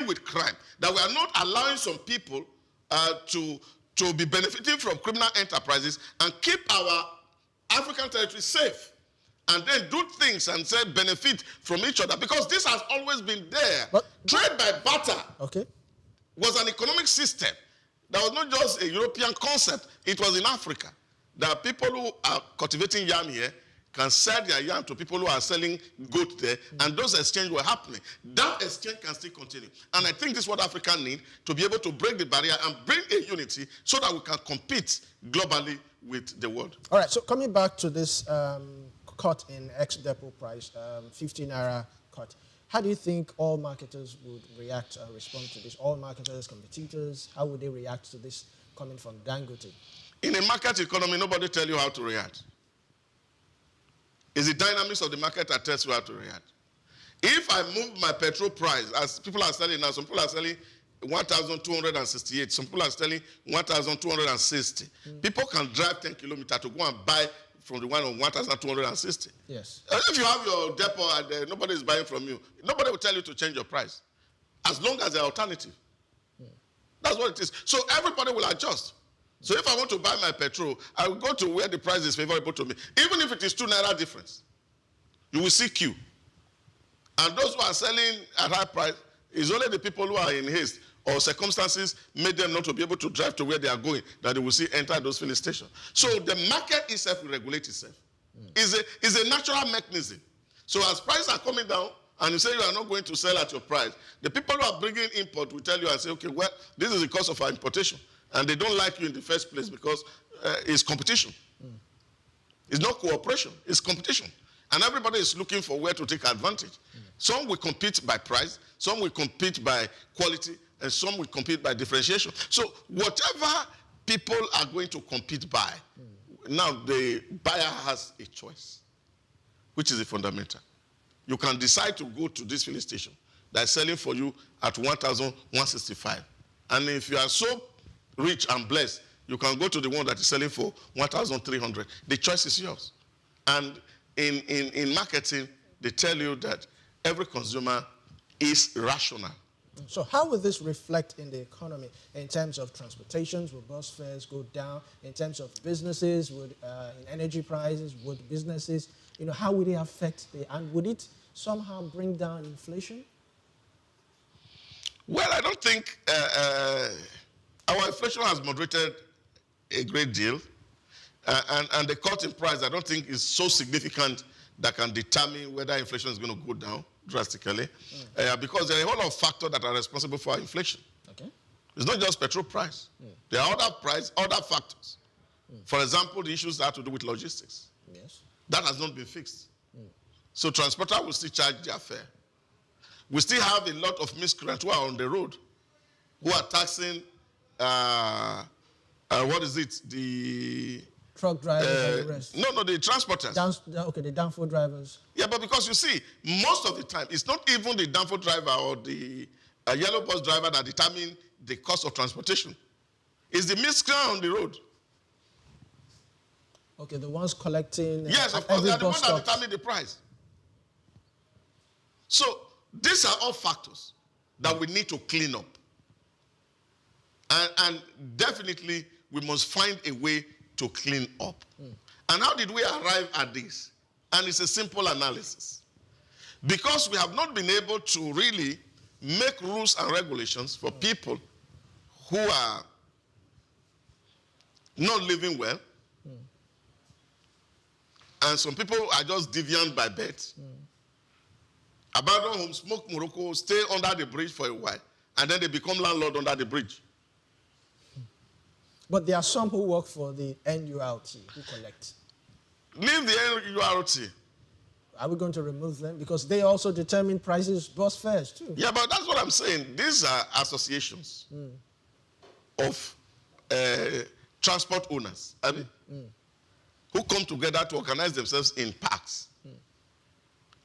with crime, that we are not allowing some people to be benefiting from criminal enterprises and keep our African territory safe, and then do things and say benefit from each other, because this has always been there. But trade by barter was an economic system that was not just a European concept. It was in Africa. There are people who are cultivating yam here can sell their yam to people who are selling goat there, and those exchanges were happening. That exchange can still continue. And I think this is what Africa needs, to be able to break the barrier and bring a unity so that we can compete globally with the world. All right, so coming back to this cut in ex-depot price, 15 naira cut, how do you think all marketers would react, respond to this? All marketers, competitors, how would they react to this coming from Dangote? In a market economy, nobody tells you how to react. It's the dynamics of the market that tells you how to react. If I move my petrol price, as people are selling now, some people are selling 1,268, some people are selling 1,260. People can drive 10 kilometers to go and buy from the one on 1,260. Yes. If you have your depot and nobody is buying from you, nobody will tell you to change your price, as long as there's an alternative. That's what it is. So everybody will adjust. So if I want to buy my petrol, I will go to where the price is favorable to me. Even if it is 2 naira difference, you will see queue. And those who are selling at high price is only the people who are in haste or circumstances made them not to be able to drive to where they are going, that they will see enter those filling stations. So the market itself will regulate itself. It's a natural mechanism. So as prices are coming down, and you say you are not going to sell at your price, the people who are bringing import will tell you and say, okay, well, this is the cost of our importation. And they don't like you in the first place because it's competition. It's not cooperation, it's competition. And everybody is looking for where to take advantage. Some will compete by price, some will compete by quality, and some will compete by differentiation. So whatever people are going to compete by, now the buyer has a choice, which is the fundamental. You can decide to go to this filling station that's selling for you at 1,165. And if you are so rich and blessed, you can go to the one that is selling for 1,300. The choice is yours. And in marketing, they tell you that every consumer is rational. So how will this reflect in the economy in terms of transportations? Will bus fares go down? In terms of businesses, would in energy prices, would businesses, how would it affect and would it somehow bring down inflation? Well, I don't think our inflation has moderated a great deal. And the cut in price, I don't think is so significant that can determine whether inflation is going to go down drastically. Because there are a whole lot of factors that are responsible for inflation. Okay. It's not just petrol price. There are other factors. For example, the issues that have to do with logistics. Yes. That has not been fixed. So transporters will still charge their fare. We still have a lot of miscreants who are on the road, who are taxing, what is it? The truck drivers and the rest. No, the transporters. The downfall drivers. Yeah, but because you see, most of the time, it's not even the downfall driver or the yellow bus driver that determine the cost of transportation. It's the miscreant on the road. Okay, the ones collecting. Yes, of course, they are the ones that determine the price. So these are all factors that we need to clean up. And definitely, we must find a way to clean up. And how did we arrive at this? And it's a simple analysis. Because we have not been able to really make rules and regulations for people who are not living well. And some people are just deviant by birth. Abandon home, smoke Morocco, stay under the bridge for a while, and then they become landlord under the bridge. But there are some who work for the NURT who collect. Leave the NURT. Are we going to remove them? Because they also determine prices, bus fares too. Yeah, but that's what I'm saying. These are associations of transport owners, who come together to organize themselves in packs.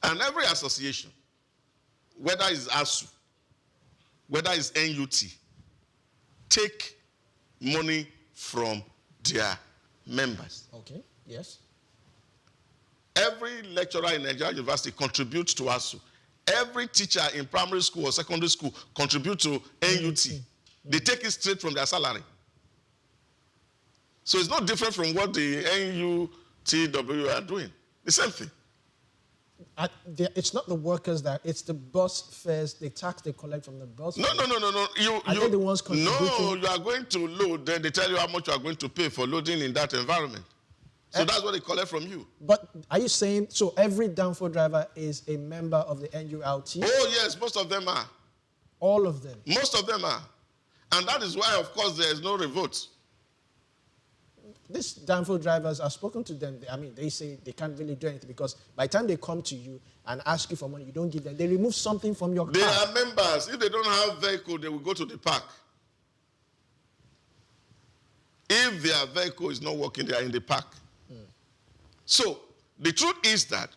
And every association, whether it's SOUQ, whether it's NUT, take money from their members. Okay, yes. Every lecturer in Nigeria University contributes to SOUQ. every teacher in primary school or secondary school contribute to NUT. They take it straight from their salary. So it's not different from what the NUTW are doing. The same thing. It's not the workers it's the bus fares, the tax they collect from the bus. No. Are they the ones contributing? No, you are going to load, then they tell you how much you are going to pay for loading in that environment. So that's what they collect from you. But are you saying, so every downfall driver is a member of the NULT? Oh, yes, most of them are. All of them? Most of them are. And that is why, of course, there is no revolt. These downfall drivers, I've spoken to them. They say they can't really do anything because by the time they come to you and ask you for money, you don't give them. They remove something from your car. They are members. If they don't have vehicle, they will go to the park. If their vehicle is not working, they are in the park. So the truth is that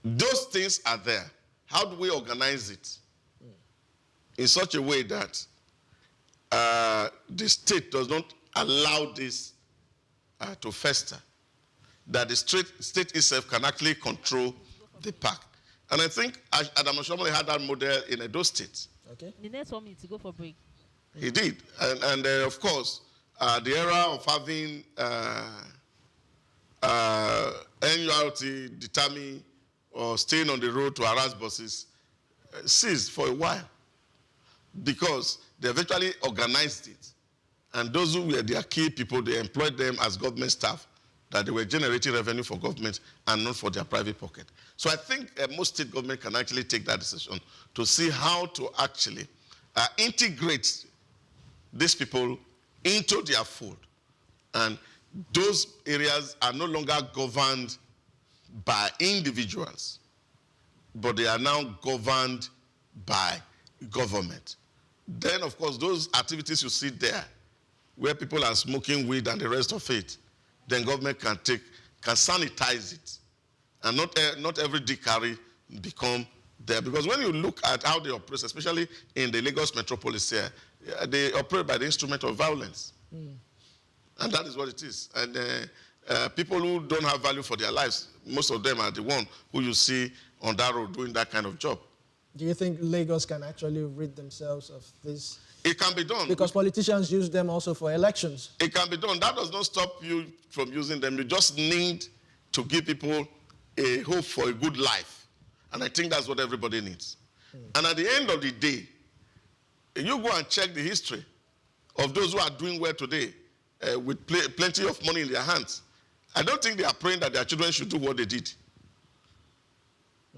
those things are there. How do we organize it in such a way that the state does not allow this to fester, that the state itself can actually control the park? And I think Adam Oshomole had that model in Edo State. Okay. The next 1 minute to go for break. He did. And of course, the era of having NURT determine or staying on the road to harass buses ceased for a while because they eventually organized it. And those who were their key people, they employed them as government staff, that they were generating revenue for government and not for their private pocket. So I think most state government can actually take that decision to see how to actually integrate these people into their fold. And those areas are no longer governed by individuals, but they are now governed by government. Then, of course, those activities you see there, where people are smoking weed and the rest of it, then government can sanitize it. And not every dickery become there. Because when you look at how they operate, especially in the Lagos metropolis here, they operate by the instrument of violence. And that is what it is. And people who don't have value for their lives, most of them are the one who you see on that road doing that kind of job. Do you think Lagos can actually rid themselves of this? It can be done. Because politicians use them also for elections. It can be done. That does not stop you from using them. You just need to give people a hope for a good life. And I think that's what everybody needs. And at the end of the day, you go and check the history of those who are doing well today with plenty of money in their hands. I don't think they are praying that their children should do what they did.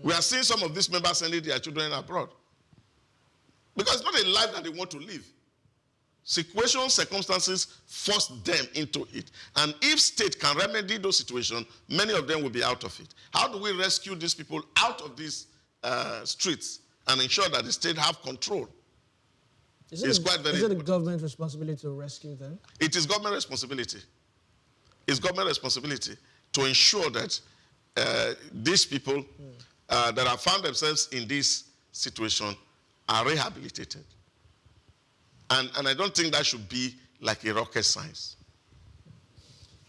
We are seeing some of these members sending their children abroad. Because it's not a life that they want to live. Circumstances force them into it. And if state can remedy those situations, many of them will be out of it. How do we rescue these people out of these streets and ensure that the state have control? Is it a government responsibility to rescue them? It is government responsibility. It's government responsibility to ensure that these people that have found themselves in this situation are rehabilitated. And I don't think that should be like a rocket science.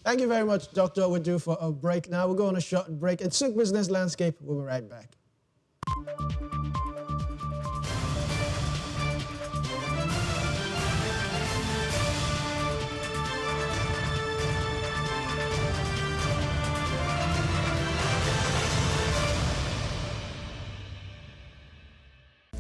Thank you very much, Dr. We're due for a break now. We'll go on a short break. It's SOUQ Business Landscape. We'll be right back.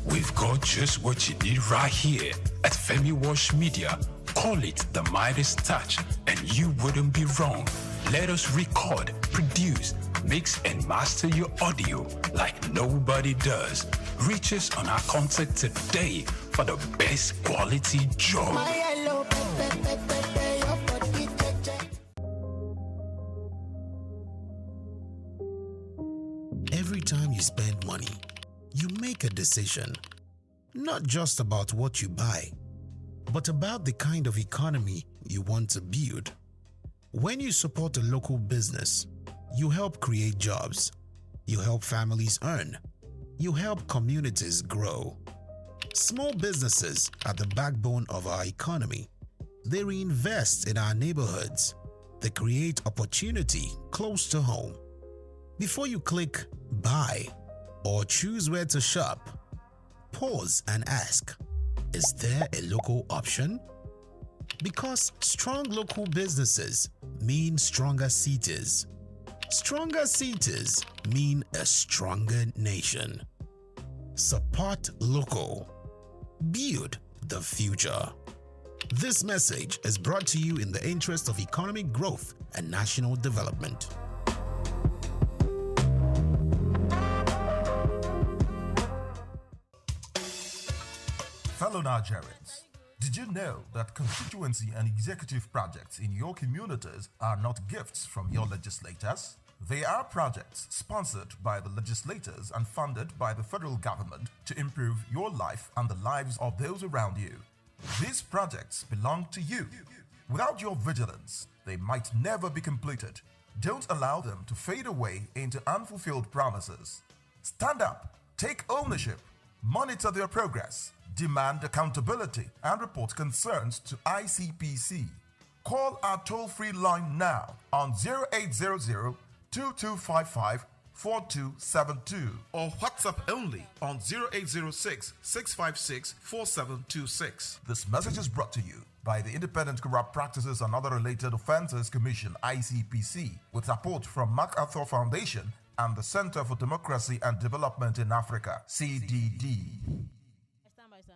We've got just what you need right here at Femi Wash Media. Call it the Midas Touch, and you wouldn't be wrong. Let us record, produce, mix, and master your audio like nobody does. Reach us on our contact today for the best quality job. Every time you spend money, you make a decision, not just about what you buy, but about the kind of economy you want to build. When you support a local business, you help create jobs, you help families earn, you help communities grow. Small businesses are the backbone of our economy. They reinvest in our neighborhoods. They create opportunity close to home. Before you click buy, or choose where to shop, pause and ask, is there a local option? Because strong local businesses mean stronger cities. Stronger cities mean a stronger nation. Support local. Build the future. This message is brought to you in the interest of economic growth and national development. Fellow Nigerians, did you know that constituency and executive projects in your communities are not gifts from your legislators? They are projects sponsored by the legislators and funded by the federal government to improve your life and the lives of those around you. These projects belong to you. Without your vigilance, they might never be completed. Don't allow them to fade away into unfulfilled promises. Stand up, take ownership, monitor their progress, demand accountability, and report concerns to ICPC. Call our toll-free line now on 0800-2255-4272 or WhatsApp only on 0806-656-4726. This message is brought to you by the Independent Corrupt Practices and Other Related Offences Commission, ICPC, with support from MacArthur Foundation and the Center for Democracy and Development in Africa, CDD. Stand by, sir.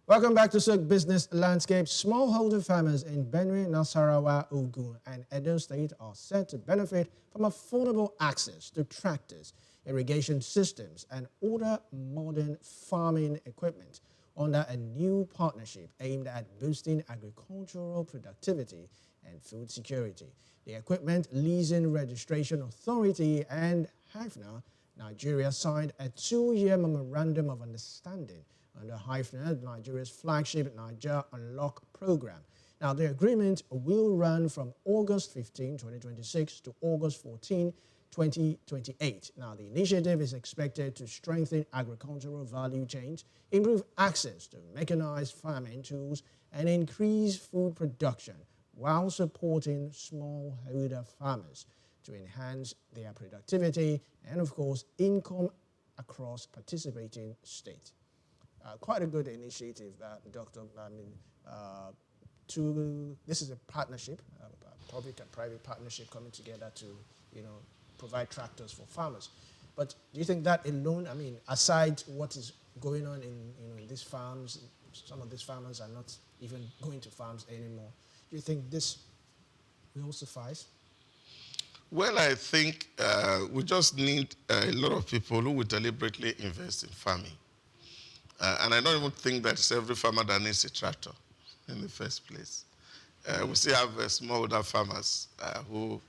Welcome back to SOUQ Business Landscape. Smallholder farmers in Benue, Nasarawa, Ogun, and Edo State are set to benefit from affordable access to tractors, irrigation systems, and other modern farming equipment under a new partnership aimed at boosting agricultural productivity and food security. The Equipment Leasing Registration Authority and HIFNA Nigeria signed a 2-year memorandum of understanding under HIFNA, Nigeria's flagship Niger Unlock program. Now, the agreement will run from August 15, 2026 to August 14, 2028. Now, the initiative is expected to strengthen agricultural value chains, improve access to mechanized farming tools, and increase food production while supporting smallholder farmers to enhance their productivity and, of course, income across participating states. Quite a good initiative, Doctor. This is a partnership, public and private partnership coming together to, provide tractors for farmers. But do you think that alone, aside what is going on in these farms, some of these farmers are not even going to farms anymore. Do you think this will suffice? Well, I think we just need a lot of people who will deliberately invest in farming. And I don't even think that it's every farmer that needs a tractor in the first place. We still have smallholder farmers who,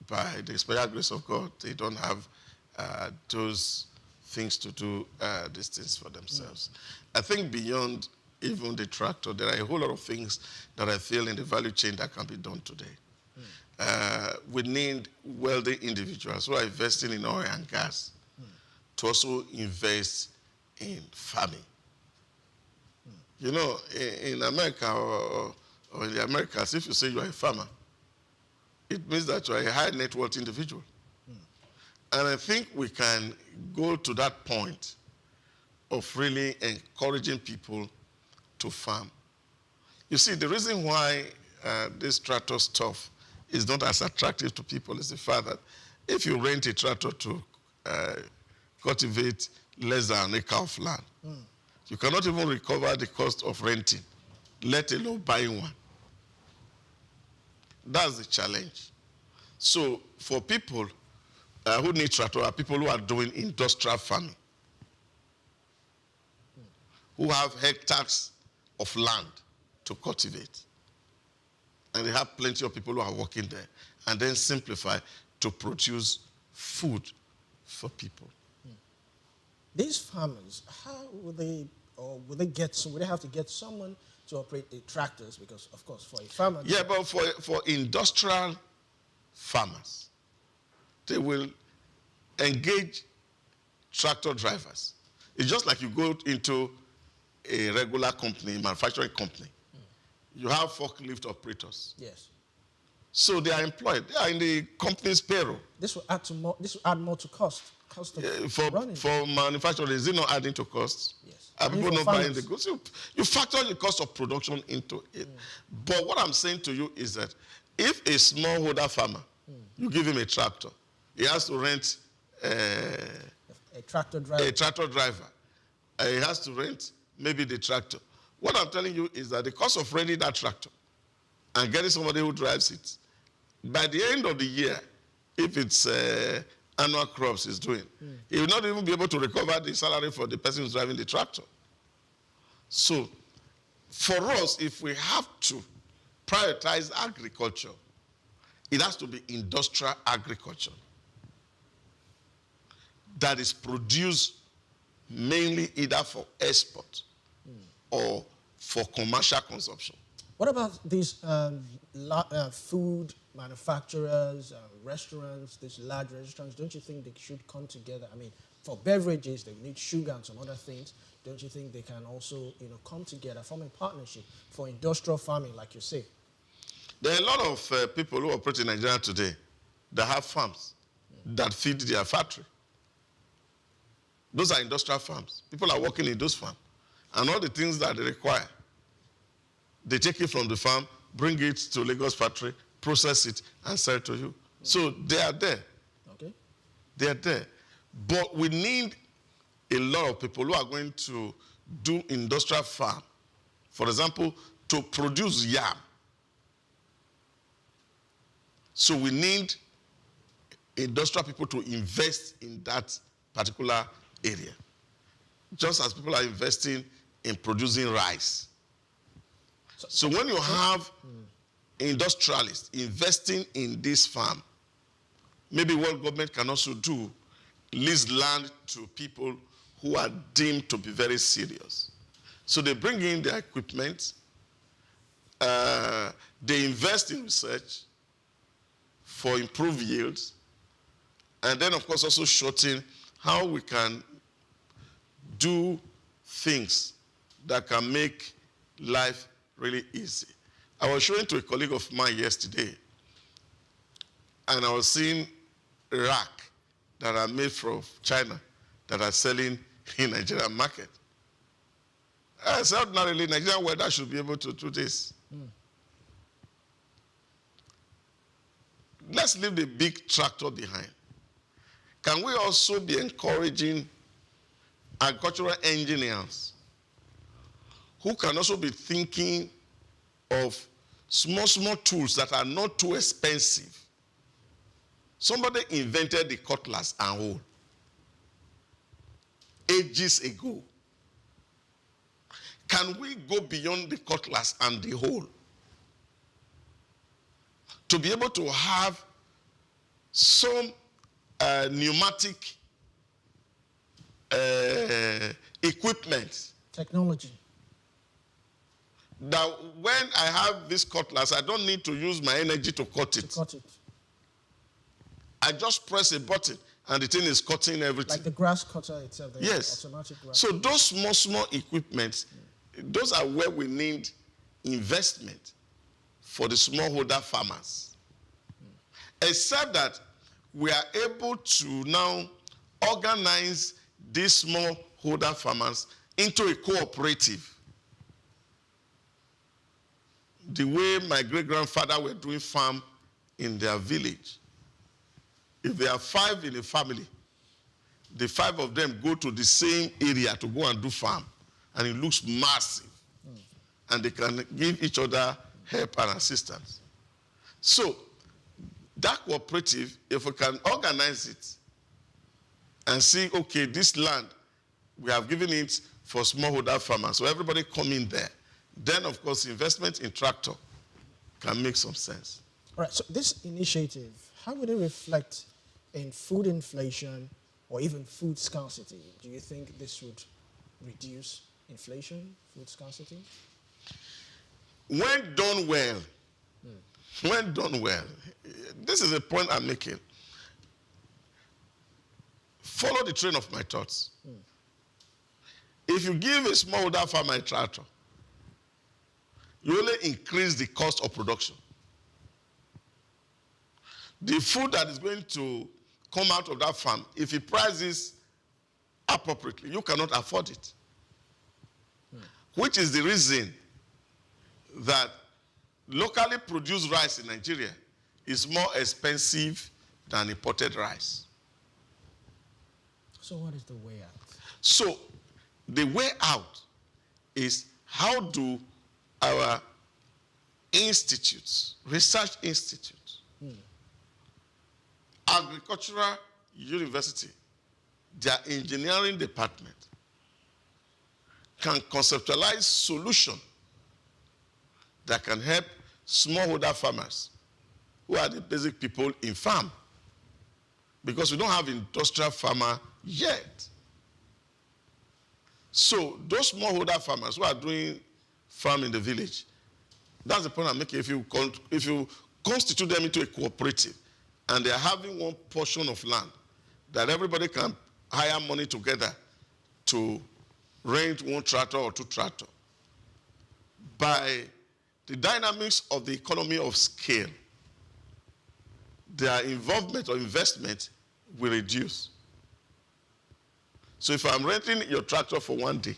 by the special grace of God, they don't have those things to do these things for themselves. I think beyond even the tractor, there are a whole lot of things that I feel in the value chain that can be done today. We need wealthy individuals who are investing in oil and gas to also invest in farming. You know, in America or in the Americas, if you say you are a farmer, it means that you are a high net worth individual. And I think we can go to that point of really encouraging people to farm. You see, the reason why this tractor stuff is not as attractive to people is the fact that if you rent a tractor to cultivate less than an acre of land, you cannot even recover the cost of renting, let alone buying one. That's the challenge. So for people who need tractor are people who are doing industrial farming, who have hectares of land to cultivate. and they have plenty of people who are working there, and then simplify to produce food for people. These farmers, how will they, or will they have to get someone to operate the tractors? Because, of course, for a farmer... Yeah, but for industrial farmers, they will engage tractor drivers. It's just like you go into a regular company, manufacturing company. You have forklift operators. Yes. So they are employed. They are in the company's payroll. This will add more to cost of running. For manufacturers, is it not adding to costs? Yes. Are people not farmers. buying the goods? You factor the cost of production into it. But what I'm saying to you is that if a smallholder farmer, you give him a tractor, he has to rent A tractor driver. a tractor driver. He has to rent maybe the tractor. What I'm telling you is that the cost of renting that tractor and getting somebody who drives it, by the end of the year, if it's annual crops he's doing, he will not even be able to recover the salary for the person who's driving the tractor. So, for us, if we have to prioritize agriculture, it has to be industrial agriculture that is produced mainly either for export or for commercial consumption. What about these food manufacturers, restaurants, these large restaurants? Don't you think they should come together? I mean, for beverages, they need sugar and some other things. Don't you think they can also, come together, form a partnership for industrial farming, like you say? There are a lot of people who operate in Nigeria today that have farms that feed their factory. Those are industrial farms. People are working in those farms. And all the things that they require, they take it from the farm, bring it to Lagos factory, process it, and sell it to you. So they are there. Okay. They are there. But we need a lot of people who are going to do industrial farm. For example, to produce yam. So we need industrial people to invest in that particular area. Just as people are investing in producing rice. So when you have industrialists investing in this farm, maybe what government can also do, lease land to people who are deemed to be very serious. So they bring in their equipment, they invest in research for improved yields, and then of course also shorten how we can do things that can make life really easy. I was showing to a colleague of mine yesterday, and I was seeing rack that are made from China that are selling in Nigerian market. I said, ordinarily, Nigerian weather should be able to do this. Let's leave the big tractor behind. Can we also be encouraging agricultural engineers who can also be thinking of small tools that are not too expensive? Somebody invented the cutlass and hoe ages ago. Can we go beyond the cutlass and the hoe to be able to have some pneumatic equipment? Technology. That when I have this cutlass, I don't need to use my energy to cut it. I just press a button and the thing is cutting everything. Like the grass cutter itself. The yes. Automatic grass so those small equipments, those are where we need investment for the smallholder farmers. Except that we are able to now organize these smallholder farmers into a cooperative. The way my great-grandfather were doing farm in their village. If there are 5 in a family, the 5 of them go to the same area to go and do farm, and it looks massive. And they can give each other help and assistance. So, that cooperative, if we can organize it and see, okay, this land, we have given it for smallholder farmers, so everybody come in there. Then, of course, investment in tractor can make some sense. All right, so this initiative, how would it reflect in food inflation or even food scarcity? Do you think this would reduce inflation, food scarcity? When done well, this is a point I'm making. Follow the train of my thoughts. If you give a smallholder farmer a tractor, you only increase the cost of production. The food that is going to come out of that farm, if he prices appropriately, you cannot afford it. Which is the reason that locally produced rice in Nigeria is more expensive than imported rice. So what is the way out? So the way out is, how do our institutes, research institutes, agricultural university, their engineering department can conceptualize solution that can help smallholder farmers who are the basic people in farm, because we don't have industrial farmer yet. So those smallholder farmers who are doing farm in the village, that's the point I'm making. If you constitute them into a cooperative and they are having one portion of land that everybody can hire money together to rent one tractor or two tractors, by the dynamics of the economy of scale, their involvement or investment will reduce. So if I'm renting your tractor for 1 day,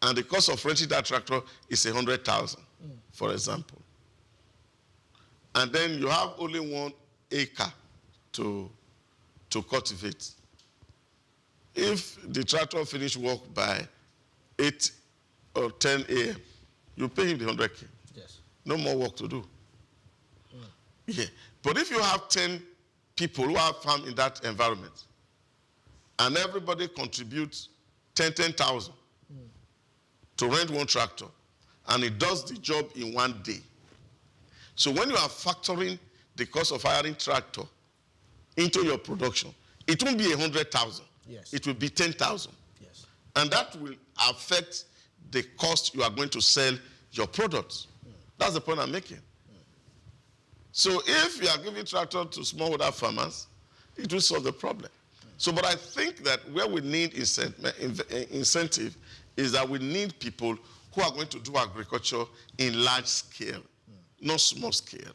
and the cost of renting that tractor is 100,000, for example, and then you have only 1 acre to cultivate. If the tractor finish work by 8 or 10 a.m., you pay him the 100K. Yes. No more work to do. Yeah. But if you have 10 people who have farm in that environment, and everybody contributes 10,000 to rent one tractor, and it does the job in 1 day. So when you are factoring the cost of hiring tractor into your production, it won't be 100,000. Yes. It will be 10,000. Yes. And that will affect the cost you are going to sell your products. That's the point I'm making. So if you are giving tractor to smallholder farmers, it will solve the problem. So, but I think that where we need incentive is that we need people who are going to do agriculture in large scale, not small scale.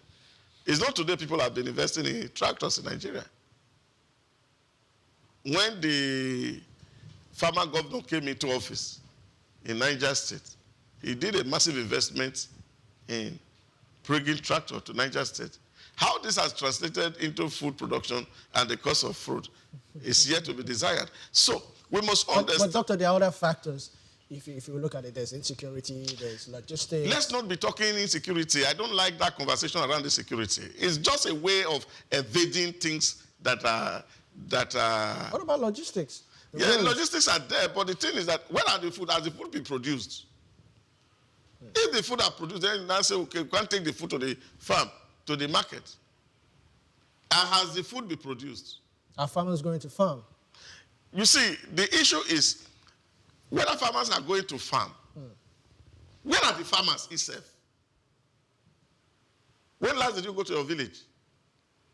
It's not today people have been investing in tractors in Nigeria. When the farmer governor came into office in Niger State, he did a massive investment in bringing tractor to Niger State. How this has translated into food production and the cost of food is yet to be desired. So we must understand. But Doctor, there are other factors. If you look at it, there's insecurity, there's logistics. Let's not be talking insecurity. I don't like that conversation around insecurity. It's just a way of evading things that are... What about logistics? Logistics are there, but the thing is that when are the food, has the food been produced? If the food are produced, then you say, okay, we can't take the food to the farm, to the market. And has the food been produced? Are farmers going to farm? You see, the issue is whether farmers are going to farm. Where are the farmers itself? When last did you go to your village?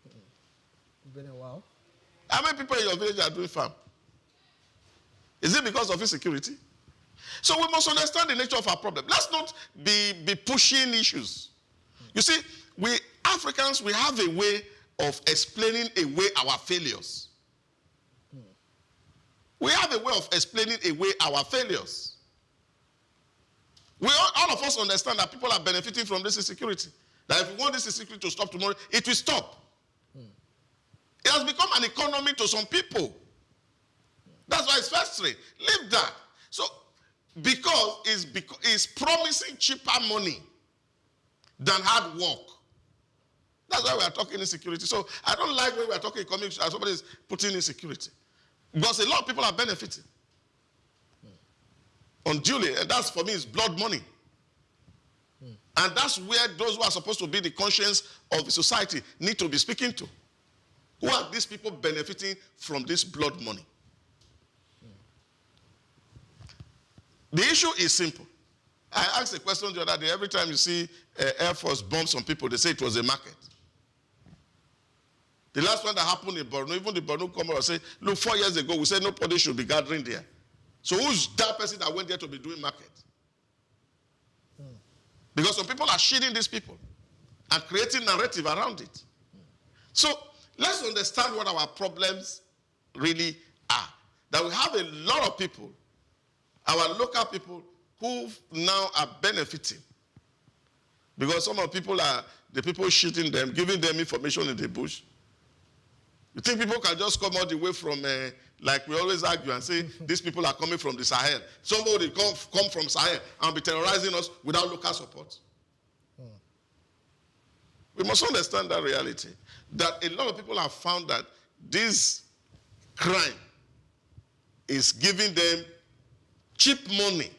It's been a while. How many people in your village are doing farm? Is it because of insecurity? So we must understand the nature of our problem. Let's not be pushing issues. You see, we Africans, we have a way of explaining away our failures. We have a way of explaining away our failures. All of us understand that people are benefiting from this insecurity. That if we want this insecurity to stop tomorrow, it will stop. It has become an economy to some people. That's why it's first rate. Leave that. So, because it's promising cheaper money than hard work. That's why we are talking insecurity. So, I don't like when we are talking economics and somebody is putting insecurity. Because a lot of people are benefiting. Unduly, and that's for me is blood money. And that's where those who are supposed to be the conscience of the society need to be speaking to. Who are these people benefiting from this blood money? The issue is simple. I asked a question the other day. Every time you see Air Force bomb some people, they say it was a market. The last one that happened in Borno, even the Borno come out and say, look, 4 years ago, we said nobody should be gathering there. So who's that person that went there to be doing market? Because some people are shielding these people and creating narrative around it. So let's understand what our problems really are. That we have a lot of people, our local people, who now are benefiting. Because some of the people are the people shooting them, giving them information in the bush. You think people can just come all the way from, like we always argue and say, these people are coming from the Sahel. Somebody come from Sahel and be terrorizing us without local support. We must understand that reality. That a lot of people have found that this crime is giving them cheap money,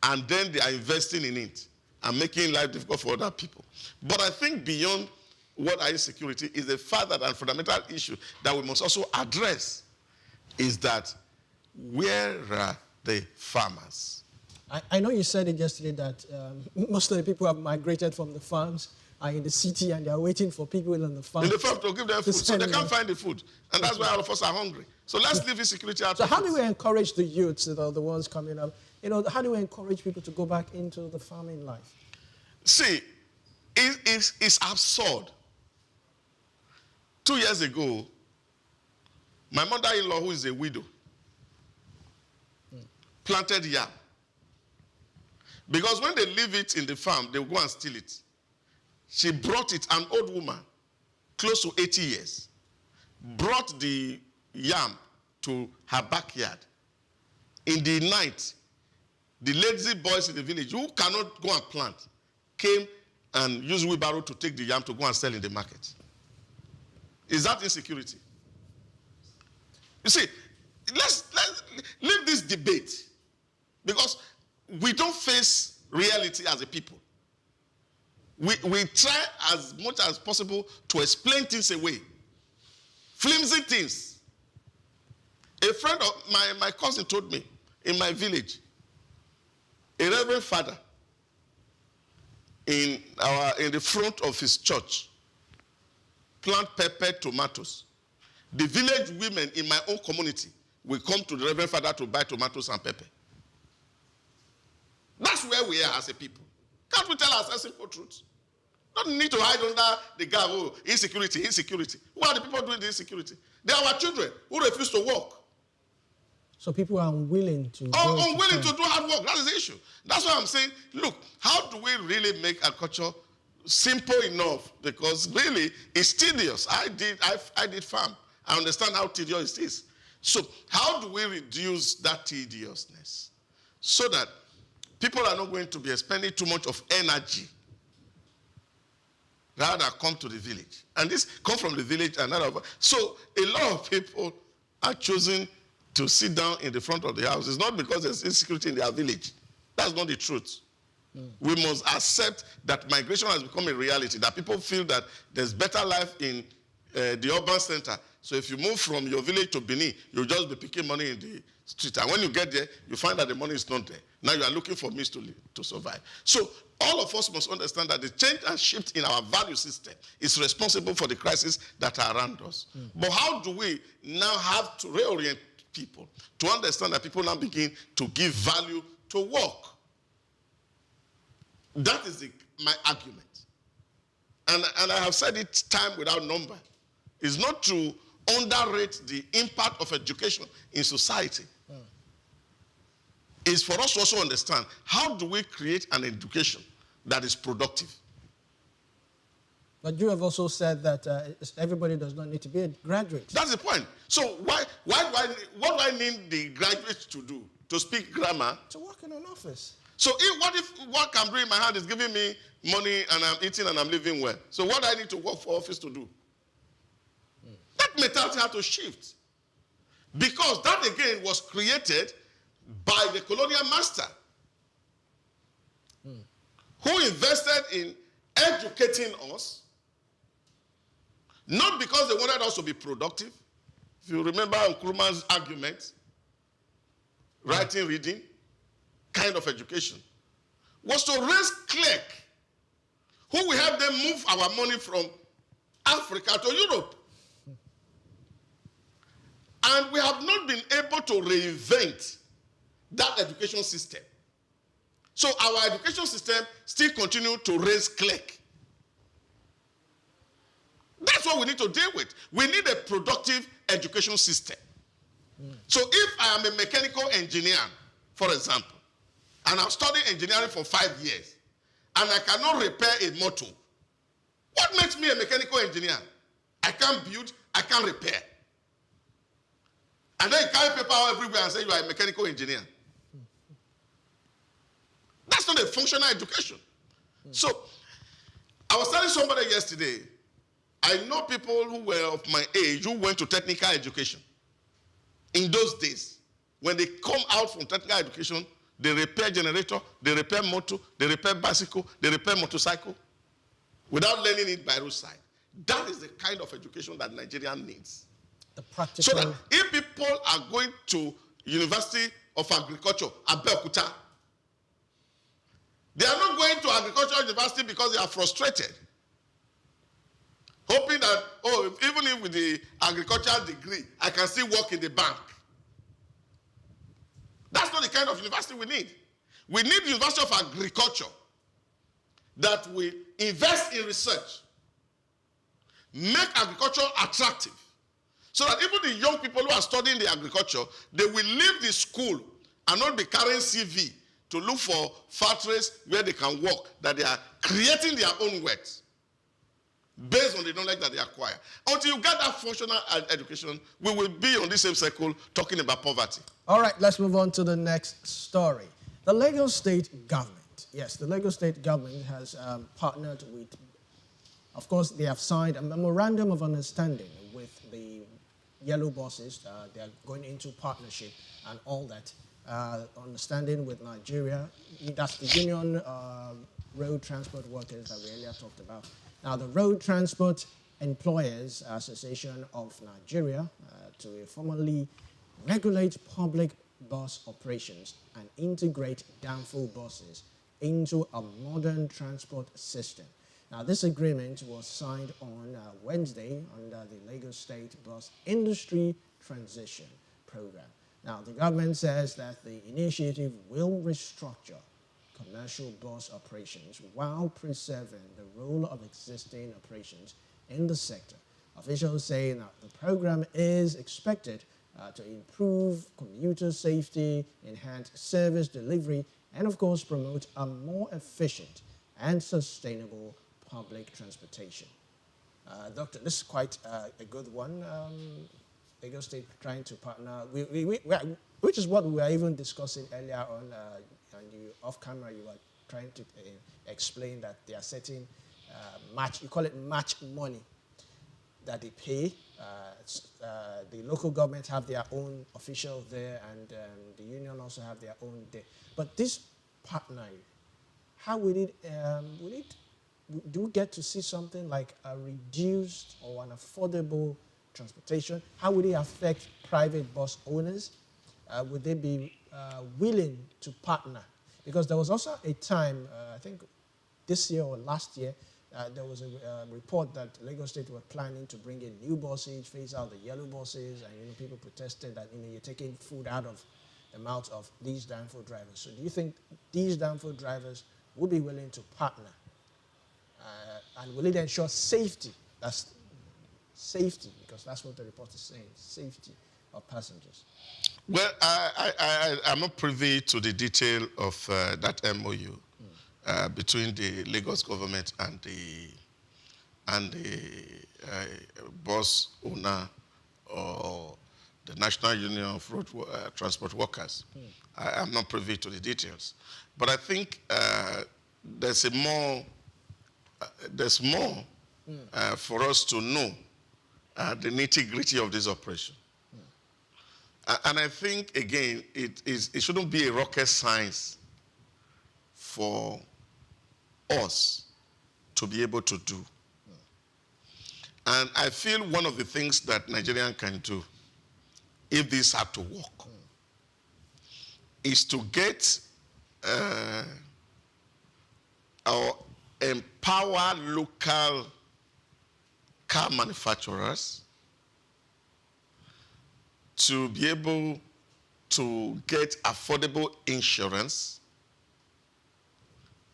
and then they are investing in it and making life difficult for other people. But I think beyond what is security is a further and fundamental issue that we must also address, is that where are the farmers? I know you said it yesterday that most of the people have migrated from the farms, are in the city, and they are waiting for people in the farm. In the farm to give them food, so they can't find the food. And that's why all of us are hungry. So let's leave insecurity out. So how do we encourage the youths that are the ones coming up? You know, how do we encourage people to go back into the farming life? See, it's absurd. 2 years ago, my mother-in-law, who is a widow, planted yam. Because when they leave it in the farm, they will go and steal it. She brought it, an old woman, close to 80 years, brought the yam to her backyard. In the night, the lazy boys in the village, who cannot go and plant, came and used wheelbarrow to take the yam to go and sell in the market. Is that insecurity? You see, let's leave this debate, because we don't face reality as a people. We try as much as possible to explain things away. Flimsy things. A friend of my cousin told me, in my village, a reverend father in the front of his church plant pepper, tomatoes. The village women in my own community will come to the reverend father to buy tomatoes and pepper. That's where we are as a people. Can't we tell ourselves simple truths? Don't need to hide under the gap, oh, insecurity, insecurity. Who are the people doing the insecurity? They are our children who refuse to work. So people are unwilling to unwilling to do hard work. That is the issue. That's why I'm saying, look, how do we really make agriculture simple enough? Because really, it's tedious. I did farm. I understand how tedious it is. So how do we reduce that tediousness so that people are not going to be expending too much of energy, rather come to the village? And this come from the village and not. So a lot of people are choosing to sit down in the front of the house. It's not because there's insecurity in their village. That's not the truth. We must accept that migration has become a reality, that people feel that there's better life in the urban center. So if you move from your village to Benin, you'll just be picking money in the street. And when you get there, you find that the money is not there. Now you are looking for means to survive. So all of us must understand that the change and shift in our value system is responsible for the crises that are around us. But how do we now have to reorient people to understand that people now begin to give value to work? That is my argument. And I have said it time without number. It's not to underrate the impact of education in society. It's for us to also understand, how do we create an education that is productive? But you have also said that everybody does not need to be a graduate. That's the point. So what do I need the graduates to do? To speak grammar? To work in an office. So what if what I'm doing in my hand is giving me money and I'm eating and I'm living well? So what do I need to work for office to do? That mentality had to shift. Because that again was created by the colonial master, who invested in educating us, not because they wanted us to be productive. If you remember Nkrumah's argument, writing, reading, kind of education, was to raise clerk who will help them move our money from Africa to Europe. And we have not been able to reinvent that education system. So our education system still continues to raise clerk. That's what we need to deal with. We need a productive education system. So if I am a mechanical engineer, for example, and I've studied engineering for 5 years, and I cannot repair a motor, what makes me a mechanical engineer? I can't build, I can't repair. And then you carry paper out everywhere and say you are a mechanical engineer. That's not a functional education. So, I was telling somebody yesterday, I know people who were of my age who went to technical education. In those days, when they come out from technical education, they repair generator, they repair motor, they repair bicycle, they repair motorcycle, without learning it by roadside. That is the kind of education that Nigeria needs. The practical. So that if people are going to University of Agriculture, Abeokuta, they are not going to agricultural university because they are frustrated, hoping that, oh, even if with the agricultural degree, I can still work in the bank. That's not the kind of university we need. We need the University of Agriculture that will invest in research, make agriculture attractive, so that even the young people who are studying the agriculture, they will leave the school and not be carrying CV to look for factories where they can work, that they are creating their own wealth based on the knowledge that they acquire. Until you get that functional education, we will be on the same circle talking about poverty. All right, let's move on to the next story. The Lagos State government, yes, the Lagos State government has partnered with, of course, they have signed a memorandum of understanding with the yellow buses. They are going into partnership and all that. Understanding with Nigeria, that's the Union Road Transport Workers that we earlier talked about. Now, the Road Transport Employers Association of Nigeria to formally regulate public bus operations and integrate downfall buses into a modern transport system. Now, this agreement was signed on Wednesday under the Lagos State Bus Industry Transition Program. Now, the government says that the initiative will restructure commercial bus operations while preserving the role of existing operations in the sector. Officials say that the program is expected to improve commuter safety, enhance service delivery, and of course promote a more efficient and sustainable public transportation. Doctor, this is quite a good one. Lagos State trying to partner, which is what we were even discussing earlier on, and you, off camera, you were trying to explain that they are setting match, you call it match money, that they pay. The local government have their own officials there, and the union also have their own there. But this partnering, how will it, do we get to see something like a reduced or an affordable transportation? How would it affect private bus owners? Would they be willing to partner? Because there was also a time, I think this year or last year, there was a report that Lagos State were planning to bring in new buses, phase out the yellow buses, and people protested that you're taking food out of the mouths of these downfall drivers. So do you think these downfall drivers would be willing to partner? And will it ensure safety? That's safety, because that's what the report is saying, safety of passengers. Well, I'm not privy to the detail of that MOU between the Lagos government and the bus owner or the National Union of Road Transport Workers. I'm not privy to the details, but I think there's more for us to know the nitty-gritty of this operation. And I think, again, it shouldn't be a rocket science for us to be able to do. And I feel one of the things that Nigerians can do, if this had to work, is to get or empower local car manufacturers to be able to get affordable insurance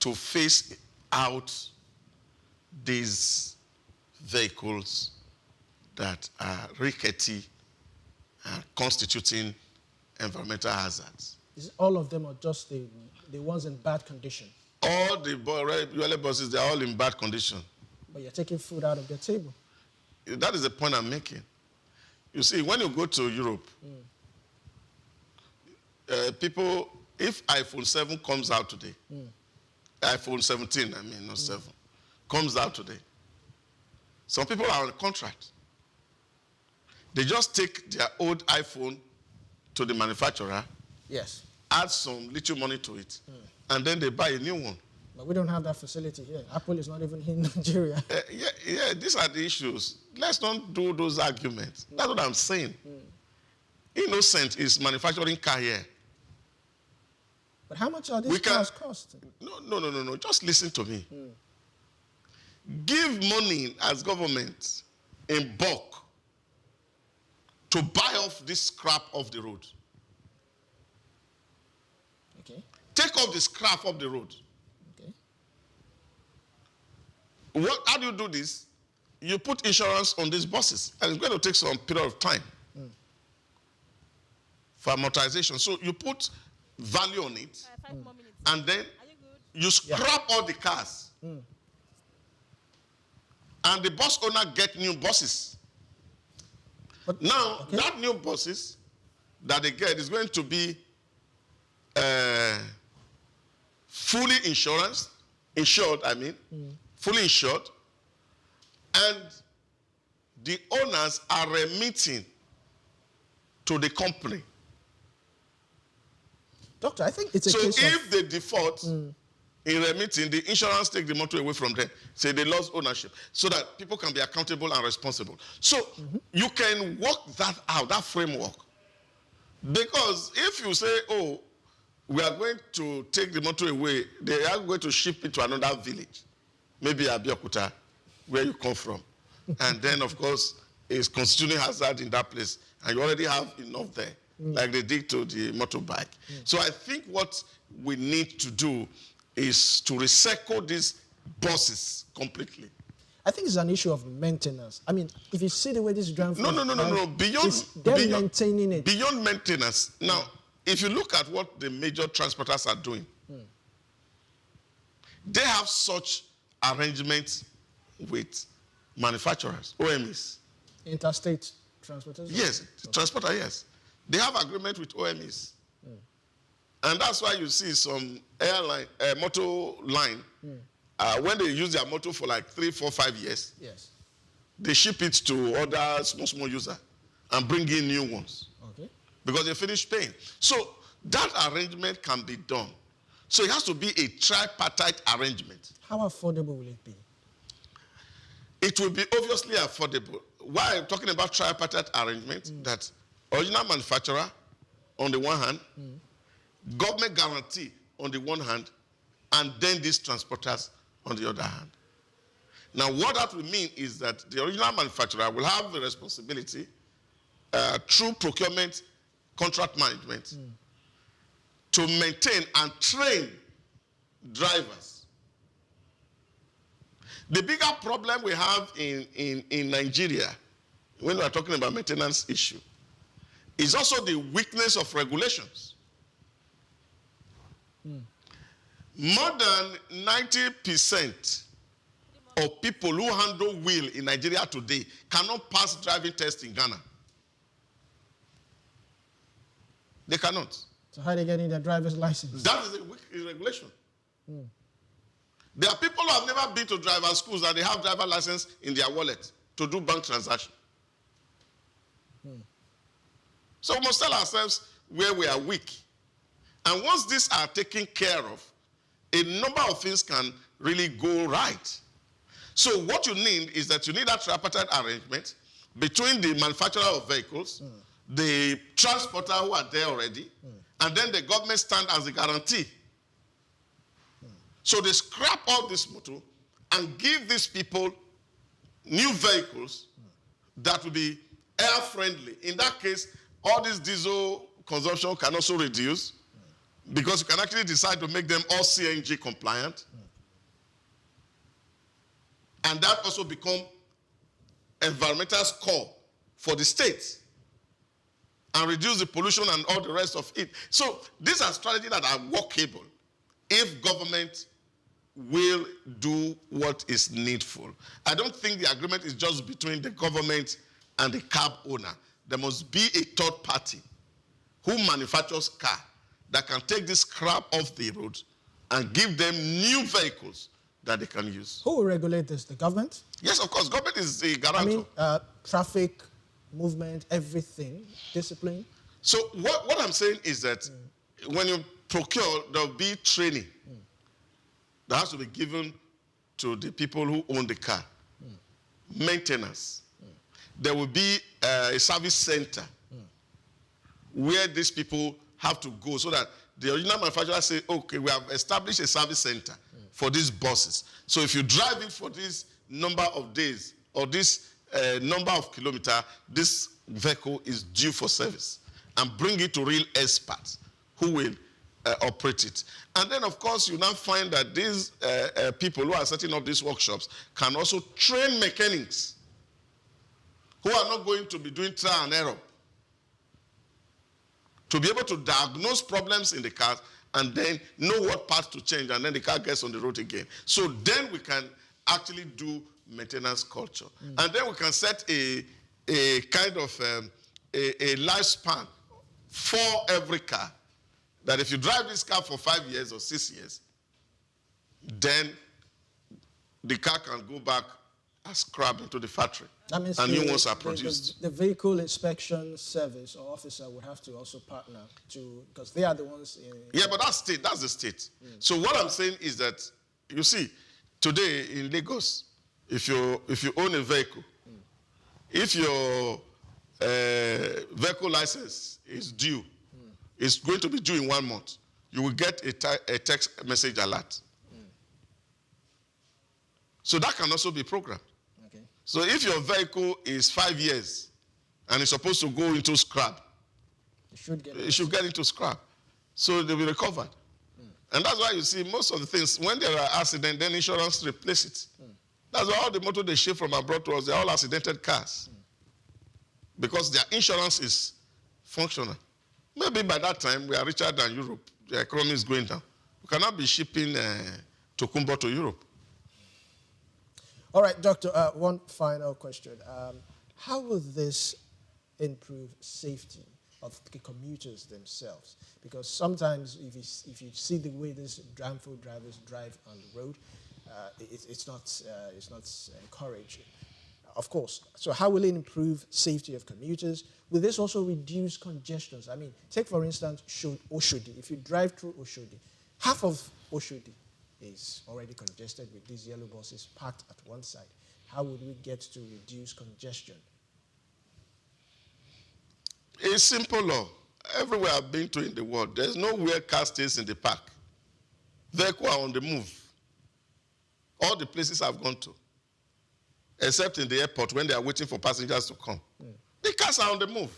to phase out these vehicles that are rickety and constituting environmental hazards. Is all of them or just the ones in bad condition? All the ULA buses, they are all in bad condition. But you're taking food out of their table. That is the point I'm making. You see, when you go to Europe, people, if iPhone 7 comes out today, iPhone 17, I mean, not 7, comes out today, some people are on a contract. They just take their old iPhone to the manufacturer, Yes. add some little money to it, and then they buy a new one. But we don't have that facility here. Apple is not even in Nigeria. Yeah, these are the issues. Let's not do those arguments. That's what I'm saying. Innocent is manufacturing car here. But how much are these cars cost? No. Just listen to me. Give money as government in bulk to buy off this scrap off the road. Okay. Take off the scrap off the road. Okay. How do you do this? You put insurance on these buses, and it's going to take some period of time for amortization. So you put value on it, 5 more minutes. and then Are you good? you scrap all the cars. And the bus owner get new buses. But, Now, that new buses that they get is going to be fully insured, fully insured, and the owners are remitting to the company. Doctor, I think it's a So case if they default in remitting, the insurance take the motor away from them. Say they lost ownership, so that people can be accountable and responsible. So you can work that out, that framework. Because if you say, oh, we are going to take the motor away, they are going to ship it to another village, maybe Abeokuta, where you come from. And then, of course, it's constituting hazard in that place, and you already have enough there, like they did to the motorbike. So I think what we need to do is to recycle these buses completely. I think it's an issue of maintenance. I mean, if you see the way this drive... No. Beyond maintaining it. Beyond maintenance. Now, if you look at what the major transporters are doing, they have such arrangements with manufacturers, OMEs. Interstate transporters? Yes, transporter, yes. They have agreement with OMEs. And that's why you see some airline, motor line, when they use their motor for like 3, 4, 5 years, Yes. they ship it to other small users and bring in new ones. Okay. Because they finish paying. So that arrangement can be done. So it has to be a tripartite arrangement. How affordable will it be? It will be obviously affordable. Why I'm talking about tripartite arrangement, that original manufacturer on the one hand, government guarantee on the one hand, and then these transporters on the other hand. Now, what that will mean is that the original manufacturer will have the responsibility through procurement, contract management, to maintain and train drivers. The bigger problem we have in Nigeria, when we are talking about maintenance issue, is also the weakness of regulations. More than 90% of people who handle wheel in Nigeria today cannot pass driving test in Ghana. They cannot. So how are they getting their driver's license? That is a weak regulation. There are people who have never been to driver schools and they have driver license in their wallet to do bank transaction. So we must tell ourselves where we are weak. And once these are taken care of, a number of things can really go right. So what you need is that you need that tripartite arrangement between the manufacturer of vehicles, the transporter who are there already, and then the government stand as a guarantee. So they scrap all this motor and give these people new vehicles that will be air-friendly. In that case, all this diesel consumption can also reduce because you can actually decide to make them all CNG compliant. And that also become environmental score for the state and reduce the pollution and all the rest of it. So these are strategies that are workable if government will do what is needful. I don't think the agreement is just between the government and the cab owner. There must be a third party who manufactures car that can take this crap off the road and give them new vehicles that they can use. Who will regulate this? The government? Yes, of course. Government is the guarantor. I mean, traffic, movement, everything, discipline. So what I'm saying is that when you procure, there will be training that has to be given to the people who own the car. Maintenance. There will be a service center where these people have to go so that the original manufacturer say, okay, we have established a service center for these buses. So if you drive it for this number of days or this number of kilometers, this vehicle is due for service, and bring it to real experts who will operate it. And then, of course, you now find that these people who are setting up these workshops can also train mechanics who are not going to be doing trial and error, to be able to diagnose problems in the cars and then know what parts to change, and then the car gets on the road again. So then we can actually do maintenance culture. And then we can set a kind of a lifespan for every car, that if you drive this car for 5 years or 6 years, then the car can go back as scrap into the factory. That means and new ones are produced. The vehicle inspection service or officer would have to also partner to, because they are the ones in... Yeah, but that's state. That's the state. So what I'm saying is that, you see, today in Lagos, if you own a vehicle, if your vehicle license is due, it's going to be due in 1 month, you will get a text message alert. So that can also be programmed. Okay. So if your vehicle is 5 years and it's supposed to go into scrap, it should get into scrap. So they'll be recovered. And that's why you see most of the things, when there are accidents, then insurance replace it. That's why all the motor they ship from abroad to us, they're all accidented cars. Because their insurance is functional. Maybe by that time, we are richer than Europe. The economy is going down. We cannot be shipping Tokumbo to Europe. All right, Doctor, one final question. How will this improve safety of the commuters themselves? Because sometimes if you see the way these dramful drivers drive on the road, it's not encouraging, of course. So how will it improve safety of commuters? Will this also reduce congestions? I mean, take for instance Oshodi. If you drive through Oshodi, half of Oshodi is already congested with these yellow buses parked at one side. How would we get to reduce congestion? It's simple law. Everywhere I've been to in the world, there's nowhere car stays in the park. Vehicles are on the move. All the places I've gone to, except in the airport when they are waiting for passengers to come. The cars are on the move.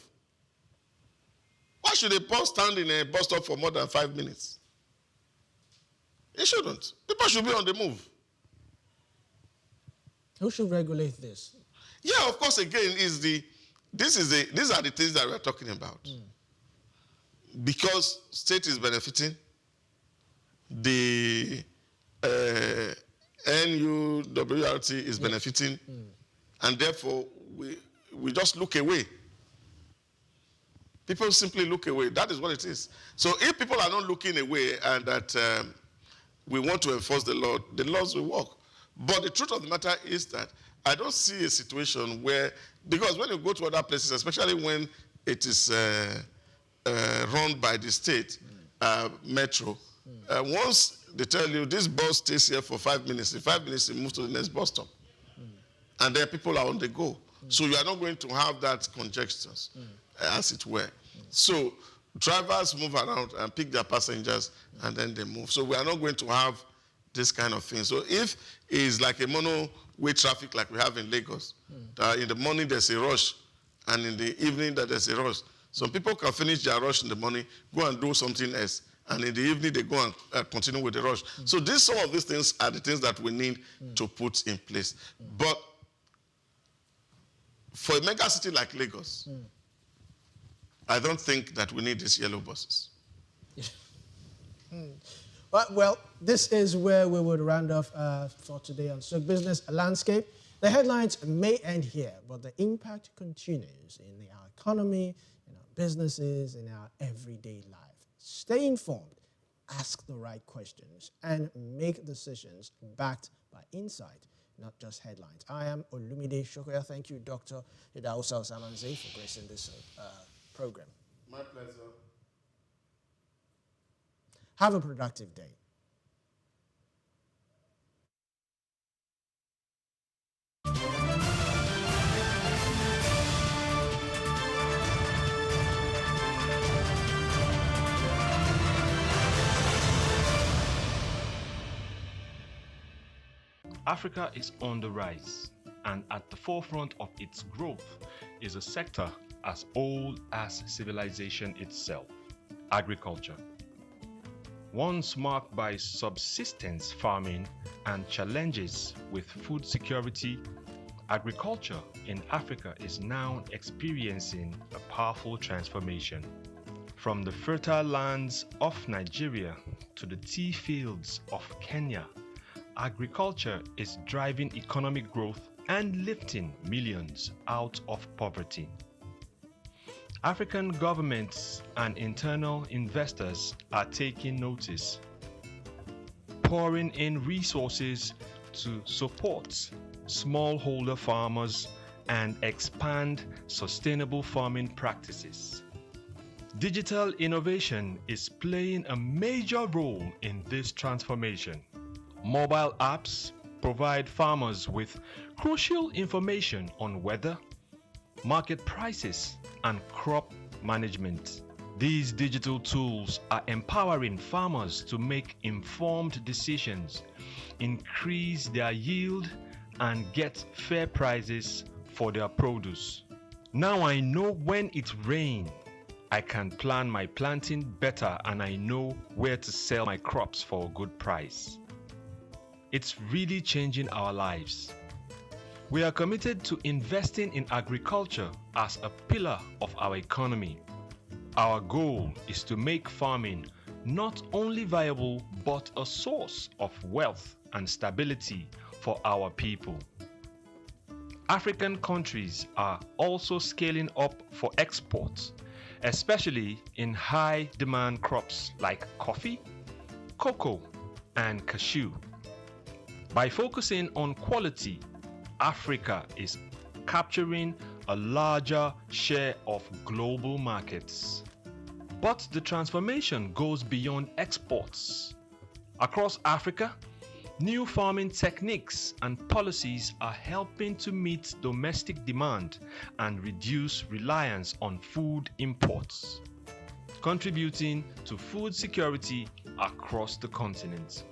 Why should a bus stand in a bus stop for more than 5 minutes? It shouldn't. People should be on the move. Who should regulate this? Yeah, of course, again, these are the things that we're talking about. Because state is benefiting, the NUWRT is benefiting, and therefore we just look away. People simply look away. That is what it is. So if people are not looking away and that we want to enforce the laws will work. But the truth of the matter is that I don't see a situation where, because when you go to other places, especially when it is run by the state, metro, once they tell you this bus stays here for 5 minutes. In 5 minutes, it moves to the next bus stop. And then people are on the go. So you are not going to have that congestion, as it were. So drivers move around and pick their passengers, and then they move. So we are not going to have this kind of thing. So if it's like a mono-way traffic like we have in Lagos, in the morning there's a rush, and in the evening that there's a rush. Some people can finish their rush in the morning, go and do something else, and in the evening they go and continue with the rush. So some of these things are the things that we need to put in place. But for a mega city like Lagos, I don't think that we need these yellow buses. Well, this is where we would round off for today on SOUQ Business Landscape. The headlines may end here, but the impact continues in our economy, in our businesses, in our everyday life. Stay informed, ask the right questions, and make decisions backed by insight, not just headlines. I am Olumide Shokoya. Thank you, Dr. Idausa Osamanze, for gracing this program. My pleasure. Have a productive day. Africa is on the rise, and at the forefront of its growth is a sector as old as civilization itself, agriculture. Once marked by subsistence farming and challenges with food security, agriculture in Africa is now experiencing a powerful transformation. From the fertile lands of Nigeria to the tea fields of Kenya, agriculture is driving economic growth and lifting millions out of poverty. African governments and internal investors are taking notice, pouring in resources to support smallholder farmers and expand sustainable farming practices. Digital innovation is playing a major role in this transformation. Mobile apps provide farmers with crucial information on weather, market prices, and crop management. These digital tools are empowering farmers to make informed decisions, increase their yield, and get fair prices for their produce. Now I know when it rains, I can plan my planting better, and I know where to sell my crops for a good price. It's really changing our lives. We are committed to investing in agriculture as a pillar of our economy. Our goal is to make farming not only viable, but a source of wealth and stability for our people. African countries are also scaling up for exports, especially in high-demand crops like coffee, cocoa, and cashew. By focusing on quality, Africa is capturing a larger share of global markets. But the transformation goes beyond exports. Across Africa, new farming techniques and policies are helping to meet domestic demand and reduce reliance on food imports, contributing to food security across the continent.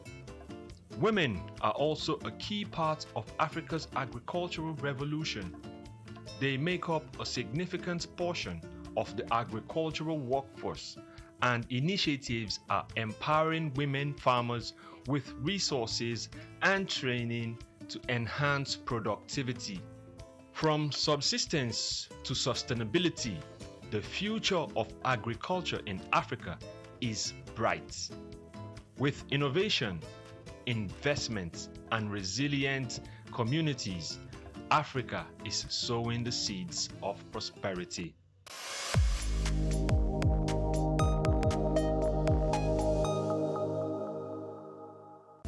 Women are also a key part of Africa's agricultural revolution. They make up a significant portion of the agricultural workforce, and initiatives are empowering women farmers with resources and training to enhance productivity. From subsistence to sustainability, the future of agriculture in Africa is bright. With innovation, investment, and resilient communities, Africa is sowing the seeds of prosperity.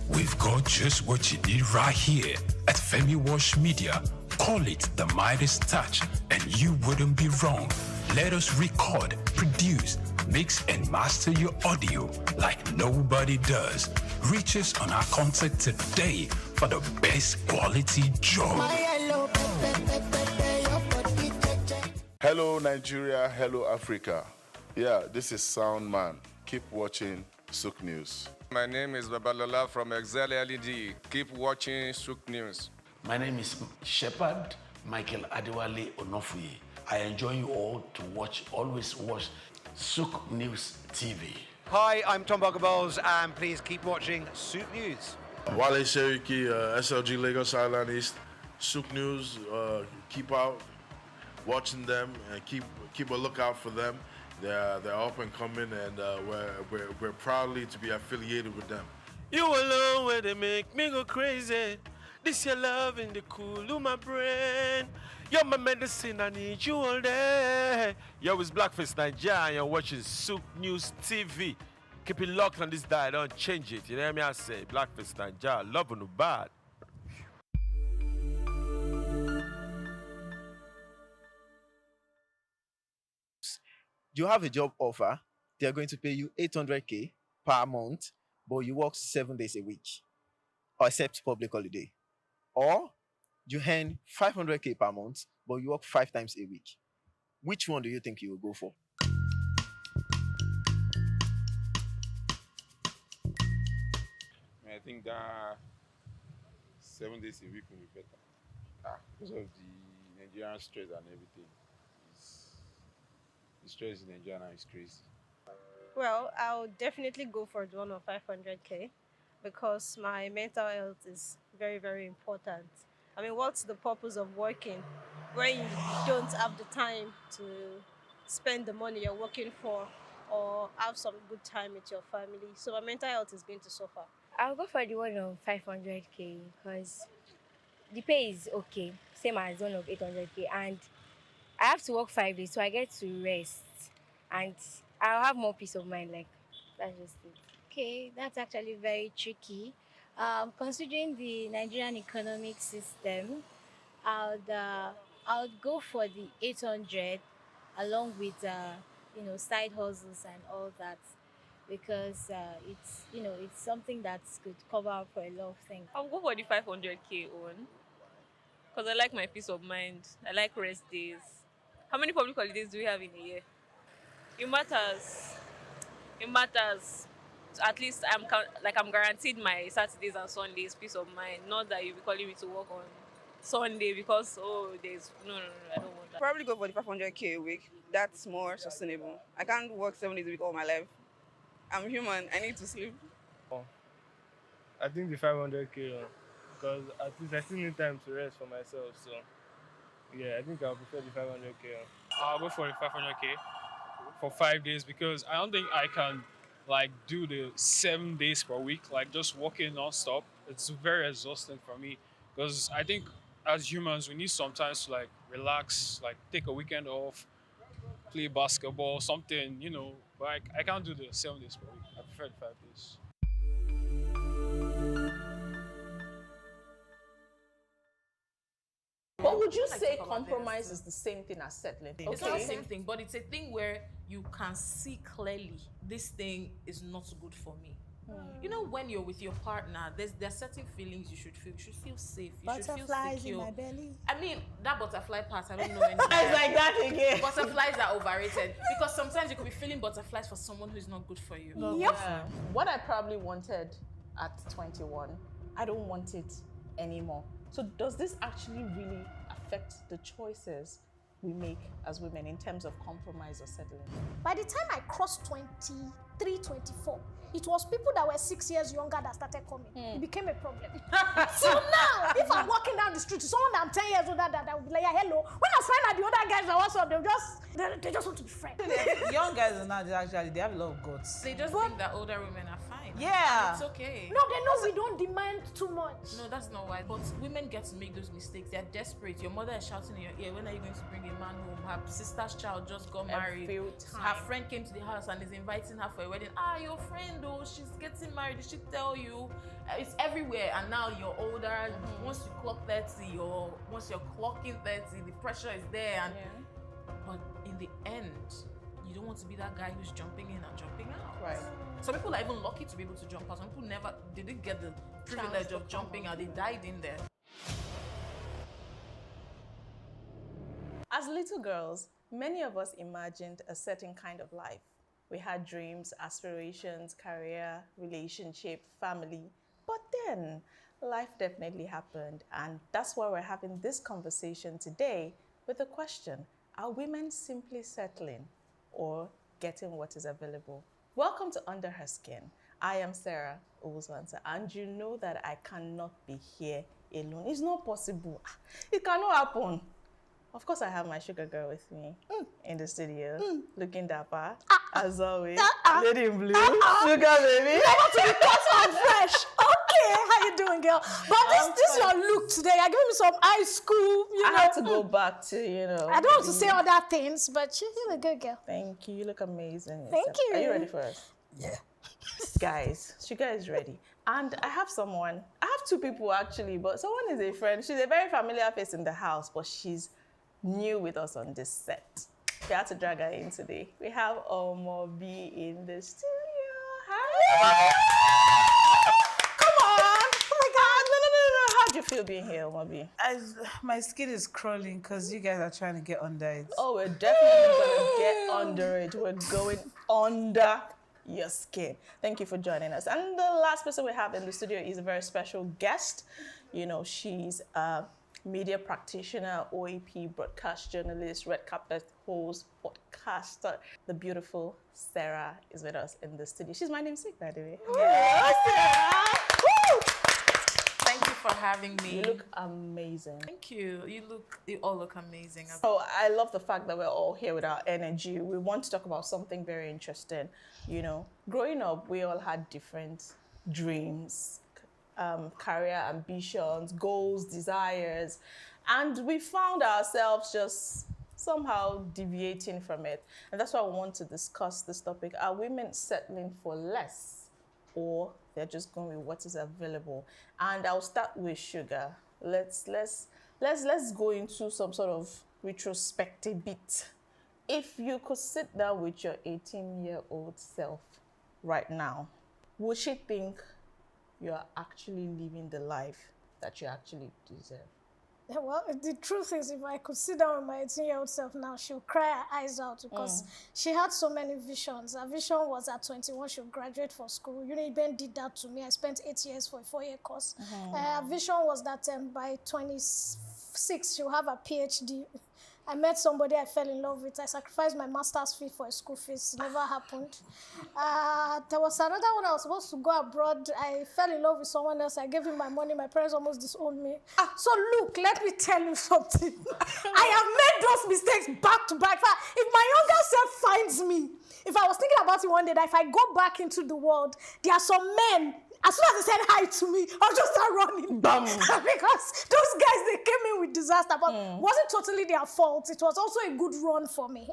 We've got just what you need right here at Femi Wash Media. Call it the Midas Touch, and you wouldn't be wrong. Let us record, produce, mix and master your audio like nobody does. Reach us on our contact today for the best quality job. Hello Nigeria, hello Africa. Yeah, this is Sound Man. Keep watching SOUQ News. My name is Babalola from Excel LED. Keep watching SOUQ News. My name is Shepherd Michael Adewale Onofuye. I enjoy you all to always watch SOUQ News TV. Hi, I'm Tom Boggaballs, and please keep watching SOUQ News. Wale Seriki, SLG Lagos Island East, SOUQ News. Keep out watching them and keep a lookout for them. They're up and coming, and we're proudly to be affiliated with them. You alone where they make me go crazy. This your love in the cool of my brain. You're my medicine, I need you all day. Yo, it's Blackface Nigeria, and you're watching SOUQ News TV. Keep it locked on this dial, don't change it. You know what I say? Blackface Nigeria, love no bad. You have a job offer, they're going to pay you 800K per month, but you work 7 days a week, or except public holiday. Or you earn 500K per month, but you work 5 times a week. Which one do you think you will go for? I think that 7 days a week will be better. Because of the Nigerian stress and everything. The stress in Nigeria now is crazy. Well, I'll definitely go for the one of 500K because my mental health is very, very important. I mean, what's the purpose of working when you don't have the time to spend the money you're working for or have some good time with your family? So my mental health is going to suffer. I'll go for the one of 500K because the pay is okay, same as one of 800K, and I have to work 5 days, so I get to rest, and I'll have more peace of mind. Like, that's just it. Okay, that's actually very tricky. Considering the Nigerian economic system, I would go for the 800, along with side hustles and all that, because it's something that could cover up for a lot of things. I'll go for the 500K one, because I like my peace of mind. I like rest days. How many public holidays do we have in a year? It matters. It matters. At least I'm guaranteed my Saturdays and Sundays peace of mind. Not that you'll be calling me to work on Sunday because there's no, I don't want that. Probably go for the 500K a week. That's more sustainable. I can't work 7 days a week all my life. I'm human. I need to sleep. I think the 500K one, because at least I still need time to rest for myself. So yeah, I think I'll prefer the 500K one. I'll go for the 500K for 5 days because I don't think I can do the 7 days per week, just working non-stop. It's very exhausting for me because I think as humans we need sometimes to relax, take a weekend off, play basketball, something, but I can't do the 7 days per week. I prefer the 5 days. But would you say compromise is the same thing as settling? It's not the same thing, but it's a thing where you can see clearly this thing is not good for me. You know, when you're with your partner, there are certain feelings you should feel. You should feel safe. You should feel Butterflies secure. in my belly. I mean, that butterfly part, I don't know anything. It's like that again. Butterflies are overrated because sometimes you could be feeling butterflies for someone who is not good for you. Yep. Yeah. What I probably wanted at 21, I don't want it anymore. So does this actually really affect the choices we make as women in terms of compromise or settling? By the time I crossed 23, 24, it was people that were 6 years younger that started coming. It became a problem. So now, if I'm walking down the street to someone that I'm 10 years older that will be like, yeah, hello. When I find out the other guys that what's up, they just want to be friends. Young guys now, they have a lot of guts. They just think that older women are fine. Yeah. It's okay. No, they know we don't demand too much. No, that's not why. But women get to make those mistakes. They're desperate. Your mother is shouting in your ear, when are you going to bring a man home? Her sister's child just got married. Her friend came to the house and is inviting her for a wedding. Your friend, she's getting married. Did she tell you? It's everywhere. And now you're older. Once you clock 30 or once you're clocking 30, the pressure is there. And but in the end, you don't want to be that guy who's jumping in and jumping out. Right. Some people are even lucky to be able to jump out. Some people they didn't get the privilege of jumping out. They died in there. As little girls, many of us imagined a certain kind of life. We had dreams, aspirations, career, relationship, family. But then, life definitely happened, and that's why we're having this conversation today with the question, are women simply settling or getting what is available? Welcome to Under Her Skin. I am Sarah Owusu, and you know that I cannot be here alone. It's not possible. It cannot happen. Of course, I have my sugar girl with me in the studio, looking dapper, as always. Lady in blue, sugar baby. Never to be cut on fresh. Okay, how you doing, girl? But this your look today. I gave me some high school, you know. I have to go back to, I don't want to say other things, but you look good, girl. Thank you. You look amazing. Thank you. Are you ready for us? Yeah. Guys, sugar is ready. And I have two people actually, but someone is a friend. She's a very familiar face in the house, but she's new with us on this set. We had to drag her in today. We have Omobi in the studio. Hi. Come on. Oh my God. No. How do you feel being here, Omobi? My skin is crawling because you guys are trying to get under it. Oh, we're definitely going to get under it. We're going under your skin. Thank you for joining us. And the last person we have in the studio is a very special guest. You know, she's media practitioner, OAP, broadcast journalist, red carpet host, podcaster. The beautiful Sarah is with us in the studio. She's my namesake, by the way. Yeah. Sarah! Woo! Thank you for having me. You look amazing. Thank you. You all look amazing. So I love the fact that we're all here with our energy. We want to talk about something very interesting. You know, growing up, we all had different dreams, career ambitions, goals, desires, and we found ourselves just somehow deviating from it. And that's why I want to discuss this topic. Are women settling for less, or they're just going with what is available? And I'll start with Sugar. Let's go into some sort of retrospective bit. If you could sit down with your 18-year-old self right now, would she think you're actually living the life that you actually deserve? Well, the truth is, if I could sit down with my 18-year-old self now, she'll cry her eyes out because she had so many visions. Her vision was at 21, she'll graduate from school. You know, Ben did that to me. I spent 8 years for a 4-year course. Her vision was that by 26, she'll have a PhD. I met somebody I fell in love with. I sacrificed my master's fee for a school fees. Never happened. There was another one. I was supposed to go abroad. I fell in love with someone else. I gave him my money. My parents almost disowned me. So look, let me tell you something. I have made those mistakes back to back. If my younger self finds me, if I was thinking about it one day, that if I go back into the world, there are some men, as soon as they said hi to me, I'll just start running. Because those guys, they came in with disaster. But it wasn't totally their fault. It was also a good run for me.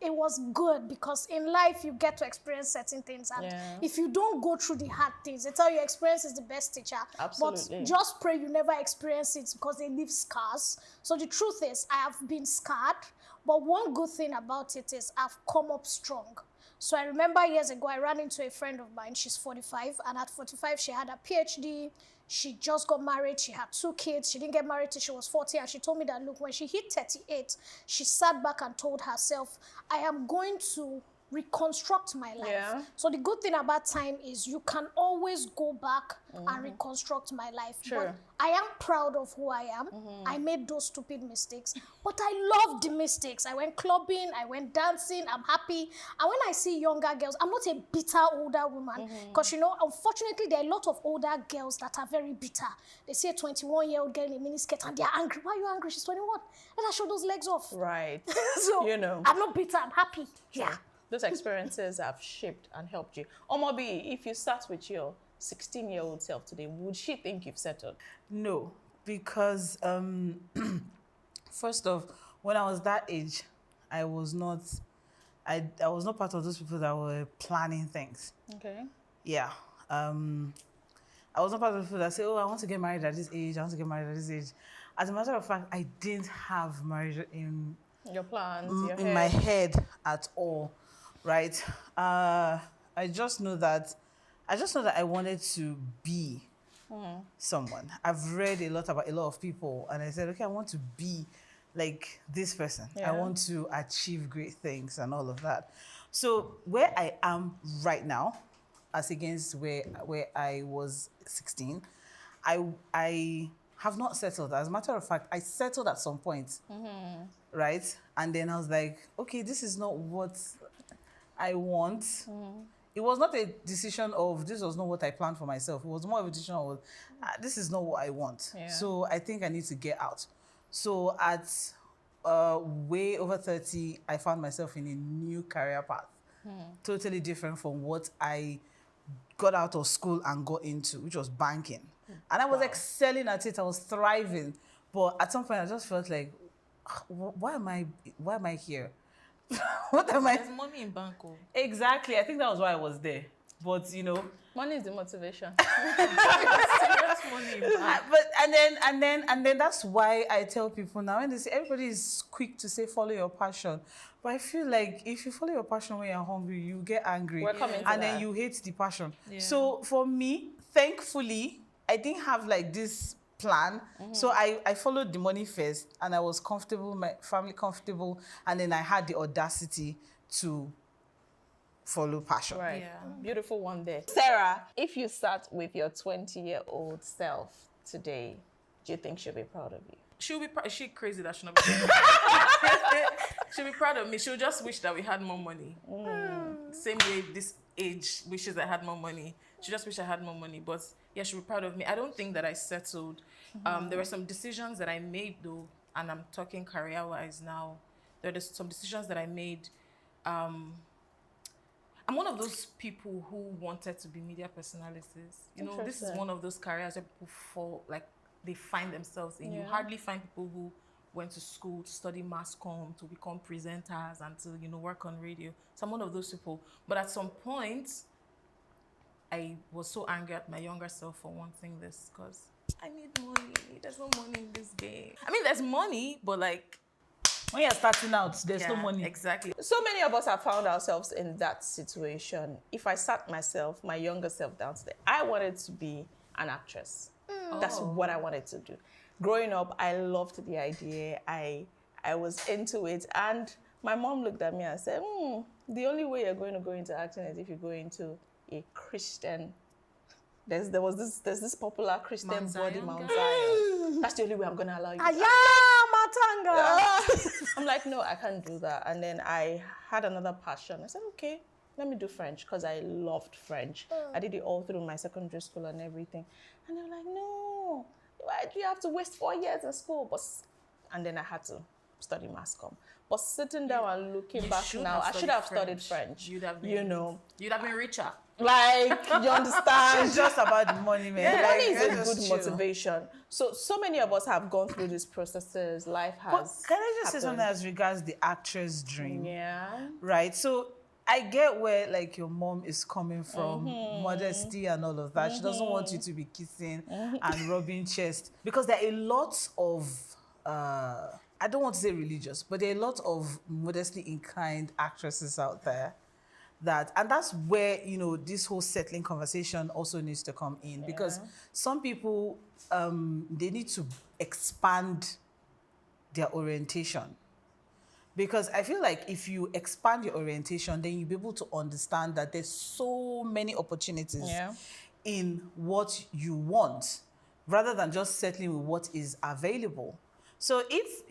It was good because in life, you get to experience certain things. And if you don't go through the hard things, they tell you experience is the best teacher. Absolutely. But just pray you never experience it because they leave scars. So the truth is, I have been scarred. But one good thing about it is I've come up strong. So I remember years ago, I ran into a friend of mine. She's 45, and at 45, she had a PhD. She just got married. She had 2 kids. She didn't get married till she was 40, and she told me that, look, when she hit 38, she sat back and told herself, I am going to reconstruct my life. So the good thing about time is you can always go back and reconstruct my life. But I am proud of who I am. I made those stupid mistakes, but I love the mistakes. I went clubbing, I went dancing, I'm happy. And when I see younger girls, I'm not a bitter older woman, because you know, unfortunately, there are a lot of older girls that are very bitter. They see a 21-year-old girl in a miniskirt and they're angry. Why are you angry? She's 21. Let her show those legs off. Right. So you know, I'm not bitter, I'm happy. Yeah. Those experiences have shaped and helped you. Omobi, if you start with your 16-year-old self today, would she think you've settled? No, because first off, when I was that age, I was not part of those people that were planning things. Okay. Yeah. I was not part of the people that say, oh, I want to get married at this age, I want to get married at this age. As a matter of fact, I didn't have marriage in your plans, in my head at all. right? I just know that I wanted to be someone. I've read a lot about a lot of people, and I said, okay, I want to be like this person. I want to achieve great things and all of that. So where I am right now, as against where I was 16, I have not settled. As a matter of fact, I settled at some point, right? And then I was like, okay, this is not what I want. It was not a decision of, this was not what I planned for myself. It was more of a decision of, this is not what I want. Yeah. So I think I need to get out. So at way over 30, I found myself in a new career path. Totally different from what I got out of school and got into, which was banking. And I was excelling at it. I was thriving. But at some point, I just felt like, why am I here? What am I? There's money in bank. Exactly. I think that was why I was there. But you know, money is the motivation. Serious money in bank. But and then that's why I tell people now, when they say, everybody is quick to say follow your passion. But I feel like if you follow your passion when you're hungry, you get angry. We're coming to and then that. you hate the passion. Yeah. So for me, thankfully, I didn't have like this plan. So I followed the money first, and I was comfortable, my family comfortable, and then I had the audacity to follow passion. Right. Yeah. Beautiful one there. Sarah, if you sat with your 20-year-old self today, do you think she'll be proud of you? She'll be proud. Is she crazy that she'll not be proud? She'll be proud of me. She'll just wish that we had more money. Same way this age wishes I had more money. She just wish I had more money. But yeah, she'll be proud of me. I don't think that I settled. There were some decisions that I made though, and I'm talking career-wise now. There are some decisions that I made. I'm one of those people who wanted to be media personalities. You know, this is one of those careers where people fall, like, they find themselves in. You hardly find people who went to school to study mass comm, to become presenters, and to, you know, work on radio. So I'm one of those people. But at some point, I was so angry at my younger self for wanting this, because I need money. There's no money in this game. I mean, there's money, but like, when you're starting out, there's no money. Exactly. So many of us have found ourselves in that situation. If I sat myself, my younger self down today, I wanted to be an actress. That's what I wanted to do. Growing up, I loved the idea. I was into it. And my mom looked at me and said, the only way you're going to go into acting is if you go into a Christian. There's this popular Christian body, Mount Zion. That's the only way I'm going to allow you to act. Matanga. I'm like, no, I can't do that. And then I had another passion. I said, okay, let me do French, because I loved French. I did it all through my secondary school and everything. And they were like, no, why do you have to waste 4 years in school? And then I had to study mass comm. But sitting down and looking back now, I should have studied French. You'd have been, you know. You'd have been richer. Like, you understand? It's just about the money, man. Yeah, Like, money is a let's good just chill. motivation. So many of us have gone through these processes. Life has But can I just say something happened. as regards the actress dream? Yeah. Right. So I get where like your mom is coming from, modesty and all of that. She doesn't want you to be kissing and rubbing chest, because there are a lot of I don't want to say religious, but there are a lot of modestly inclined actresses out there. And that's where, you know, this whole settling conversation also needs to come in, because some people, they need to expand their orientation. Because I feel like if you expand your orientation, then you'll be able to understand that there's so many opportunities in what you want, rather than just settling with what is available. So if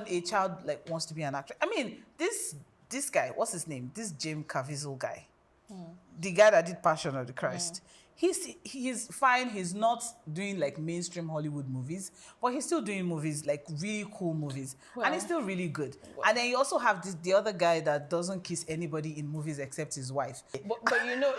a child like wants to be an actor, I mean, this guy, what's his name? This James Caviezel guy, the guy that did Passion of the Christ. He's fine. He's not doing like mainstream Hollywood movies, but he's still doing movies, like really cool movies, and he's still really good. And then you also have the other guy that doesn't kiss anybody in movies except his wife. But you know,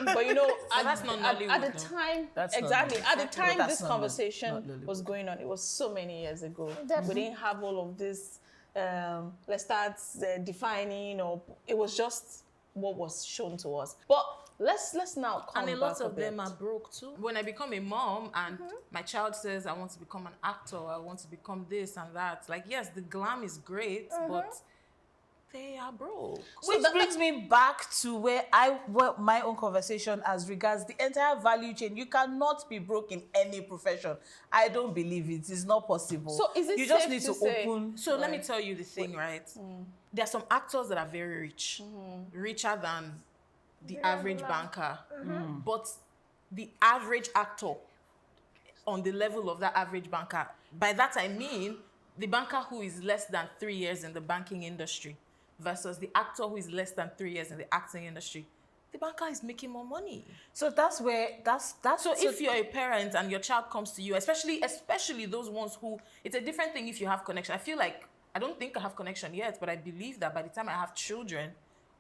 that's not at Nollywood, the time, That's not exactly. Nollywood. At the time That's this not conversation was going on, it was so many years ago. We didn't have all of this. Let's start defining, or it was just what was shown to us. But let's now come back And a lot of bit. them are broke too. When I become a mom and my child says, I want to become an actor, I want to become this and that. Like, yes, the glam is great, but they are broke. Which brings me back to where my own conversation as regards the entire value chain. You cannot be broke in any profession. I don't believe it. It's not possible. So is it you just safe need to say, open. So let me tell you the thing, right? There are some actors that are very rich, richer than the average banker. But the average actor on the level of that average banker, by that I mean the banker who is less than 3 years in the banking industry versus the actor who is less than 3 years in the acting industry. The banker is making more money. So that's where So if you're a parent and your child comes to you, especially those ones who, it's a different thing if you have connection. I don't think I have connection yet, but I believe that by the time I have children,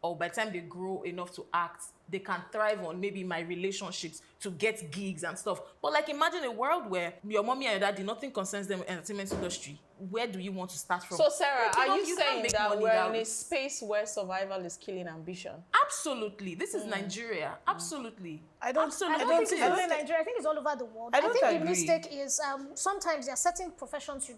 or by the time they grow enough to act, they can thrive on maybe my relationships to get gigs and stuff. But like, imagine a world where your mommy and your daddy, nothing concerns them in the entertainment industry. Where do you want to start from? So Sarah, Like, are you can't saying make that money we're that in a way. space where survival is killing ambition? Absolutely. This is Nigeria. Absolutely. I don't think it's only Nigeria. I think it's all over the world. I don't think agree. the mistake is sometimes there are certain professions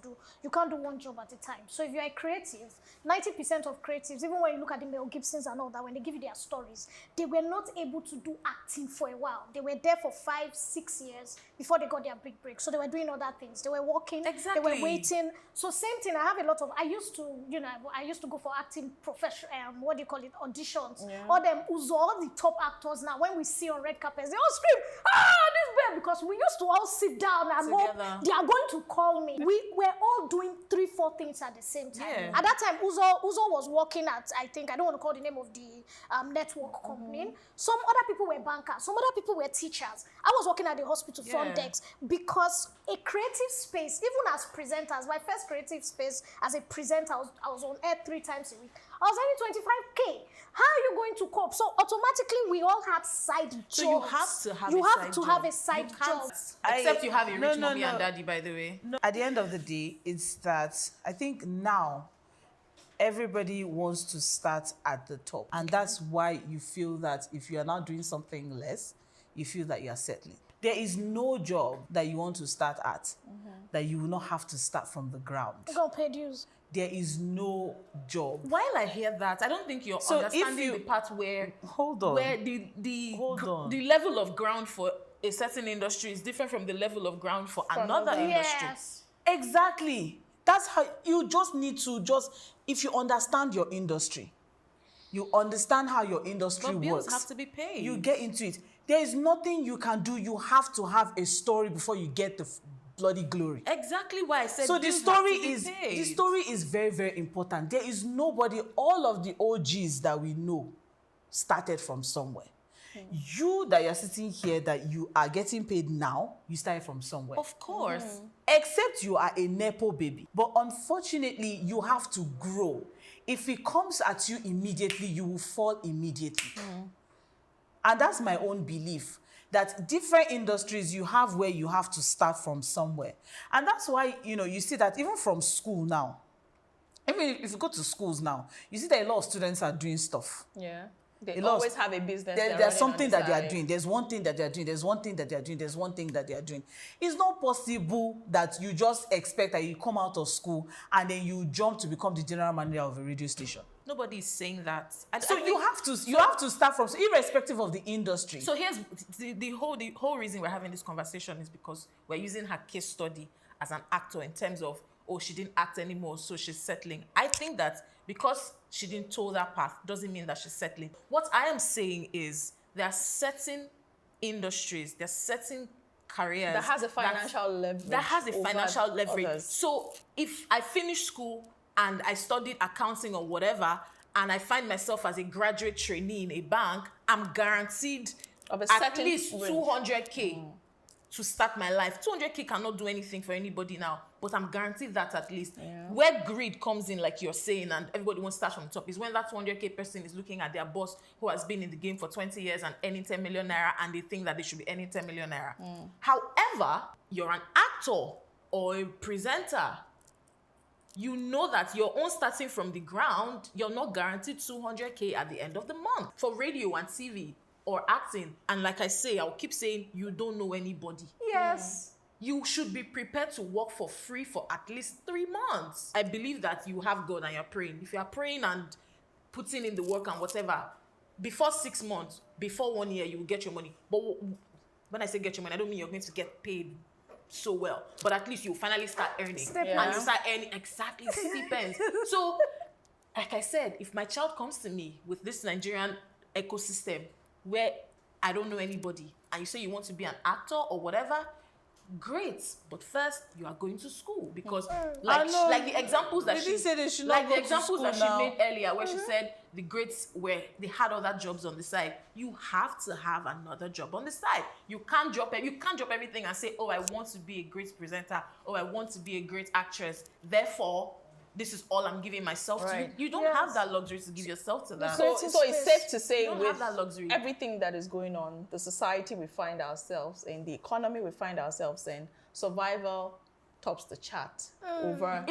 you can't do one job at a time. So if you're a creative, 90% of creatives, even when you look at the Mel Gibsons and all that, when they give you their stories, they were not able to do acting for a while. They were there for 5-6 years before they got their big break. So they were doing other things. They were working. Exactly. They were waiting. So same thing. I used to go for acting auditions. Yeah. All the top actors now, when we see on red carpets, they all scream, this babe, because we used to all sit down and hope they are going to call me. We were all doing 3-4 things at the same time. Yeah. At that time, Uzo was working at, I don't want to call the name of the network company. Some other people were bankers. Some other people were teachers. I was working at the hospital front desk, because a creative space, even as presenters, my first creative space as a presenter, I was on air 3 times a week. I was earning 25K. How are you going to cope? So automatically, we all had side jobs. So you have to have a side job. Except you have a rich mommy and daddy, by the way. No. At the end of the day, it's that I think now everybody wants to start at the top. And that's why you feel that if you are not doing something less, you feel that you are settling. There is no job that you want to start at that you will not have to start from the ground. You're going to pay dues. There is no job. While I hear that, I don't think you're understanding the part where the level of ground for a certain industry is different from the level of ground for another industry. Yes. Exactly. That's how you just need to if you understand your industry, you understand how your industry But bills works. have to be paid. You get into it. There is nothing you can do. You have to have a story before you get the bloody glory. Exactly why I said so. The bills story have to be is paid. the story is very, very important. There is nobody. All of the OGs that we know started from somewhere. You that you're sitting here that you are getting paid now, you started from somewhere. Of course. Except you are a Nepo baby. But unfortunately, you have to grow. If it comes at you immediately, you will fall immediately. And that's my own belief, that different industries you have where you have to start from somewhere. And that's why, you see that even from school now, even if you go to schools now, you see that a lot of students are doing stuff. Yeah. They always have a business. There's something that they are doing. There's one thing that they are doing. There's one thing that they are doing. There's one thing that they are doing. It's not possible that you just expect that you come out of school and then you jump to become the general manager of a radio station. Nobody is saying that. So you have to start from, irrespective of the industry. So here's the whole reason we're having this conversation is because we're using her case study as an actor in terms of, she didn't act anymore, so she's settling. I think that because she didn't toe that path doesn't mean that she's settling. What I am saying is there are certain industries, there are certain careers that has a financial leverage. That has a financial leverage. Others. So if I finish school and I studied accounting or whatever, and I find myself as a graduate trainee in a bank, I'm guaranteed at least 200K to start my life. 200K cannot do anything for anybody now, but I'm guaranteed that at least. Yeah. Where greed comes in, like you're saying, and everybody wants to start from the top, is when that 200K person is looking at their boss who has been in the game for 20 years and earning 10 million naira, and they think that they should be earning 10 million naira. However, you're an actor or a presenter, you know that your own starting from the ground, you're not guaranteed 200K at the end of the month for radio and TV or acting. And like I say, I'll keep saying, you don't know anybody. Yes. You should be prepared to work for free for at least 3 months. I believe that you have God and you're praying. If you're praying and putting in the work and whatever, before 6 months, before 1 year, you will get your money. But when I say get your money, I don't mean you're going to get paid so well, but at least you finally start earning. And you start earning exactly stipends. So, like I said, if my child comes to me with this Nigerian ecosystem where I don't know anybody, and you say you want to be an actor or whatever, great. But first, you are going to school because, like the examples that she made earlier, where she said the greats they had other jobs on the side. You have to have another job on the side. You can't drop everything and say, oh, I want to be a great presenter. Oh, I want to be a great actress. Therefore, this is all I'm giving myself to. You don't have that luxury to give yourself to that. So it's safe to say with that luxury. Everything that is going on, the society we find ourselves in, the economy we find ourselves in, survival tops the chart over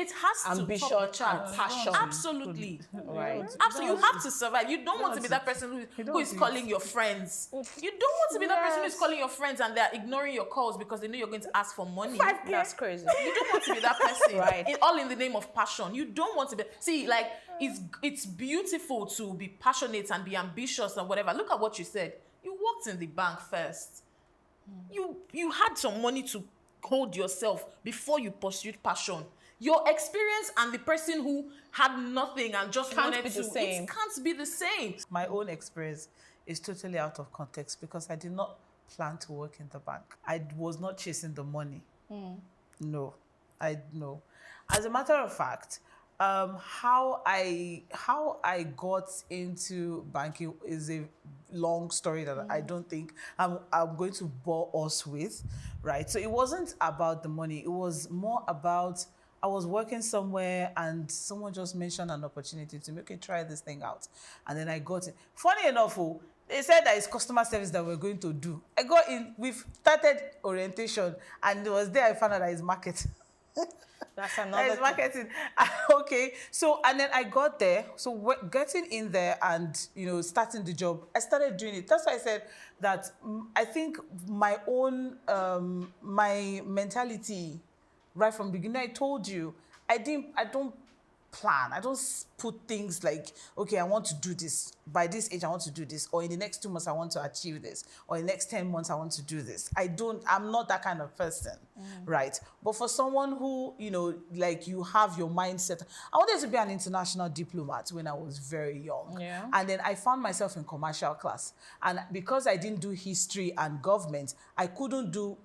ambition and passion. Absolutely. Right. Absolutely. You have to survive. You don't want to be that person who is calling your friends. You don't want to be that person who is calling your friends and they're ignoring your calls because they know you're going to ask for money. That's crazy. You don't want to be that person. Right. All in the name of passion. You don't want to be. See, like, it's beautiful to be passionate and be ambitious and whatever. Look at what you said. You worked in the bank first. You had some money to hold yourself before you pursued passion. Your experience and the person who had nothing and just wanted to, it can't be the same. My own experience is totally out of context because I did not plan to work in the bank. I was not chasing the money. No. As a matter of fact, how I got into banking is a long story that I don't think I'm going to bore us with, right? So it wasn't about the money. It was more about, I was working somewhere and someone just mentioned an opportunity to me, okay, try this thing out. And then I got it. Funny enough, they said that it's customer service that we're going to do. I got in, we've started orientation and it was there I found out that it's marketing. That's another marketing. Okay, so and then I got there. So getting in there and starting the job, I started doing it. That's why I said that I think my own my mentality right from the beginning. I told you I don't plan. I don't put things like, okay, I want to do this. By this age, I want to do this. Or in the next 2 months, I want to achieve this. Or in the next 10 months, I want to do this. I'm not that kind of person, right? But for someone who, like you have your mindset. I wanted to be an international diplomat when I was very young. Yeah. And then I found myself in commercial class. And because I didn't do history and government, I couldn't do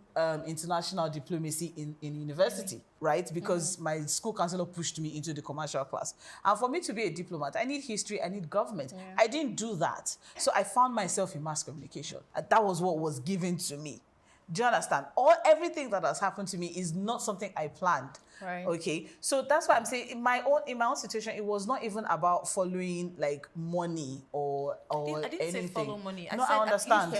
international diplomacy in university, right? Because my school counselor pushed me into the commercial class. And for me to be a diplomat, I need history, I need government. Yeah. I didn't do that. So I found myself in mass communication. And that was what was given to me. Do you understand? Everything that has happened to me is not something I planned. Right. Okay. So that's why I'm saying in my own situation, it was not even about following like money or I didn't anything. say follow money. No, I said I understand.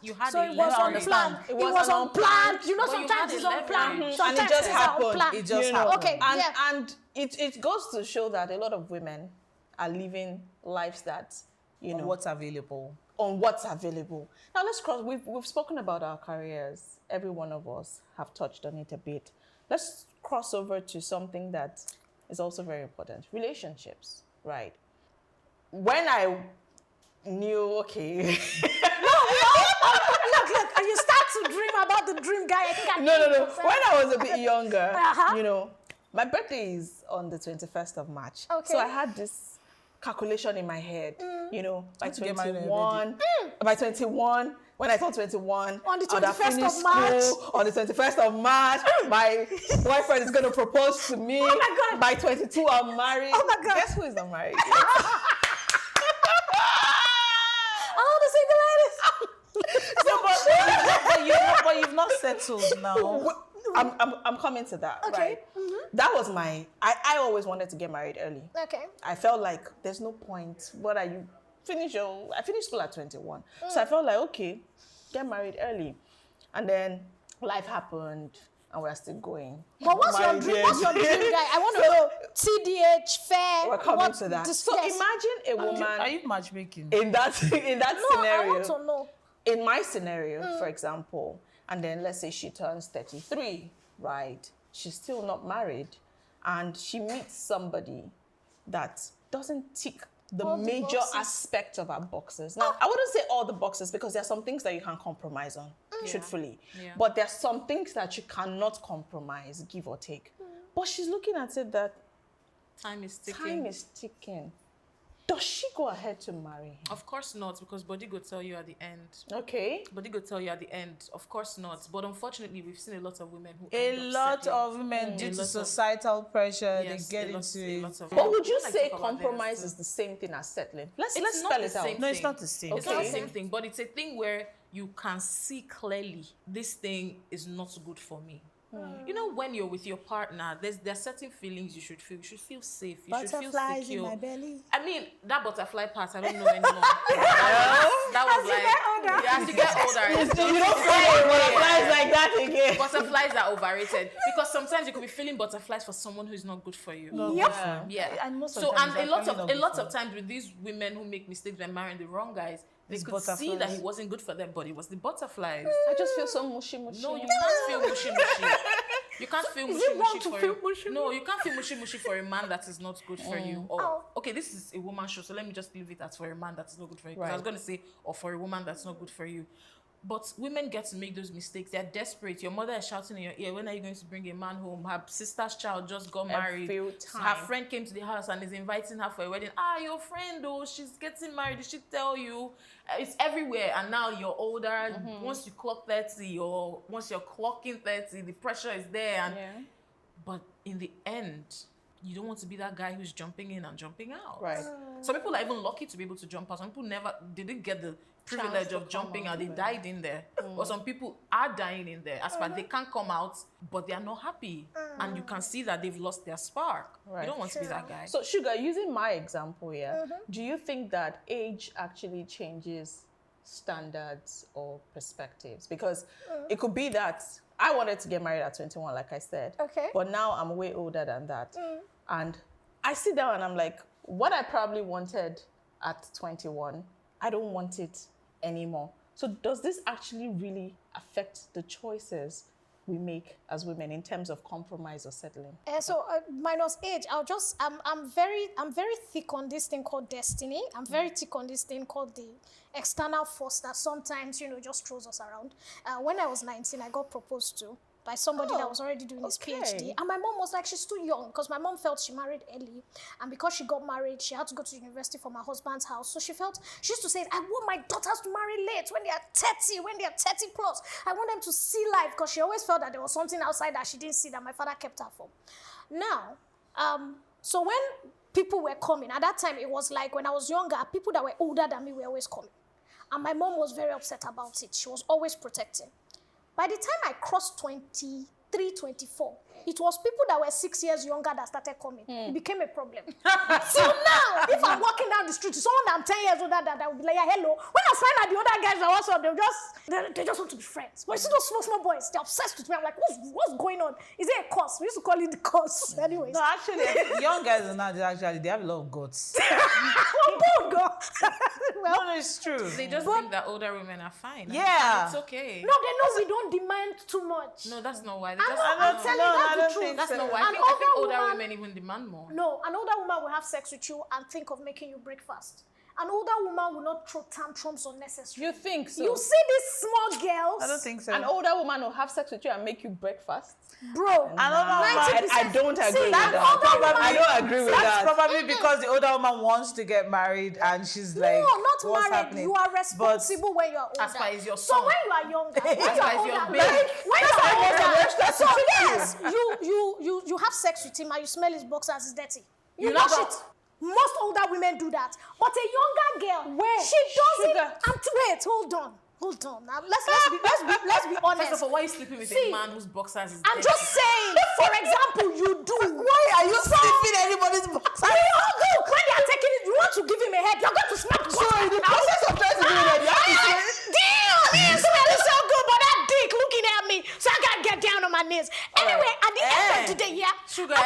you had So a it was leverage. unplanned. It was unplanned. Sometimes it's unplanned. And Sometimes it just it's happened. unplanned. It just happened. Okay. And it goes to show that a lot of women are living lives that, On what's available. On what's available. Now let's cross. We've spoken about our careers. Every one of us have touched on it a bit. Let's cross over to something that is also very important. Relationships, right? When I knew, okay. Look, and you start to dream about the dream guy. No. When I was a bit younger, my birthday is on the 21st of March. Okay. So I had this calculation in my head, by 21, by 21, when I turned 21, on the I would have 21st finished of March. school. On the 21st of March, my boyfriend is going to propose to me. Oh my God. By 22, I'm married. Oh my God. Guess who is not married? All the single ladies. But you've not settled now. I'm coming to that, Okay. right? That was I always wanted to get married early. Okay. I felt like there's no point. What are you? I finished school at 21. So I felt like, okay, get married early. And then life happened and we're still going. But what's your dream guy? I want to know TDH, fair. We're coming to that. So imagine a woman. Are you matchmaking? In that scenario. I want to know. In my scenario, for example, and then let's say she turns 33, right? She's still not married. And she meets somebody that doesn't tick the All the major boxes. aspect of our boxes. Now, I wouldn't say all the boxes because there are some things that you can compromise on, truthfully. Yeah. But there are some things that you cannot compromise, give or take. But she's looking at it that Time is ticking. time is ticking. Does she go ahead to marry him? Of course not, because body go tell you at the end. Okay. Body go tell you at the end. Of course not. But unfortunately, we've seen a lot of women who A end up lot settling. of women, due A to lot of- societal pressure, Yes, they get a lot into of- But would you I like say to talk about compromise this, is the same thing as settling? Let's It's not spell the it out. same No, it's thing. not the same. It's not the Okay. same thing, but it's a thing where you can see clearly this thing is not good for me. You know, when you're with your partner, there are certain feelings you should feel. You should feel safe. You should feel Butterflies in secure. my belly. I mean, that butterfly part, I don't know anymore. that was like, as you get older, You don't feel butterflies like that again. Butterflies are overrated because sometimes you could be feeling butterflies for someone who is not good for you. Yeah. And most of So the times and a lot they're of really not times with these women who make mistakes by marrying the wrong guys, they It's could see that butterflies. he wasn't good for them, but it was the butterflies. I just feel so mushy. No, you can't feel mushy mushy. You can't feel is mushy it wrong mushy to for feel you. No, you can't feel mushy mushy for a man that is not good for you. Or okay, this is a woman show, so let me just leave it as for a man that is not good for you. 'Cause I was Right. gonna say, or for a woman that's not good for you. But women get to make those mistakes. They're desperate. Your mother is shouting in your ear, when are you going to bring a man home? Her sister's child just got married. Every Her time. friend came to the house and is inviting her for a wedding. Ah, your friend, oh, she's getting married. Did she tell you? It's everywhere. And now you're older. Once you clock 30 or once you're clocking 30, the pressure is there. And But in the end, you don't want to be that guy who's jumping in and jumping out. Right. Some people are even lucky to be able to jump out. Some people didn't get the privilege of jumping out. They died in there. Or some people are dying in there. As far they can't come out, but they are not happy. And you can see that they've lost their spark. Right. You don't want to be that guy. So, Sugar, using my example here, do you think that age actually changes standards or perspectives? Because it could be that I wanted to get married at 21, like I said. Okay. But now I'm way older than that. And I sit down and I'm like, what I probably wanted at 21, I don't want it anymore. So does this actually really affect the choices we make as women in terms of compromise or settling? So minus age, I'm very thick on this thing called destiny. I'm very thick on this thing called the external force that sometimes, just throws us around. When I was 19, I got proposed to by somebody that was already doing his PhD. And my mom was like, she's too young, because my mom felt she married early. And because she got married, she had to go to university for my husband's house. So she used to say, I want my daughters to marry late, when they are 30, when they are 30 plus. I want them to see life, because she always felt that there was something outside that she didn't see that my father kept her from. Now, so when people were coming, at that time, it was like when I was younger, people that were older than me were always coming. And my mom was very upset about it. She was always protecting. By the time I crossed 23, 24, it was people that were 6 years younger that started coming. It became a problem. So now, if I'm walking down the street to someone that I'm 10 years older that will be like, yeah, hello. When I find out the other guys are also, they just want to be friends. But you see those small boys, they're obsessed with me. I'm like, what's going on? Is it a curse? We used to call it the curse. Anyways. No, actually, young guys are not actually, they have a lot of guts. Oh, God. Well, no, it's true. They just think that older women are fine. Yeah. It's okay. No, they know we don't demand too much. No, that's not why. I'm telling you, that's the truth. That's not why. An I think older woman- women even demand more. No, an older woman will have sex with you and think of making you breakfast. An older woman will not throw tantrums unnecessary. You think so? You see these small girls. I don't think so. An older woman will have sex with you and make you breakfast? Bro, I don't agree with that. I don't agree with that's that. probably because the older woman wants to get married and she's like, no, not what's married. happening? You are responsible when you are older. As far as your So son. when you are younger, when As you far are as your older, babe. when you are older, That's so what you yes, you have sex with him and you smell his boxers, it's dirty. You You wash never- it. Most older women do that, but a younger girl, she doesn't. Wait, hold on. Now, let's be honest. First of all, why are you sleeping with See, a man whose boxers is I'm dirty? just saying, for example, you do. Why are you sleeping anybody's box? We all do. When they are taking it, you want to give him a head. You're going to smack the So in the process of trying to do that, you have to say, Damn, it smells so good, but that dick looking at me, so I gotta get down on my knees. Anyway, at the end of the day, Sugar,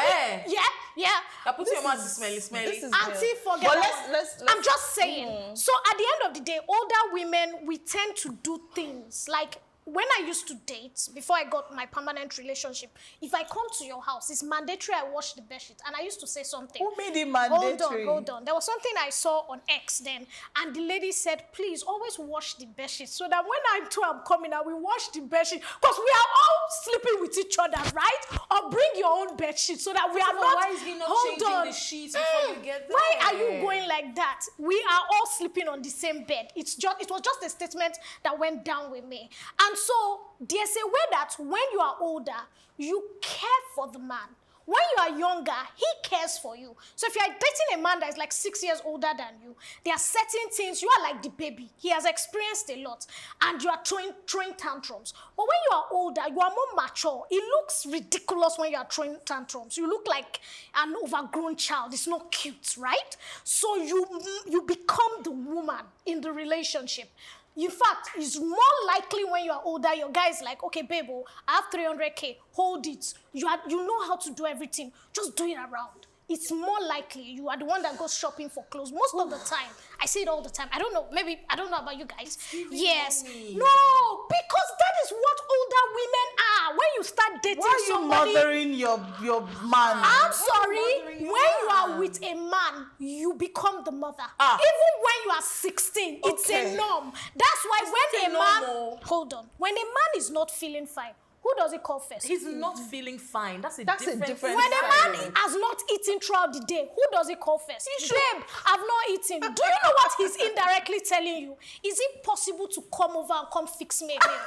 yeah. I put your mouth to smelly. Auntie, forget. But about- let's I'm just saying. So at the end of the day, older women, we tend to do things like when I used to date, before I got my permanent relationship, if I come to your house, it's mandatory I wash the bedsheet. And I used to say something. Who made it mandatory? Hold on. There was something I saw on X then, and the lady said, please always wash the bedsheet so that when I'm coming out, we wash the bedsheet. Because we are all sleeping with each other, right? Or bring your own bedsheet so that we are not... Why is he not changing the sheets before you get there? Why are you going like that? We are all sleeping on the same bed. It was just a statement that went down with me. And so there's a way that when you are older, you care for the man. When you are younger, he cares for you. So if you are dating a man that is like 6 years older than you, there are certain things, you are like the baby. He has experienced a lot, and you are throwing tantrums. But when you are older, you are more mature. It looks ridiculous when you are throwing tantrums. You look like an overgrown child. It's not cute, right? So you become the woman in the relationship. In fact, it's more likely when you are older, your guy is like, okay, babe, I have 300K, hold it. You know how to do everything. Just do it around. It's more likely you are the one that goes shopping for clothes. Most of the time, I say it all the time. I don't know, maybe, I don't know about you guys. Yes. No, because that is what older women are. When you start dating somebody... Why are you mothering your man? I'm sorry. When you are with a man, you become the mother. Even when you are 16, it's a norm. That's why when a man... Hold on. When a man is not feeling fine, who does he call first? He's not feeling fine. That's a different When a man has not eaten throughout the day, who does he call first? Babe, I've not eaten. Do you know what he's indirectly telling you? Is it possible to come over and come fix me a meal?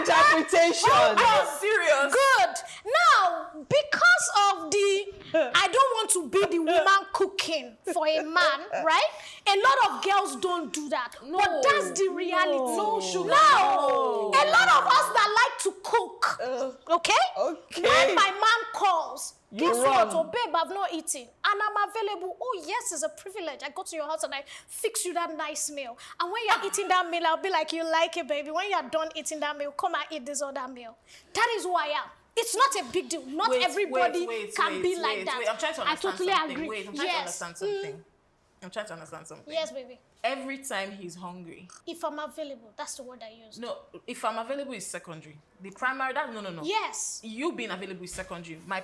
Interpretation. Oh, serious? Good. Now, because of I don't want to be the woman cooking for a man, right? A lot of girls don't do that. No. But that's the reality. No, sugar. No. A lot of us that like to cook, okay? When my man calls, guess what? Oh, babe, I've not eaten. And I'm available. Oh, yes, it's a privilege. I go to your house and I fix you that nice meal. And when you're eating that meal, I'll be like, you like it, baby. When you're done eating that meal, come and eat this other meal. That is who I am. It's not a big deal. Not everybody can be like that. I'm trying to understand I totally something. agree. I'm trying to understand something. I'm trying to understand something. Yes, baby. Every time he's hungry. If I'm available, that's the word I use. No, if I'm available is secondary. The primary, no. Yes. You being available is secondary. My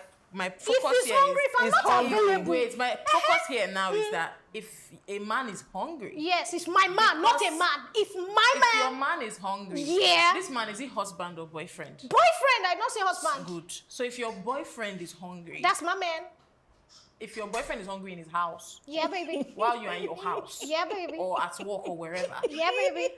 focus if he's here hungry, if I'm not available. Wait, my focus here now is that if a man is hungry. Yes, it's my man, not a man. If your man is hungry. Yeah. This man, is he husband or boyfriend? Boyfriend, I don't say husband. Good. So if your boyfriend is hungry. That's my man. If your boyfriend is hungry in his house. Yeah, baby. While you're in your house. Yeah, baby. Or at work or wherever. Yeah, baby.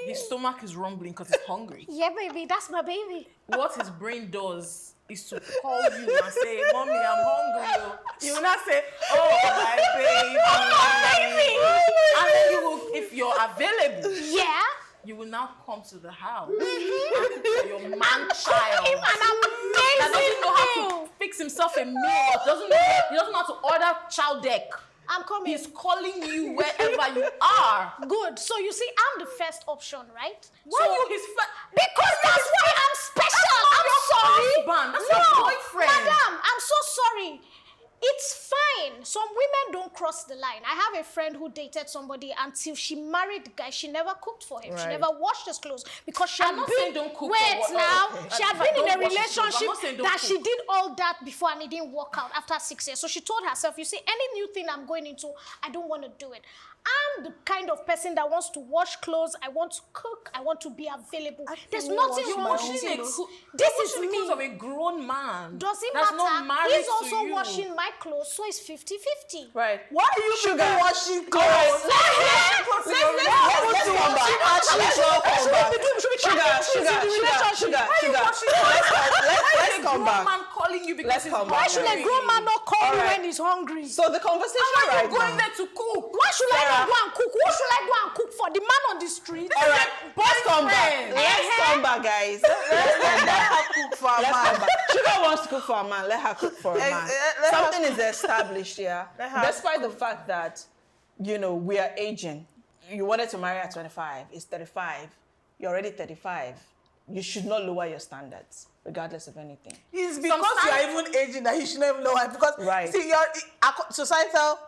His stomach is rumbling because he's hungry. Yeah, baby. That's my baby. What his brain does is to call you and say, Mommy, I'm hungry. You will not say, oh, my baby. Oh, baby. And then you will, if you're available. Yeah. You will now come to the house and cook for your man child. Him an amazing that doesn't know how to fix himself a meal. He doesn't know how to order child deck. I'm coming. He's calling you wherever you are. Good. So you see, I'm the first option, right? Why are you his first? Because that's why I'm special. I'm sorry. Husband. That's your boyfriend. Madam, I'm so sorry. It's fine. Some women don't cross the line. I have a friend who dated somebody until she married the guy. She never cooked for him. Right. She never washed his clothes because she I'm not saying don't cook. Wait now. Okay. She had been in a relationship that cook. she did all that before and it didn't work out after 6 years. So she told herself, you see, any new thing I'm going into, I don't want to do it. I'm the kind of person that wants to wash clothes. I want to cook. I want to be available. There's nothing wrong with it. This is me. Because of a grown man. Does it That's matter? not married He's also to you. washing my clothes, so it's 50-50. Right. Why are you people washing clothes? Let's come back. Man calling you because he's hungry. Why should a grown man not call you when he's hungry? So the conversation right now. Going there to cook. Why should I not go and cook? Who should I go and cook for? The man on the street? All right, let's come back. Let's come back, guys. Let her cook for a man. Sugar wants to cook for a man. Let her cook for a man. Something is established here. Despite the fact that, you know, we are aging. You wanted to marry at 25. It's 35. You're already 35. You should not lower your standards. regardless of anything. It's because you are even aging that you shouldn't even know why. Because see, your societal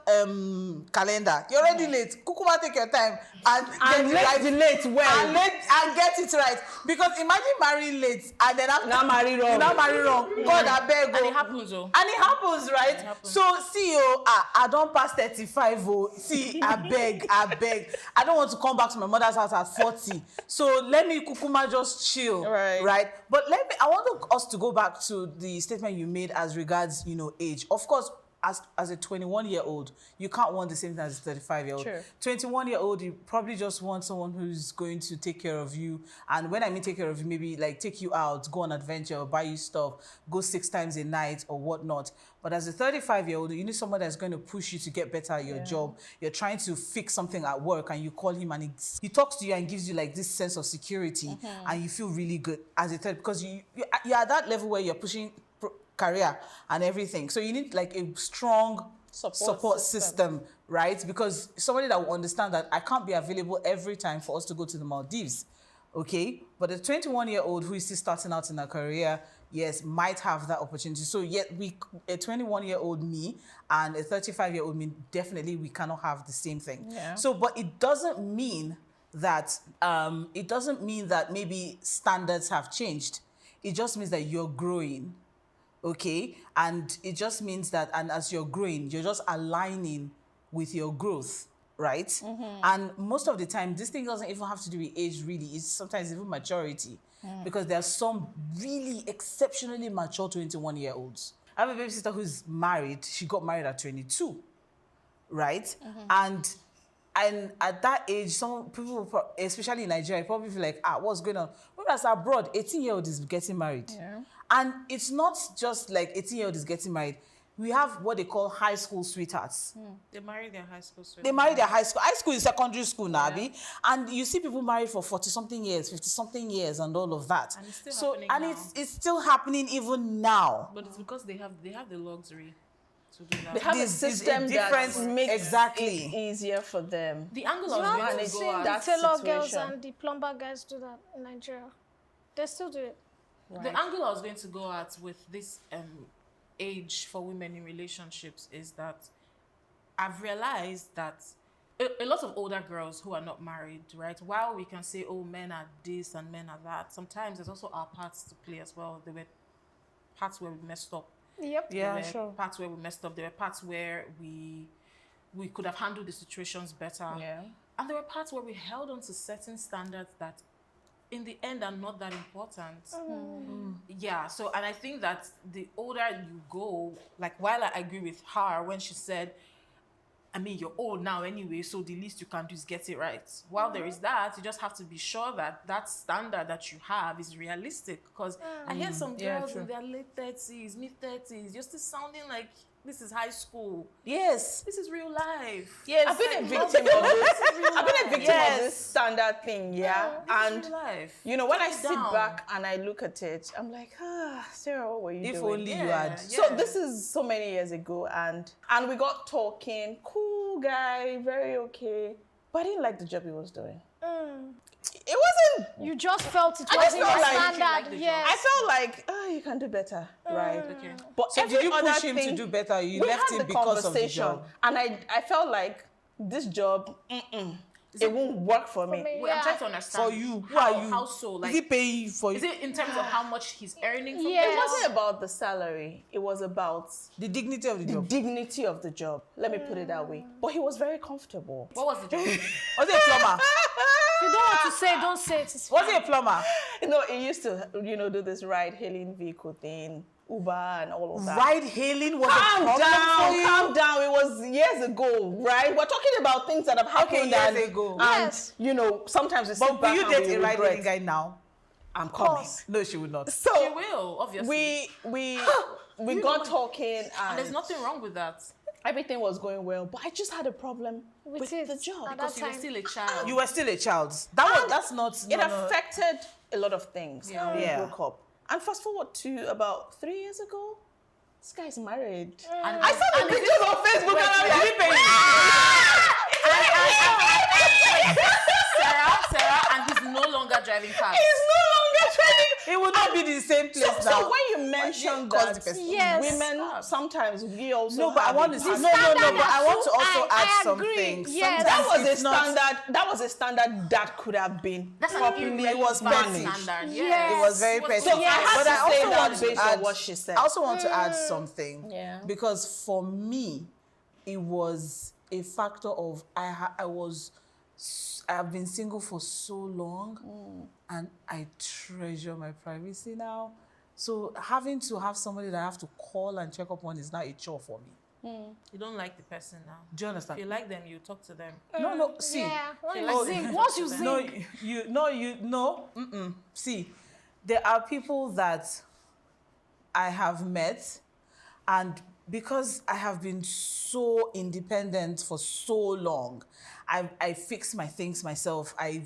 calendar, you're already late. Kukuma, take your time and get it right. Late well. And get it right. Because imagine marrying late and then after marry wrong. You now marry wrong. God, I beg. And it happens, oh. And it happens, right? So see, I don't pass 35. Oh, see, I beg. I don't want to come back to my mother's house at 40. So let me Kukuma just chill, right? But I want us to go back to the statement you made as regards, age. Of course, as a 21-year-old, you can't want the same thing as a 35-year-old. Sure. 21-year-old, you probably just want someone who's going to take care of you. And when I mean take care of you, maybe like take you out, go on adventure, buy you stuff, go 6 times a night or whatnot. But as a 35-year-old, you need someone that's going to push you to get better at your job. You're trying to fix something at work and you call him and he talks to you and gives you like this sense of security and you feel really good as a 30 because you're at that level where you're pushing career and everything. So you need like a strong support system, right? Because somebody that will understand that I can't be available every time for us to go to the Maldives, okay? But a 21-year-old who is still starting out in a career, yes, might have that opportunity. So yet a 21-year-old me and a 35-year-old me, definitely we cannot have the same thing. Yeah. So, but it doesn't mean that maybe standards have changed. It just means that you're growing. Okay, and it just means that, and as you're growing, you're just aligning with your growth, right? And most of the time, this thing doesn't even have to do with age, really. It's sometimes even maturity, because there are some really exceptionally mature 21-year-olds. I have a baby sister who's married. She got married at 22, right? And at that age, some people, especially in Nigeria, probably feel like, what's going on? Whereas abroad, 18-year-old is getting married. Yeah. And it's not just like 18-year-old is getting married. We have what they call high school sweethearts. They marry their high school sweethearts. They marry their high school. High school is secondary school now, Abi. And you see people married for 40-something years, 50-something years, and all of that. And it's still happening now. It's still happening even now. But it's because they have the luxury to do that. They have a system that makes it easier for them. The angle I was going to go at the tailor girls and the plumber guys do that in Nigeria. They still do it. Right. The angle I was going to go at with this age for women in relationships is that I've realized that a lot of older girls who are not married, right? While we can say, oh, men are this and men are that, sometimes there's also our parts to play as well. There were parts where we messed up. Yep. Yeah, sure. Parts where we messed up. There were parts where we could have handled the situations better. Yeah. And there were parts where we held on to certain standards that in the end are not that important. Yeah, so, and I think that the older you go, like while I agree with her when she said, I mean, you're old now anyway, so the least you can do is get it right. While there is that, you just have to be sure that that standard that you have is realistic. Because I hear some girls in their late 30s, mid-30s, you're still sounding like this is high school. Yes. This is real life. Yes. I've been a victim of this. I've been a victim of this standard thing, and real life. You know, when I sit back and I look at it, I'm like, Sarah, what were you doing? If only you had. So this is so many years ago, and we got talking. Cool guy, very okay, but I didn't like the job he was doing. It wasn't. You just felt it I wasn't just felt your like, standard. Yes. I felt like, you can do better, right? Okay. But So did you push him to do better? You left him because of the job. And I felt like this job, it won't work for me. Wait, I'm trying to understand. For you, who how, are you? How so? Like, is he paying you for is it in terms of how much he's earning from It wasn't about the salary. It was about the dignity of the job. Dignity of the job. Let me put it that way. But he was very comfortable. What was the job? Was he a plumber? If you don't want to say, don't say it. It's Was he a plumber? No, he used to, do this ride-hailing vehicle thing, Uber and all of that. Ride-hailing was a problem for you? Calm down. It was years ago, right? We're talking about things that have happened years ago. And, sometimes we sit But back will you and date we a ride-hailing regret. guy now? I'm coming. No, she would not. So She will, obviously. we got talking And there's nothing wrong with that. Everything was going well, but I just had a problem with the job. Because you were still a child. You were still a child. That's not. It affected a lot of things. Yeah. We broke up. And fast forward to about 3 years ago, this guy's married. And I saw the pictures on Facebook and I'm like, Sarah, and he's no longer driving cars. He's no longer driving. It will not be the same same place now. So when you mentioned that women sometimes we also no, but I want to but I want to also add something. Yes. That was a standard that could have been properly it was managed. Yes. It was very petty. So I had to say that based on what she said. I also want to add something. Yeah. Because for me, it was a factor of I've been single for so long and I treasure my privacy now. So having to have somebody that I have to call and check up on is not a chore for me. You don't like the person now. Do you understand? If you like them, you talk to them. No, see. Yeah, once you zing. See, there are people that I have met, and because I have been so independent for so long, I fix my things myself. I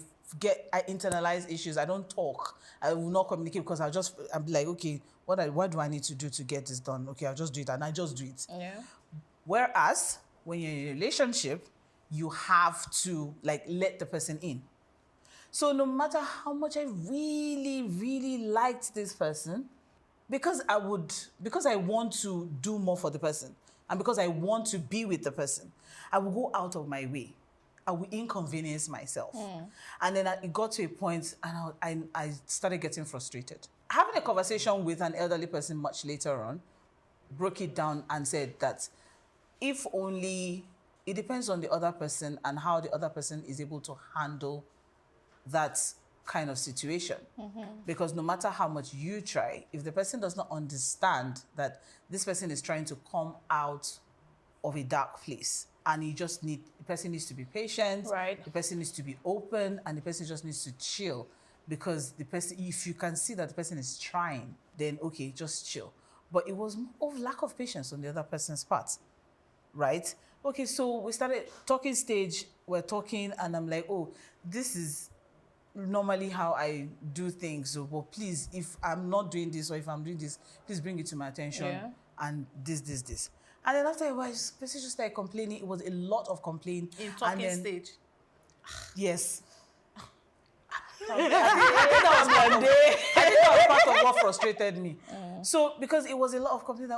internalize issues. I don't talk. I will not communicate because I'm like, okay, what do I need to do to get this done? Okay, I'll just do it, and I just do it. Yeah. Whereas when you're in a relationship, you have to let the person in. So no matter how much I really, really liked this person, because I want to do more for the person, and because I want to be with the person, I will go out of my way. I will inconvenience myself. And then it got to a point and I started getting frustrated. Having a conversation with an elderly person much later on, broke it down and said that if only, it depends on the other person and how the other person is able to handle that kind of situation. Because no matter how much you try, if the person does not understand that this person is trying to come out of a dark place, and the person needs to be patient, the person needs to be open, and the person just needs to chill. Because the person, if you can see that the person is trying, then okay, just chill. But it was more of lack of patience on the other person's part, right? Okay, so we started talking stage, we're talking, and I'm like, oh, this is normally how I do things. So, but please, if I'm not doing this or if I'm doing this, please bring it to my attention. And this. And then after a while, the person just started complaining. It was a lot of complaint. In talking stage? Yes. I think that was one day. I think that was part of what frustrated me. So, because it was a lot of complaining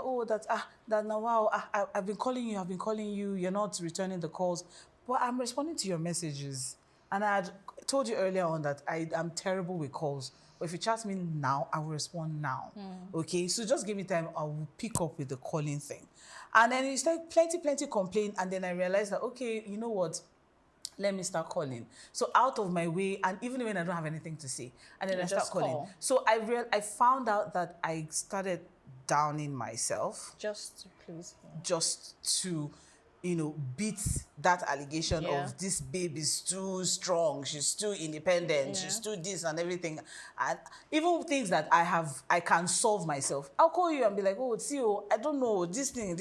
that now, wow, I've been calling you, you're not returning the calls. But I'm responding to your messages. And I had told you earlier on that I'm terrible with calls. But if you chat me now, I will respond now. Okay, so just give me time, I will pick up with the calling thing. And then it's like plenty complaint, and then I realized that, okay, you know what? Let me start calling. So out of my way, and even when I don't have anything to say, and then I start calling. So I found out that I started downing myself. Just to beat that allegation of this babe is too strong, she's too independent, she's too this and everything. And even things that I can solve myself. I'll call you and be like, oh, CEO, I don't know, this thing,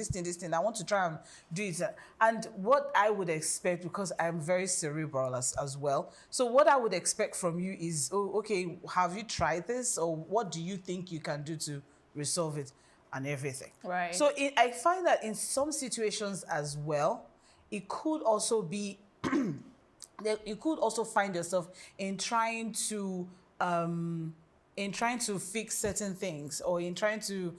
I want to try and do it. And what I would expect, because I'm very cerebral as well, so what I would expect from you is, oh, okay, have you tried this? Or what do you think you can do to resolve it? And everything. Right. So I find that in some situations as well, it could also be, you could also find yourself in trying to fix certain things, or in trying to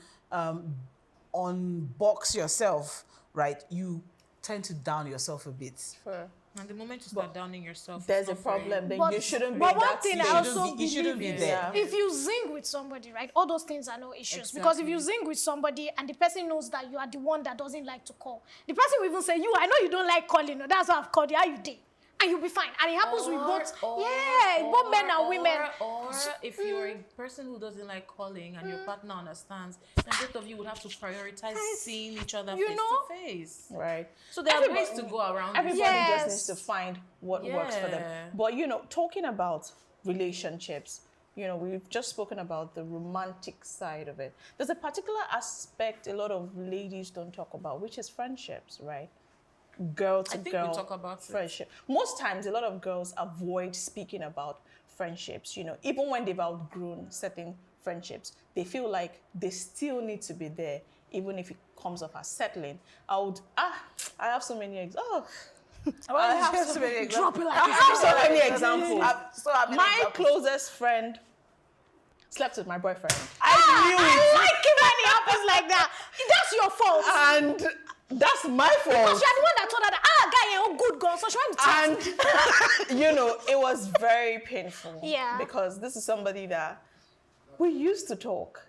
unbox yourself, right? You tend to down yourself a bit. Sure. And the moment you start downing yourself, there's a problem. Then you shouldn't be. But one thing I also you shouldn't be there. If you zing with somebody, right, all those things are no issues. Exactly. Because if you zing with somebody and the person knows that you are the one that doesn't like to call, the person will even say, I know you don't like calling. No, that's why I've called you. How you did? And you'll be fine. And it happens with both men and women. Or if you're a person who doesn't like calling and your partner understands, then both of you would have to prioritize seeing each other face to face. Right. So there are ways to go around. Everybody just needs to find what works for them. But talking about relationships, we've just spoken about the romantic side of it. There's a particular aspect a lot of ladies don't talk about, which is friendships, right? Girl to girl we talk about friendship. Most times, a lot of girls avoid speaking about friendships. Even when they've outgrown certain friendships, they feel like they still need to be there, even if it comes off as settling. I have so many examples. I have so many examples. My closest friend slept with my boyfriend. I like it when it happens like that. That's your fault. And that's my fault. Because you're the one that told her that, guy, you're good girl, so she went to And, you know, it was very painful. Yeah. Because this is somebody that we used to talk.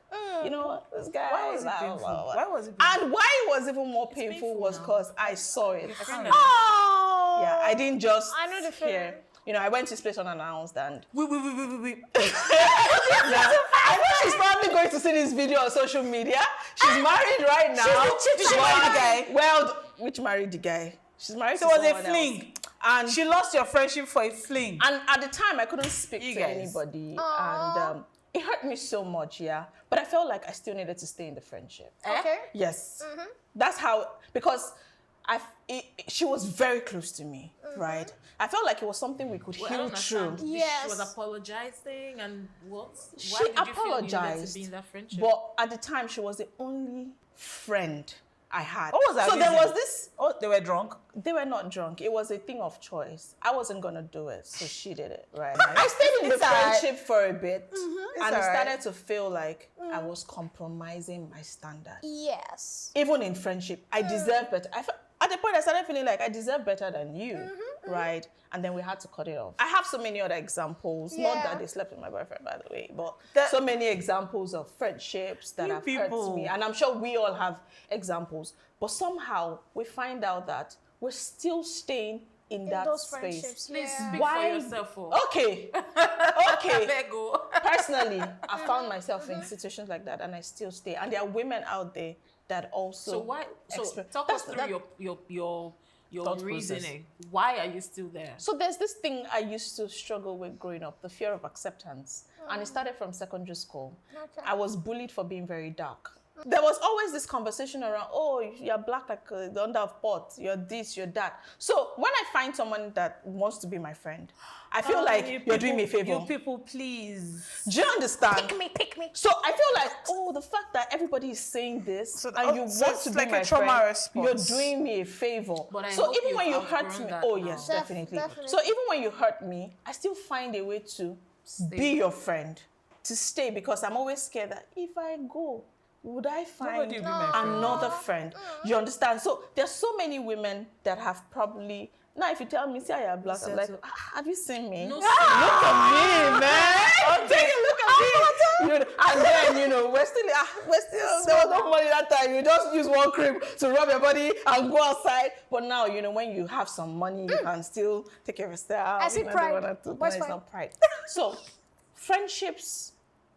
You know, this guy. Why was it painful? Why was it painful? And why it was even more painful was because I saw it. Oh. Yeah, I didn't just I know the feeling. You know, I went to his place unannounced and... Wait. I know she's probably going to see this video on social media. She's married right now. She's married the guy. Well, which married the guy? She's married to So it was a someone fling. else. And she lost your friendship for a fling. And at the time, I couldn't speak to guys. anybody. And it hurt me so much, yeah. But I felt like I still needed to stay in the friendship. Okay. Yes. That's how, because she was very close to me, right? I felt like it was something we could heal through. Yes. She was apologizing and what? She Why did you apologized, feel you needed to be in that friendship? but at the time, she was the only friend I had. What was that So there reason? was this... Oh, they were drunk? They were not drunk. It was a thing of choice. I wasn't going to do it, so she did it, right? I stayed in the friendship for a bit, and it started to feel like I was compromising my standards. Yes. Even in friendship, I deserve better. At the point, I started feeling like I deserve better than you, right? And then we had to cut it off. I have so many other examples. Not that they slept with my boyfriend, by the way, but so many examples of friendships that have hurt me. And I'm sure we all have examples. But somehow, we find out that we're still staying in that those space. friendships. Please speak Why? for yourself. Okay. Okay. Let go. Personally, I found myself in situations like that, and I still stay. And there are women out there that also. So why? So talk us through your thought reasoning. Why are you still there? So there's this thing I used to struggle with growing up, the fear of acceptance. And it started from secondary school. Okay. I was bullied for being very dark. There was always this conversation around, oh, you're black like the under of pot, you're this, you're that. So when I find someone that wants to be my friend, I feel like you're doing me a favor. You people, please. Do you understand? Pick me. So I feel like, oh, the fact that everybody is saying this and you want to be like my a trauma friend, response. you're doing me a favor. But I So hope even when you you've hurt outgrown me, that oh now. yes, definitely. Definitely. So even when you hurt me, I still find a way to be your friend, to stay, because I'm always scared that if I go, would I find Nobody will be my friend. another friend? You understand? So there's so many women that have probably... Now, if you tell me, see how you're black, I'm like, have you seen me? No, Look at me, man. I'm taking look at me. You know, and then, you know, we're still, there was no money that time. You just use one cream to rub your body and go outside. But now, you know, when you have some money, you can still take care of yourself. I see pride. It's not pride. So, friendships,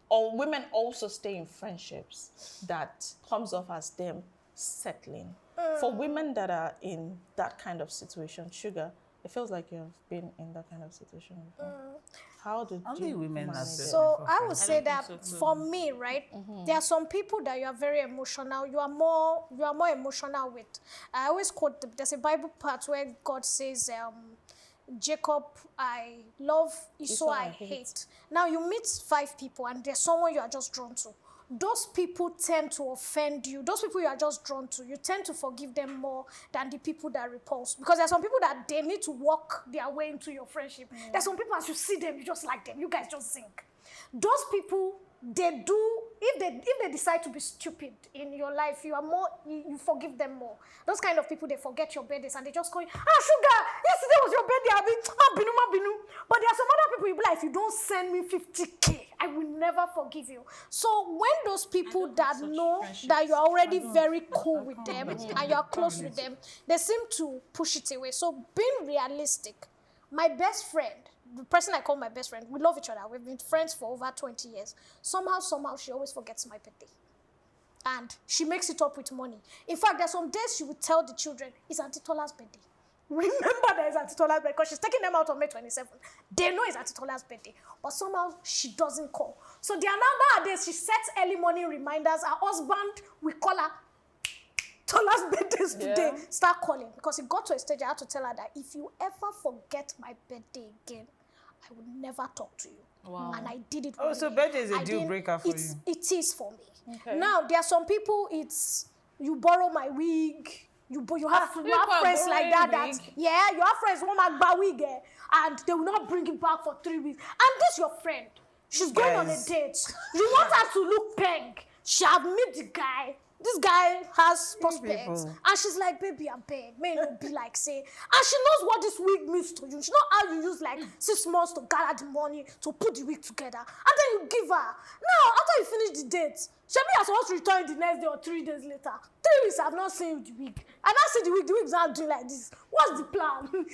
or women also stay in friendships that comes off as them settling. For women that are in that kind of situation, Sugar, it feels like you've been in that kind of situation before. How did Only women manage are it? So I would say that so too. for me, right, there are some people that you are very emotional. You are more emotional with. I always quote there's a Bible part where God says, Jacob, I love, Esau, I hate. Now you meet 5 people and there's someone you are just drawn to. Those people tend to offend you. Those people you are just drawn to, you tend to forgive them more than the people that repulse. Because there are some people that they need to walk their way into your friendship. There's some people, as you see them, you just like them. You guys just sink. Those people, they do, if they decide to be stupid in your life, you forgive them more. Those kind of people, they forget your birthdays and they just call you, Sugar, yesterday was your birthday, Binu. But there are some other people, you be like, if you don't send me 50K, I will never forgive you. So when those people that know that you're already very cool with them and you're close with them, they seem to push it away. So being realistic, my best friend, the person I call my best friend, we love each other. We've been friends for over 20 years. Somehow, she always forgets my birthday. And she makes it up with money. In fact, there's some days she would tell the children, it's Auntie Tola's birthday. Remember that it's Auntie Tola's birthday because she's taking them out on May 27th. They know it's Auntie Tola's birthday. But somehow, she doesn't call. So there are nowadays, she sets early morning reminders. Her husband, we call her, Tola's birthdays today. Start calling. Because it got to a stage, I had to tell her that if you ever forget my birthday again, I will never talk to you. Wow. And I did it. Oh, so birthday is a deal breaker for you. It is for me. Okay. Now, there are some people, it's, you borrow my wig, you have friends like that, you have friends who want my wig, and they will not bring it back for 3 weeks. And this your friend. She's going on a date. You want her to look peg. She have met the guy. This guy has prospects. And she's like, baby, I beg. May not be like, say. And she knows what this wig means to you. She knows how you use like 6 months to gather the money to put the wig together. And then you give her. Now, after you finish the date, she'll be supposed to return the next day or 3 days later. 3 weeks, I've not seen the wig. And I see the wig's not doing like this. What's the plan? But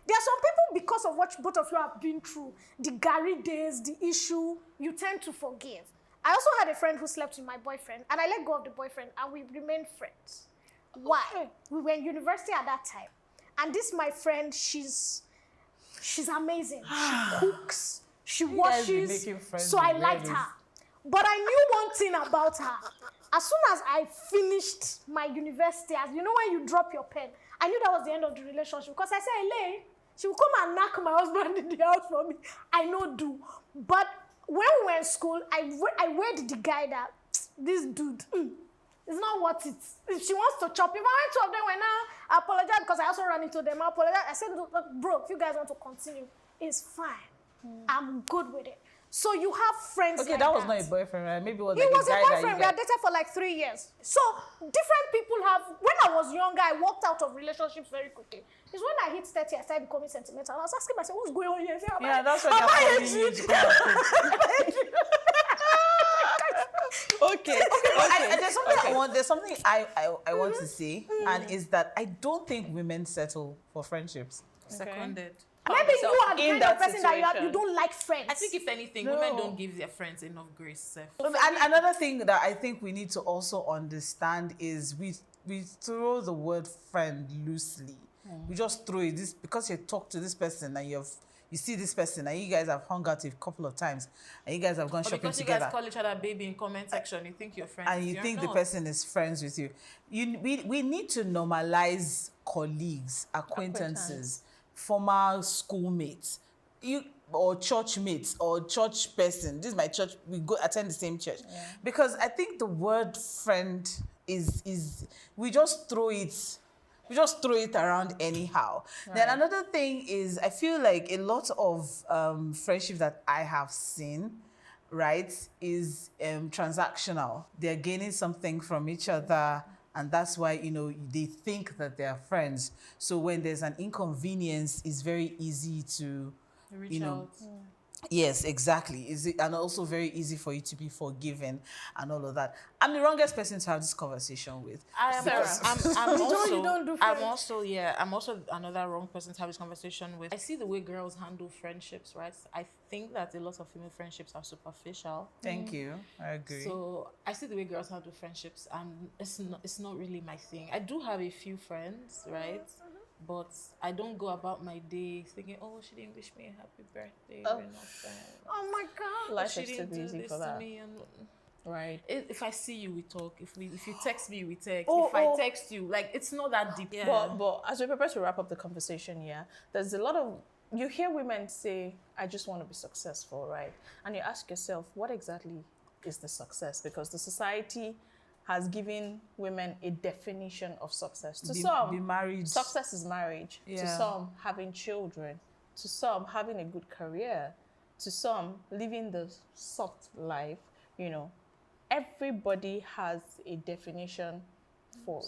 there are some people, because of what both of you have been through, the Gary days, the issue, you tend to forgive. I also had a friend who slept with my boyfriend, and I let go of the boyfriend, and we remained friends. Why? We were in university at that time. And this, my friend, she's amazing. She cooks, she washes, so I liked her. But I knew one thing about her. As soon as I finished my university, as you know when you drop your pen, I knew that was the end of the relationship. Because I said, Elaine, she will come and knock my husband in the house for me. I know do. But when we were in school, I weighed the guy that this dude is not worth it. If she wants to chop him, I went to them when I apologize because I also ran into them. I apologize. I said, look, bro, if you guys want to continue, it's fine. I'm good with it. So you have friends like that. Okay, that was not a boyfriend, right? Maybe it was like a guy boyfriend. We that had dated for like 3 years. So different people have. When I was younger, I walked out of relationships very quickly. It's when I hit 30, I started becoming sentimental. I was asking myself, what's going on here? That's when you're calling you to come Okay. There's something I want to say, and is that I don't think women settle for friendships. Seconded. Maybe you are the kind of person that you don't like friends. I think if anything, women don't give their friends enough grace. And another thing that I think we need to also understand is we throw the word friend loosely. We just throw it because you talk to this person and you see this person and you guys have hung out a couple of times and you guys have gone shopping together. Because you guys call each other baby in comment section, you think you're friends. And you think the person is friends with you. We need to normalize colleagues, acquaintances, former schoolmates, or church mates or church person. This is my church. We go attend the same church. Because I think the word friend is we just throw it around anyhow. Right. Then another thing is I feel like a lot of friendship that I have seen, right, is transactional. They're gaining something from each other. And that's why, they think that they're friends. So when there's an inconvenience, it's very easy to, reach out. Yes, exactly. And also very easy for you to be forgiven and all of that. I'm the wrongest person to have this conversation with. I'm also another wrong person to have this conversation with. I see the way girls handle friendships, right? I think that a lot of female friendships are superficial. Thank you. I agree. So I see the way girls handle friendships, and it's not really my thing. I do have a few friends, right? But I don't go about my day thinking, oh, she didn't wish me a happy birthday. Oh my God. Life is too busy for that. Right. If I see you, we talk. If you text me, we text. If I text you, like, it's not that deep. Yeah. But as we prepare to wrap up the conversation, there's a lot of, you hear women say, I just want to be successful, right? And you ask yourself, what exactly is the success? Because the society has given women a definition of success. To some, be married. Success is marriage. To some, having children. To some, having a good career. To some, living the soft life. Everybody has a definition for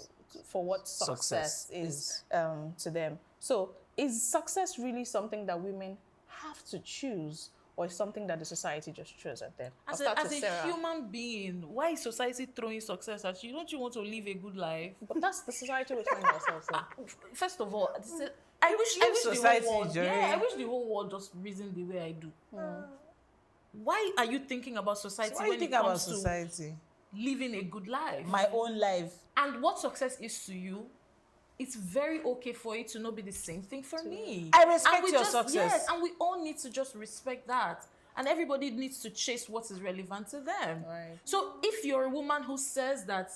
what success is to them. So is success really something that women have to choose, or is something that the society just throws at them? As a human being, why is society throwing success at you? Don't you want to live a good life? But that's the society we find ourselves in. First of all, I wish the whole world just reasoned the way I do. Why are you thinking about society when it comes to living a good life? My own life. And what success is to you, it's very okay for it to not be the same thing for me. I respect your success. Yes, and we all need to just respect that. And everybody needs to chase what is relevant to them. Right. So if you're a woman who says that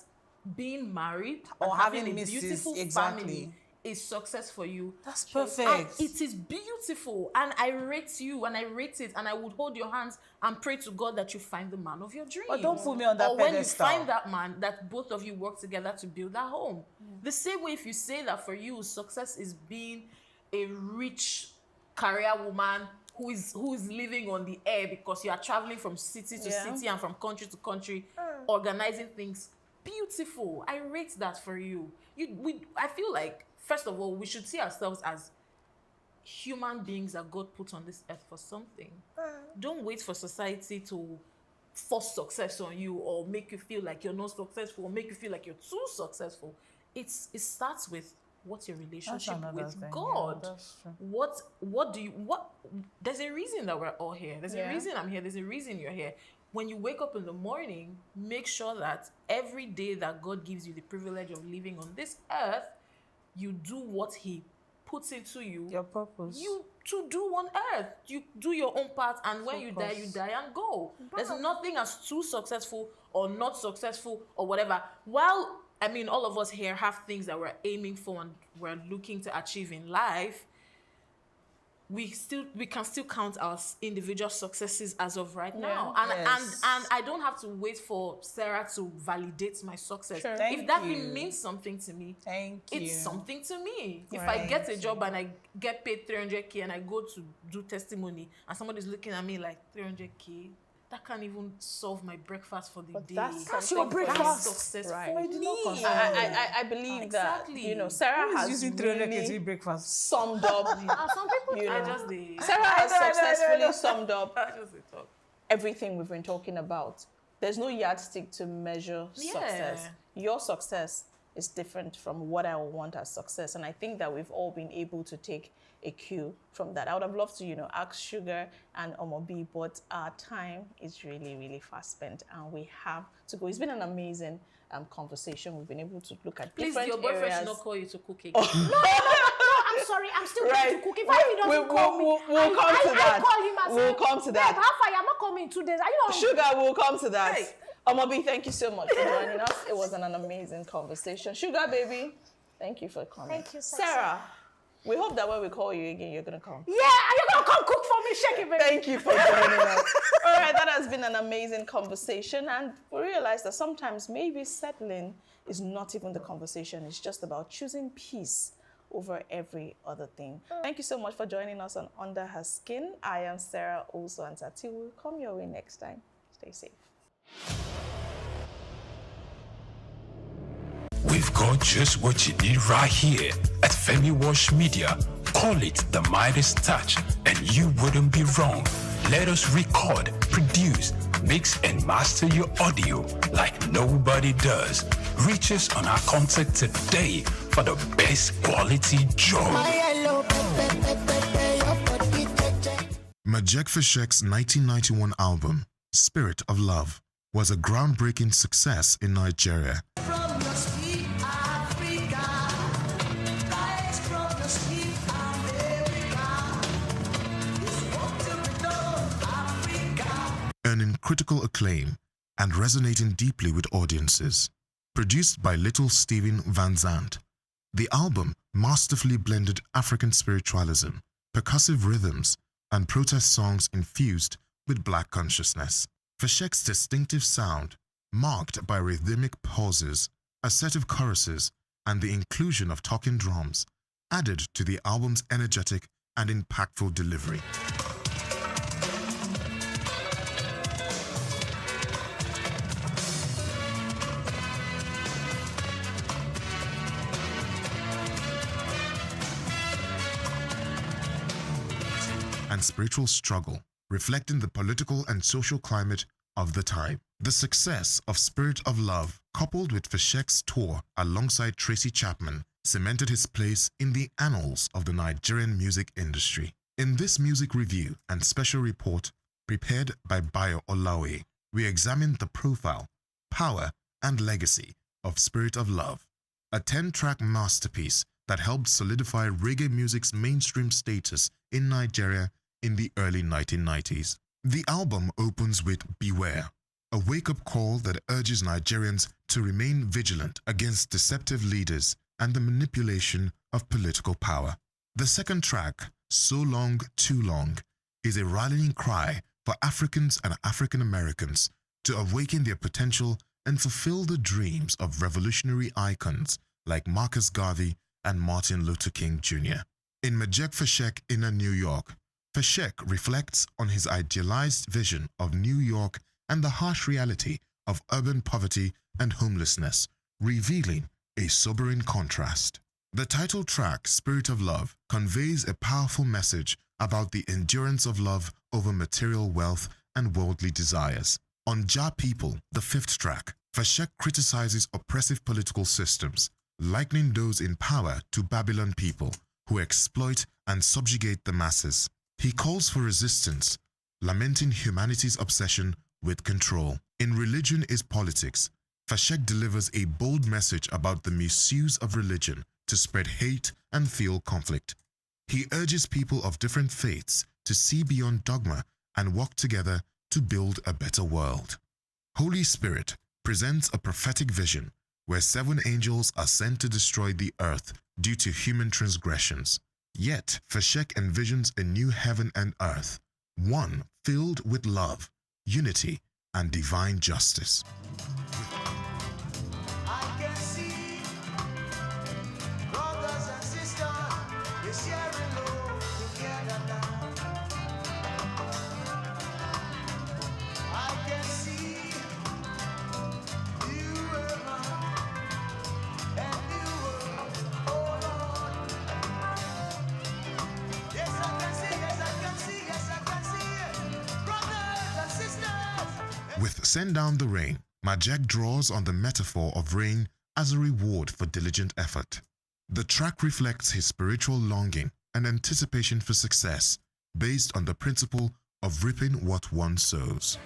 being married or having a beautiful family is success for you, that's perfect. And it is beautiful. And I rate you and I rate it, and I would hold your hands and pray to God that you find the man of your dreams. But don't put me on that pedestal. Or when you find that man, that both of you work together to build that home. The same way, if you say that for you, success is being a rich career woman who is living on the air because you are traveling from city to city and from country to country, organizing things. Beautiful. I rate that for you. I feel like, first of all, we should see ourselves as human beings that God put on this earth for something. Don't wait for society to force success on you or make you feel like you're not successful or make you feel like you're too successful. It starts with what's your relationship with God. Yeah, that's true. There's a reason that we're all here. There's a reason I'm here. There's a reason you're here. When you wake up in the morning, make sure that every day that God gives you the privilege of living on this earth, you do what he puts into you. Your purpose. You to do on earth. You do your own part, and when you die and go. There's nothing as too successful or not successful or whatever. While, I mean, all of us here have things that we're aiming for and we're looking to achieve in life, we can still count our individual successes as of right now. And I don't have to wait for Sarah to validate my success. Sure. If that thing means something to me, it's something to me. If I get a job and I get paid 300K and I go to do testimony and somebody's looking at me like 300K, that can't even solve my breakfast for the day. That's your breakfast. That's success for me. I believe that, you know, Sarah has using 300K to eat breakfast. Summed up. Some people, you know, Sarah has successfully summed up I just talk. everything we've been talking about. There's no yardstick to measure success. Your success is different from what I want as success. And I think that we've all been able to take a cue from that. I would have loved to, you know, ask Sugar and Omobi, but our time is really, really fast spent and we have to go. It's been an amazing conversation. We've been able to look at different your boyfriend areas. should not call you to cook again. I'm sorry, I'm still going to cook. If he doesn't call me, we'll come to that. I call him and We'll come to that. Babe, how far? I'm not coming in 2 days. Are you on? Sugar, we'll come to that. Hey. Omobi, thank you so much for joining us. It was an amazing conversation. Sugar, baby, thank you for coming. Thank you, Sarah, we hope that when we call you again, you're going to come. Yeah, you're going to come cook for me. Shake it, baby. Thank you for joining us. All right, that has been an amazing conversation. And we realized that sometimes maybe settling is not even the conversation. It's just about choosing peace over every other thing. Thank you so much for joining us on Under Her Skin. I am Sarah also, and Tati will come your way next time. Stay safe. We've got just what you need right here at Femi Wash Media. Call it the Midas Touch, and you wouldn't be wrong. Let us record, produce, mix, and master your audio like nobody does. Reach us on our contact today for the best quality job. Majek Fashek's 1991 album, Spirit of Love, was a groundbreaking success in Nigeria. Earning critical acclaim and resonating deeply with audiences. Produced by Little Steven Van Zandt, the album masterfully blended African spiritualism, percussive rhythms, and protest songs infused with Black consciousness. Fashek's distinctive sound, marked by rhythmic pauses, assertive choruses, and the inclusion of talking drums, added to the album's energetic and impactful delivery. And spiritual struggle, reflecting the political and social climate of the time. The success of Spirit of Love, coupled with Fashek's tour alongside Tracy Chapman, cemented his place in the annals of the Nigerian music industry. In this music review and special report prepared by Bayo Olawe, we examined the profile, power, and legacy of Spirit of Love, a 10-track masterpiece that helped solidify reggae music's mainstream status in Nigeria in the early 1990s. The album opens with Beware, a wake-up call that urges Nigerians to remain vigilant against deceptive leaders and the manipulation of political power. The second track, So Long, Too Long, is a rallying cry for Africans and African Americans to awaken their potential and fulfill the dreams of revolutionary icons like Marcus Garvey and Martin Luther King Jr. In Majek Fashek Inner New York, Fashek reflects on his idealized vision of New York and the harsh reality of urban poverty and homelessness, revealing a sobering contrast. The title track, Spirit of Love, conveys a powerful message about the endurance of love over material wealth and worldly desires. On Ja People, the fifth track, Fashek criticizes oppressive political systems, likening those in power to Babylon people who exploit and subjugate the masses. He calls for resistance, lamenting humanity's obsession with control. In Religion is Politics, Fashek delivers a bold message about the misuse of religion to spread hate and fuel conflict. He urges people of different faiths to see beyond dogma and work together to build a better world. Holy Spirit presents a prophetic vision where 7 angels are sent to destroy the earth due to human transgressions. Yet, Fashek envisions a new heaven and earth, one filled with love, unity, and divine justice. With Send Down the Rain, Majek draws on the metaphor of rain as a reward for diligent effort. The track reflects his spiritual longing and anticipation for success based on the principle of reaping what one sows.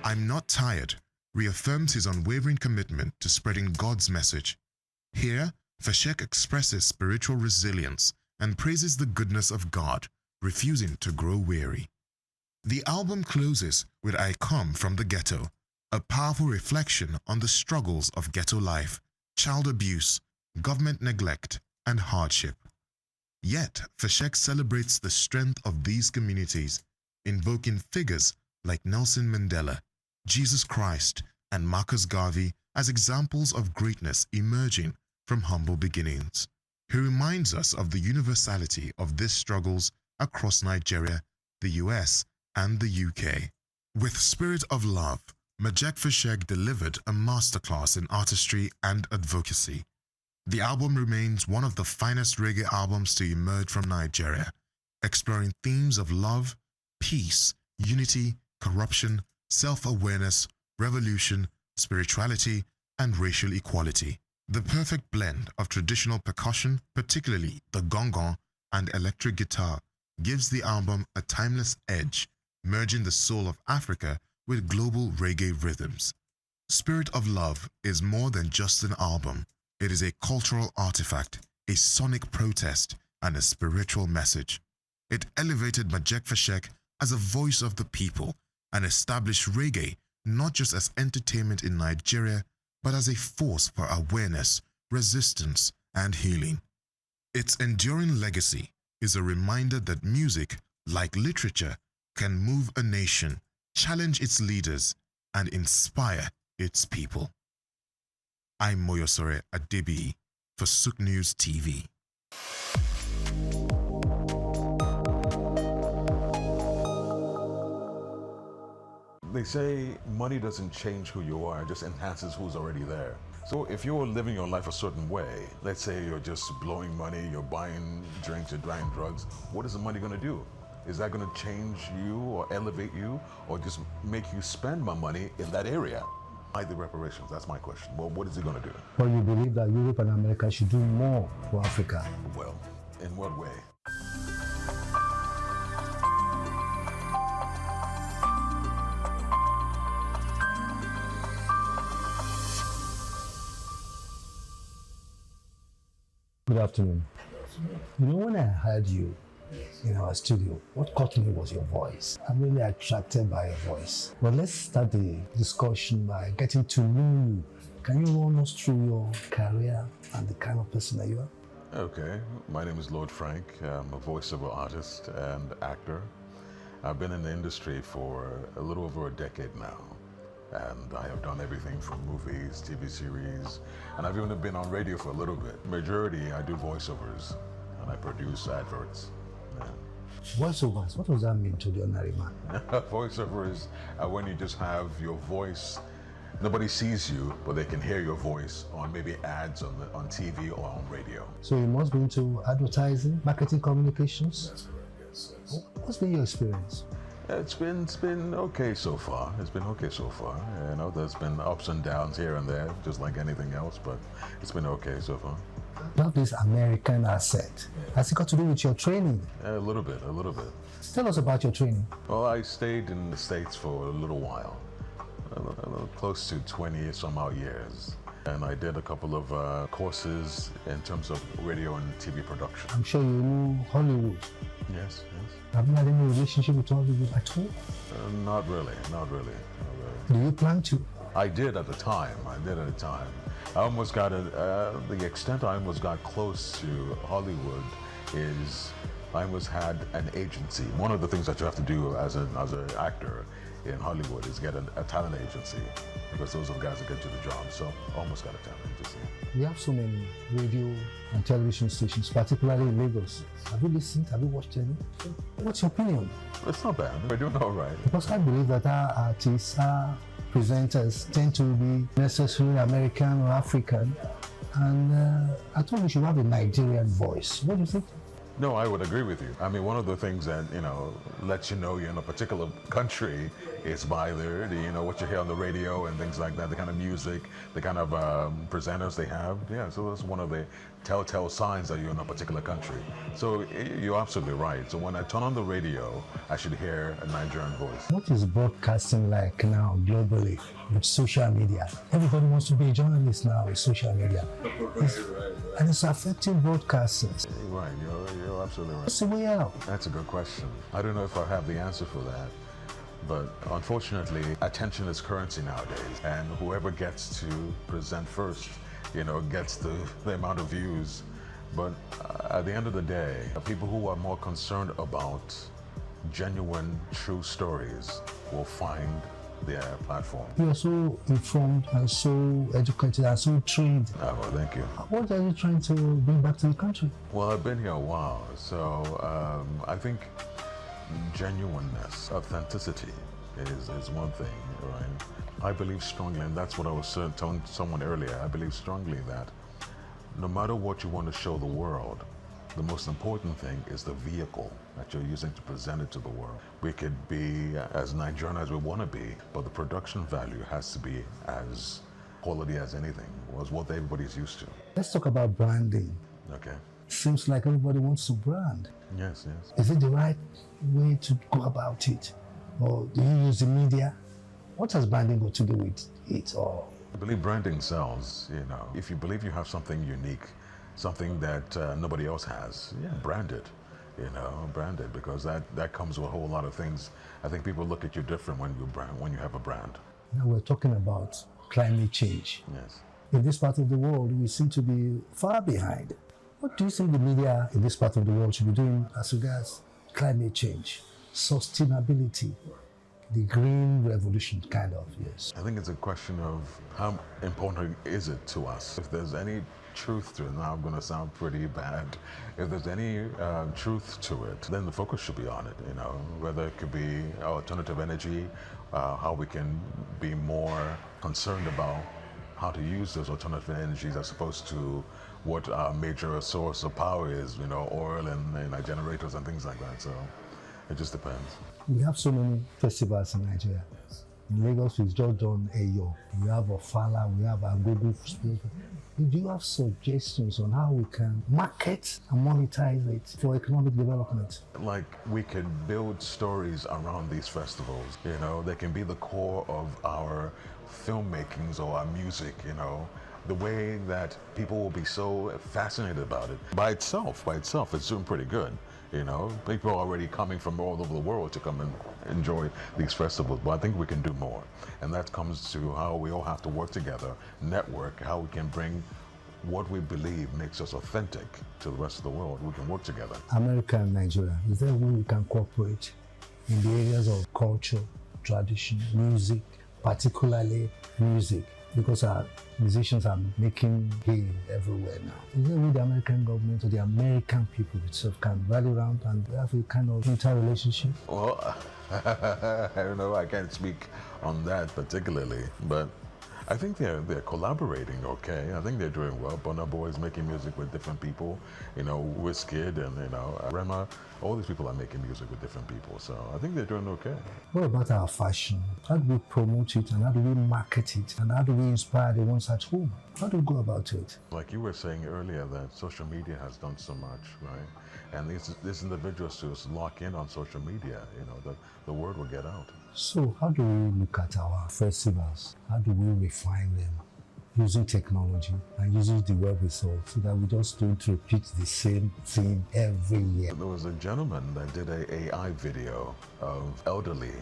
I'm Not Tired reaffirms his unwavering commitment to spreading God's message. Here, Fashek expresses spiritual resilience and praises the goodness of God, refusing to grow weary. The album closes with I Come From the Ghetto, a powerful reflection on the struggles of ghetto life, child abuse, government neglect, and hardship. Yet, Fashek celebrates the strength of these communities, invoking figures like Nelson Mandela, Jesus Christ, and Marcus Garvey as examples of greatness emerging from humble beginnings. He reminds us of the universality of these struggles across Nigeria, the US, and the UK. With Spirit of Love, Majek Fashek delivered a masterclass in artistry and advocacy. The album remains one of the finest reggae albums to emerge from Nigeria, exploring themes of love, peace, unity, corruption, self-awareness, revolution, spirituality, and racial equality. The perfect blend of traditional percussion, particularly the gong-gong and electric guitar, gives the album a timeless edge, merging the soul of Africa with global reggae rhythms. Spirit of Love is more than just an album. It is a cultural artifact, a sonic protest, and a spiritual message. It elevated Majek Fashek as a voice of the people and established reggae not just as entertainment in Nigeria, but as a force for awareness, resistance, and healing. Its enduring legacy is a reminder that music, like literature, can move a nation, challenge its leaders, and inspire its people. I'm Moyosore Adebi for SOUQ News TV. They say money doesn't change who you are, it just enhances who's already there. So if you're living your life a certain way, let's say you're just blowing money, you're buying drinks, you're buying drugs, what is the money gonna do? Is that gonna change you or elevate you or just make you spend more money in that area? Why the reparations? That's my question. Well, what is it gonna do? Well, you believe that Europe and America should do more for Africa? Well, in what way? Good afternoon. You know, when I heard you in our studio, what caught me was your voice. I'm really attracted by your voice. But let's start the discussion by getting to know you. Can you run us through your career and the kind of person that you are? Okay, my name is Lord Frank. I'm a voiceover artist and actor. I've been in the industry for a little over a decade now, and I have done everything from movies, TV series, and I've even been on radio for a little bit. Majority, I do voiceovers, and I produce adverts. Yeah. Voiceovers, what does that mean to the ordinary man? Voiceovers are when you just have your voice. Nobody sees you, but they can hear your voice on maybe ads on TV or on radio. So you must be into advertising, marketing, communications? That's correct, yes. What's been your experience? It's been okay so far. It's been okay so far. You know, there's been ups and downs here and there, just like anything else, but it's been okay so far. You have this American accent. Has it got to do with your training? A little bit. Tell us about your training. Well, I stayed in the States for a little while, close to 20 some odd years. And I did a couple of courses in terms of radio and TV production. I'm sure you know Hollywood. Yes. Have you had any relationship with Hollywood at all? Not really. Do you plan to? I did at the time. I almost got the extent I almost got close to Hollywood is I almost had an agency. One of the things that you have to do as an actor in Hollywood is get a talent agency, because those are the guys that get you the job. So almost got a talent agency. We have so many radio and television stations, particularly in Lagos. Have you listened? Have you watched any? What's your opinion? It's not bad. We're doing all right. Because I believe that our artists, our presenters tend to be necessarily American or African. And I thought we should have a Nigerian voice. What do you think? No, I would agree with you. I mean, one of the things that, lets you know you're in a particular country is by what you hear on the radio and things like that, the kind of music, the kind of presenters they have. Yeah, so that's one of the telltale signs that you're in a particular country. So you're absolutely right. So when I turn on the radio, I should hear a Nigerian voice. What is broadcasting like now globally with social media? Everybody wants to be a journalist now with social media. And it's affecting broadcasters. Right, you're absolutely right. What's the way out? That's a good question. I don't know if I have the answer for that. But unfortunately, attention is currency nowadays. And whoever gets to present first, gets the amount of views. But at the end of the day, people who are more concerned about genuine, true stories will find their platform. You are so informed and so educated and so trained. Well, thank you. What are you trying to bring back to the country? Well, I've been here a while, so I think genuineness, authenticity is one thing, right? I believe strongly, and that's what I was telling someone earlier, I believe strongly that no matter what you want to show the world, the most important thing is the vehicle that you're using to present it to the world. We could be as Nigerian as we want to be, but the production value has to be as quality as anything, was what everybody's used to. Let's talk about branding. Okay. Seems like everybody wants to brand. Yes. Is it the right way to go about it? Or do you use the media? What has branding got to do with it? Or I believe branding sells, If you believe you have something unique, something that nobody else has, brand it, brand it, because that comes with a whole lot of things. I think people look at you different when you have a brand. Now we're talking about climate change. Yes. In this part of the world, we seem to be far behind. What do you think the media in this part of the world should be doing as regards climate change, sustainability, the green revolution, kind of, yes? I think it's a question of how important is it to us. If there's any truth to it, now I'm going to sound pretty bad. If there's any truth to it, then the focus should be on it, whether it could be alternative energy, how we can be more concerned about how to use those alternative energies as opposed to what our major source of power is, oil and generators and things like that. So it just depends. We have so many festivals in Nigeria. In Lagos, we've just done Eyo. We have Ofala, we have Agogo. Do you have suggestions on how we can market and monetize it for economic development? Like, we could build stories around these festivals. They can be the core of our filmmakings or our music, the way that people will be so fascinated about it. By itself, it's doing pretty good. People are already coming from all over the world to come and enjoy these festivals, but I think we can do more. And that comes to how we all have to work together, network, how we can bring what we believe makes us authentic to the rest of the world. We can work together. America and Nigeria, is there a way we can cooperate in the areas of culture, tradition, music, particularly music? Because our musicians are making hay everywhere now. Is there a way the American government or the American people itself can rally around and have a kind of interrelationship? Well, I don't know, I can't speak on that particularly, but I think they're collaborating okay. I think they're doing well. Burna Boy is making music with different people, you know, Wizkid and, you know, Rema. All these people are making music with different people, so I think they're doing okay. What about our fashion? How do we promote it and how do we market it and how do we inspire the ones at home? How do we go about it? Like you were saying earlier, that social media has done so much, right? And these individuals just lock in on social media, you know, the word will get out. So how do we look at our festivals? How do we refine them using technology and using the web results so that we just don't repeat the same thing every year? There was a gentleman that did an AI video of elderly.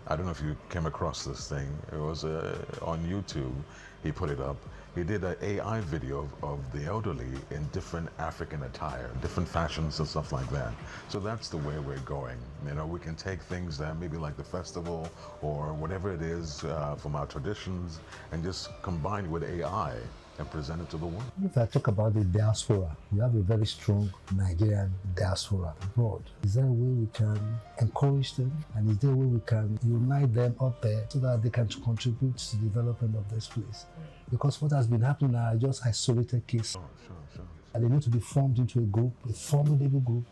I don't know if you came across this thing. It was on YouTube. He put it up. He did an AI video of the elderly in different African attire, different fashions and stuff like that. So that's the way we're going. You know, we can take things that maybe like the festival or whatever it is from our traditions and just combine with AI and present it to the world. If I talk about the diaspora, we have a very strong Nigerian diaspora abroad. Is there a way we can encourage them? And is there a way we can unite them up there so that they can contribute to the development of this place? Because what has been happening are just isolated cases. Sure. And they need to be formed into a group, a formidable group,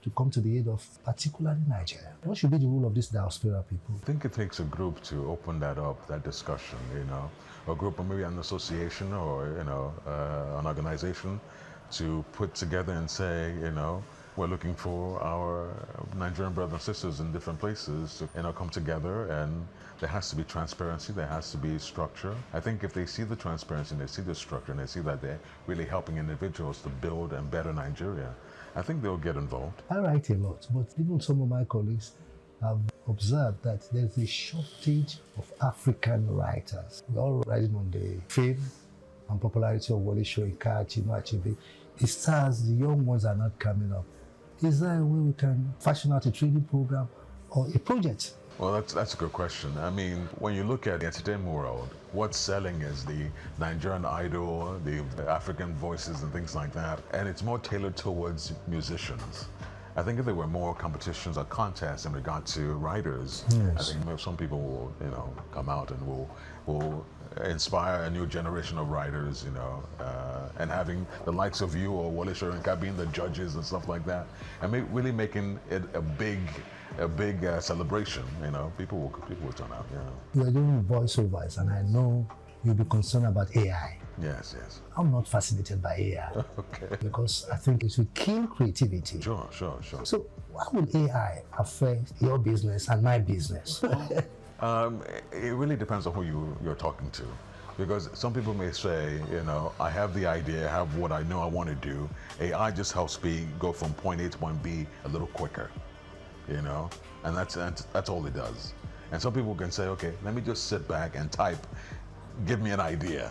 to come to the aid of particularly Nigeria. What should be the role of these diaspora people? I think it takes a group to open that up, that discussion, you know, a group or maybe an association or, you know, an organization to put together and say, you know, we're looking for our Nigerian brothers and sisters in different places to, you know, come together, and there has to be transparency, there has to be structure. I think if they see the transparency and they see the structure and they see that they're really helping individuals to build and better Nigeria, I think they'll get involved. I write a lot, but even some of my colleagues have observed that there's a shortage of African writers. We're all riding on the fame and popularity of Wole Soyinka, Chinua Achebe. It stars, the young ones are not coming up. Is there a way we can fashion out a training program or a project? Well, that's a good question. I mean, when you look at the entertainment world, what's selling is the Nigerian Idol, the African voices and things like that. And it's more tailored towards musicians. I think if there were more competitions or contests in regard to writers, yes, I think some people will, you know, come out and will inspire a new generation of writers, you know, and having the likes of you or Wole Soyinka being the judges and stuff like that, and really making it a big celebration. You know, people will turn out. Yeah. You are doing voiceovers, and I know you'll be concerned about AI. Yes. I'm not fascinated by AI. Okay. Because I think it will kill creativity. Sure. So how will AI affect your business and my business? It really depends on who you're talking to. Because some people may say, you know, I have the idea, I have what I know I want to do. AI just helps me go from point A to point B a little quicker, you know, and that's all it does. And some people can say, okay, let me just sit back and type, give me an idea.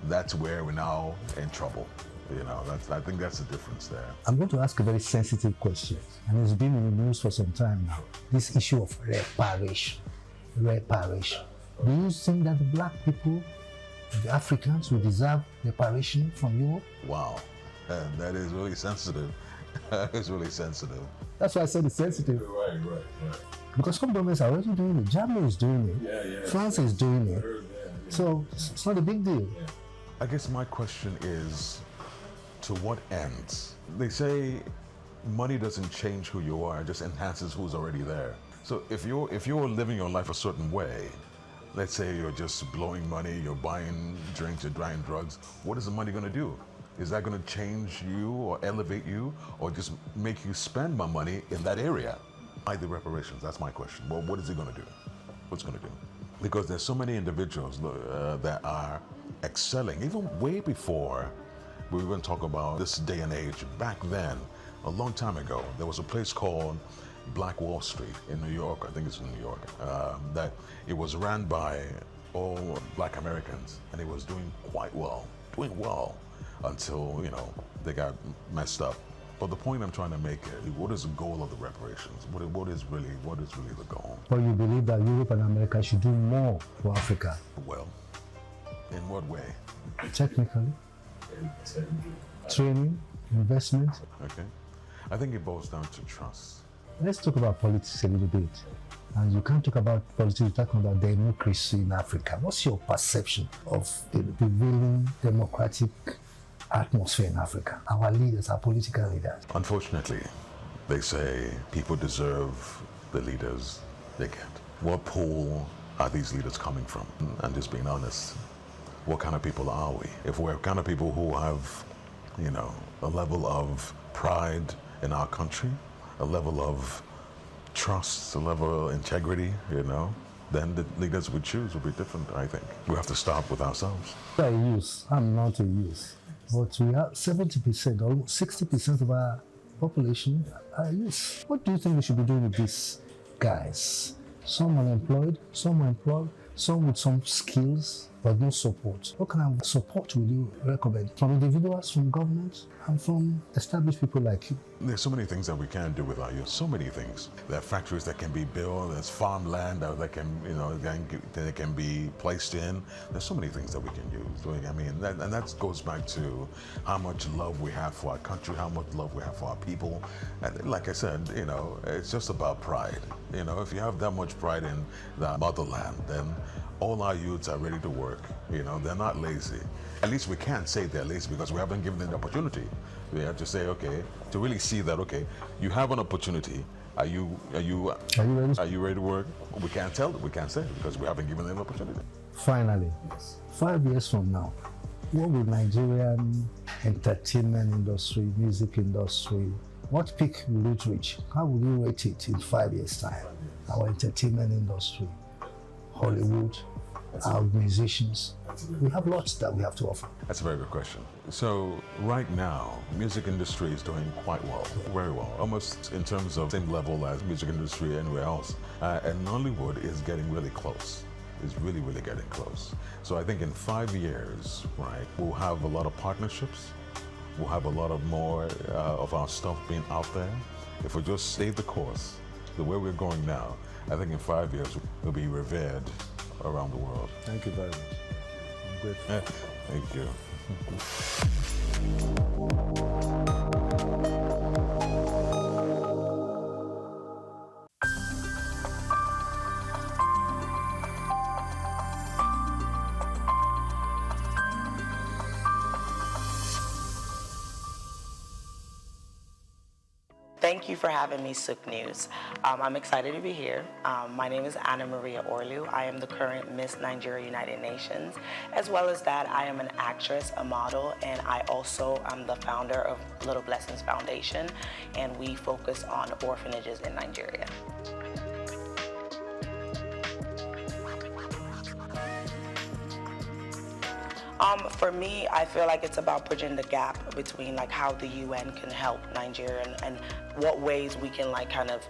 That's where we're now in trouble. You know, I think that's the difference there. I'm going to ask a very sensitive question, and it's been in the news for some time now. This issue of reparation. Do you think that the black people, the Africans, will deserve reparation from Europe? Wow, that is really sensitive. It's really sensitive. That's why I said it's sensitive. Right. Because some governments are already doing it. Germany is doing it. France is doing it. So it's not a big deal. I guess my question is, to what ends? They say money doesn't change who you are, it just enhances who's already there. So if you're living your life a certain way, let's say you're just blowing money, you're buying drinks, you're buying drugs, what is the money going to do? Is that going to change you or elevate you or just make you spend more money in that area? Why the reparations? That's my question. Well, what is it going to do? What's going to do? Because there's so many individuals that are excelling, even way before we even talk about this day and age. Back then, a long time ago, there was a place called Black Wall Street in New York. I think it's in New York. That it was ran by all black Americans, and it was doing quite well, until, you know, they got messed up. But the point I'm trying to make is, what is the goal of the reparations? What is really the goal? But you believe that Europe and America should do more for Africa? Well, in what way? Technically, training, investment. Okay. I think it boils down to trust. Let's talk about politics a little bit. And you can't talk about politics without talking about democracy in Africa. What's your perception of the prevailing democratic atmosphere in Africa? Our leaders, our political leaders. Unfortunately, they say people deserve the leaders they get. What pool are these leaders coming from? And just being honest, what kind of people are we? If we're kind of people who have, you know, a level of pride in our country, a level of trust, a level of integrity, you know, then the leaders we choose will be different, I think. We have to start with ourselves. I'm not a youth, but we have 70%, almost 60% of our population are youth. What do you think we should be doing with these guys? Some unemployed, some employed, some with some skills, but no support. What kind of support would you recommend? From individuals, from government, and from established people like you? There's so many things that we can do with our youth, so many things. There are factories that can be built, there's farmland that can, you know, that can be placed in. There's so many things that we can use. I mean, and that goes back to how much love we have for our country, how much love we have for our people. And like I said, you know, it's just about pride. You know, if you have that much pride in the motherland, then all our youths are ready to work. You know, they're not lazy. At least we can't say they're lazy because we haven't given them the opportunity. We have to say, okay, to really see that, okay, you have an opportunity. Are you ready? Are you ready to work? We can't tell it. We can't say it because we haven't given them the opportunity. Finally, 5 years from now, what will Nigerian entertainment industry, music industry, what peak will it reach? How will you rate it in 5 years' time? Our entertainment industry, Hollywood, our musicians. We have lots that we have to offer. That's a very good question. So right now, music industry is doing quite well, very well, almost in terms of same level as music industry anywhere else. And Nollywood is getting really close. Is really, really getting close. So I think in 5 years, right, we'll have a lot of partnerships. We'll have a lot of more of our stuff being out there. If we just stay the course, the way we're going now, I think in 5 years, we'll be revered around the world. Thank you very much. I'm grateful. Thank you. Thank you for having me, SOUQ News. I'm excited to be here. My name is Anna Maria Orlu. I am the current Miss Nigeria United Nations. As well as that, I am an actress, a model, and I also am the founder of Little Blessings Foundation, and we focus on orphanages in Nigeria. For me, I feel like it's about bridging the gap between like how the UN can help Nigeria and what ways we can like kind of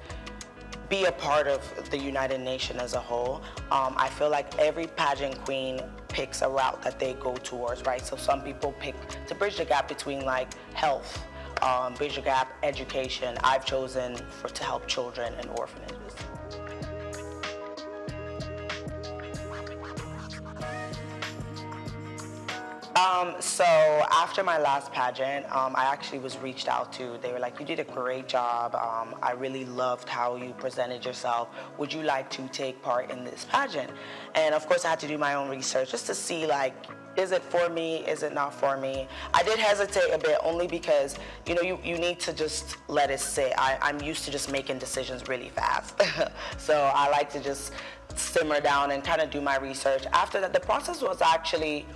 be a part of the United Nations as a whole. I feel like every pageant queen picks a route that they go towards, right? So some people pick to bridge the gap between like health, bridge the gap, education. I've chosen to help children in orphanages. So after my last pageant, I actually was reached out to. They were like, you did a great job. I really loved how you presented yourself. Would you like to take part in this pageant? And of course I had to do my own research just to see like, is it for me? Is it not for me? I did hesitate a bit only because, you know, you need to just let it sit. I'm used to just making decisions really fast. So I like to just simmer down and kind of do my research. After that, the process was actually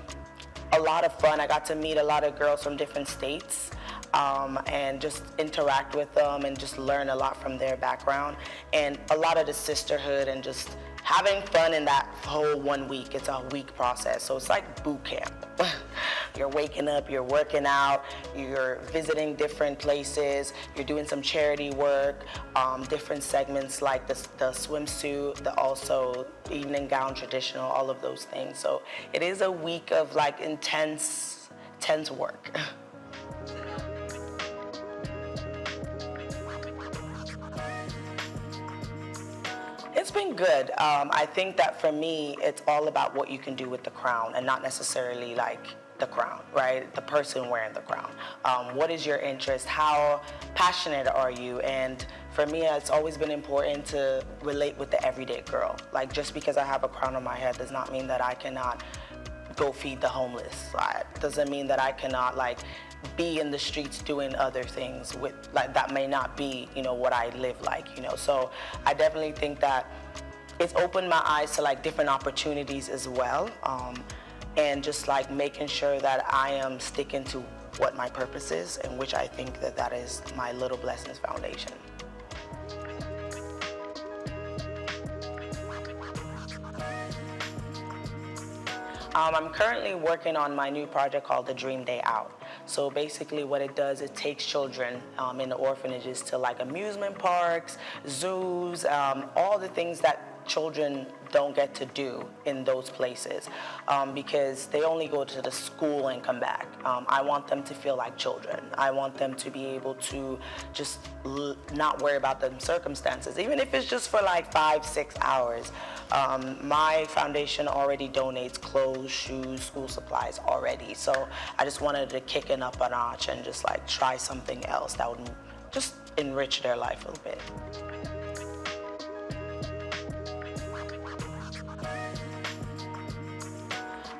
a lot of fun. I got to meet a lot of girls from different states and just interact with them and just learn a lot from their background and a lot of the sisterhood and just having fun in that whole 1 week. It's a week process, so it's like boot camp. You're waking up, you're working out, you're visiting different places, you're doing some charity work, different segments like the swimsuit, also evening gown traditional, all of those things. So it is a week of like intense tend to work. It's been good. I think that for me, it's all about what you can do with the crown and not necessarily like the crown, right? The person wearing the crown. What is your interest? How passionate are you? And for me, it's always been important to relate with the everyday girl. Like, just because I have a crown on my head does not mean that I cannot go feed the homeless. Doesn't mean that I cannot like be in the streets doing other things with like that may not be, you know, what I live like, you know. So I definitely think that it's opened my eyes to like different opportunities as well, and just like making sure that I am sticking to what my purpose is, and which I think that that is my Little Blessings Foundation. I'm currently working on my new project called The Dream Day Out. So basically what it does, it takes children in the orphanages to like amusement parks, zoos, all the things that children don't get to do in those places because they only go to the school and come back. I want them to feel like children. I want them to be able to just not worry about the circumstances, even if it's just for like 5-6 hours. My foundation already donates clothes, shoes, school supplies already. So I just wanted to kick it up a notch and just like try something else that would just enrich their life a little bit.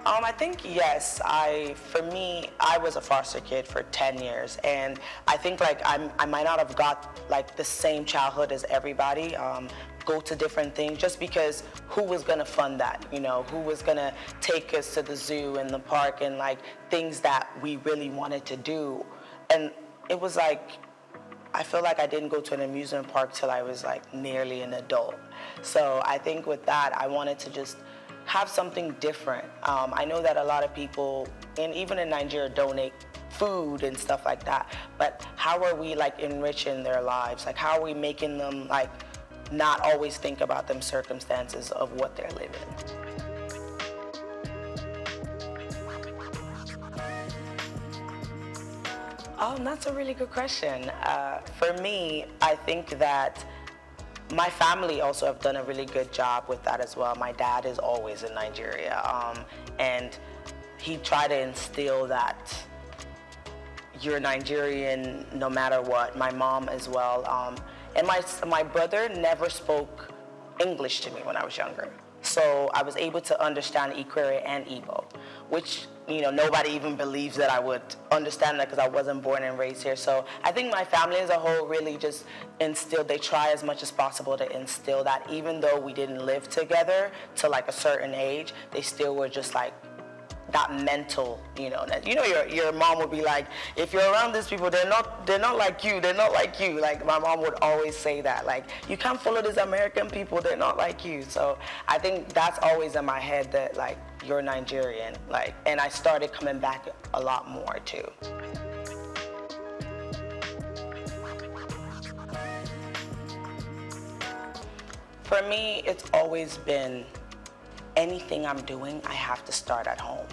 I think yes. For me, I was a foster kid for 10 years, and I think like I might not have got like the same childhood as everybody. Go to different things just because who was gonna fund that? You know, who was gonna take us to the zoo and the park and like things that we really wanted to do? And it was like, I feel like I didn't go to an amusement park till I was like nearly an adult. So I think with that, I wanted to just have something different. I know that a lot of people, and even in Nigeria, donate food and stuff like that, but how are we like enriching their lives? Like how are we making them like not always think about them circumstances of what they're living? That's a really good question. For me, I think that my family also have done a really good job with that as well. My dad is always in Nigeria, and he tried to instill that you're Nigerian no matter what. My mom as well. And my brother never spoke English to me when I was younger. So I was able to understand Ikwere and Igbo, which, you know, nobody even believes that I would understand that because I wasn't born and raised here. So I think my family as a whole really just instilled, they try as much as possible to instill that even though we didn't live together to like a certain age, they still were just like that mental, you know, that, you know, your mom would be like, if you're around these people, they're not like you, they're not like you. Like my mom would always say that, like, you can't follow these American people, they're not like you. So I think that's always in my head that like, you're Nigerian, like, and I started coming back a lot more too. For me, it's always been anything I'm doing, I have to start at home.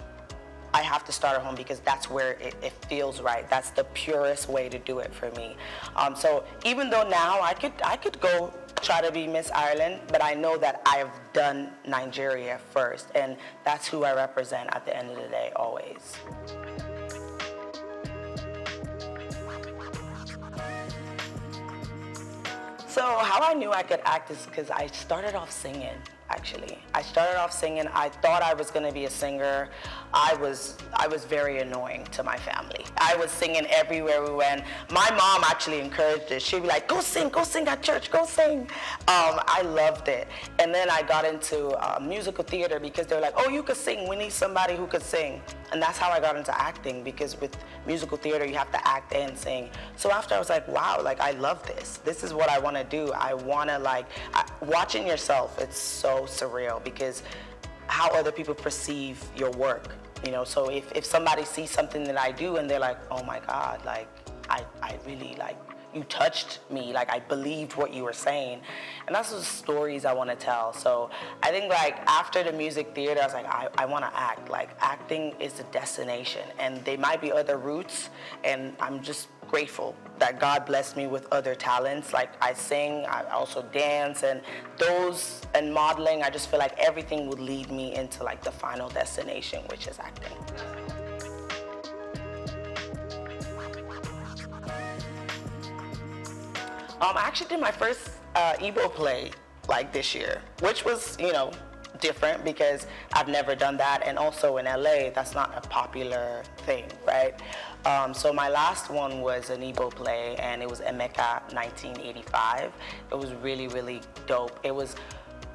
I have to start at home because that's where it feels right. That's the purest way to do it for me. So even though now I could go try to be Miss Ireland, but I know that I've done Nigeria first, and that's who I represent at the end of the day, always. So how I knew I could act is because I started off singing, actually. I started off singing. I thought I was going to be a singer. I was very annoying to my family. I was singing everywhere we went. My mom actually encouraged it. She'd be like, go sing at church, go sing. I loved it. And then I got into musical theater because they were like, oh, you could sing. We need somebody who could sing. And that's how I got into acting, because with musical theater, you have to act and sing. So after I was like, wow, like I love this. This is what I want to do. I want to like, watching yourself, it's so surreal because how other people perceive your work, you know. So if somebody sees something that I do and they're like, oh my God, like I really like, you touched me, like I believed what you were saying. And that's the stories I want to tell. So I think like after the music theater, I was like, I want to act. Like acting is the destination, and there might be other routes, and I'm just grateful that God blessed me with other talents. Like I sing, I also dance, and modeling. I just feel like everything would lead me into like the final destination, which is acting. I actually did my first Igbo play like this year, which was, different because I've never done that, and also in LA, that's not a popular thing, right? So my last one was an Igbo play, and it was Emeka 1985. It was really, really dope. It was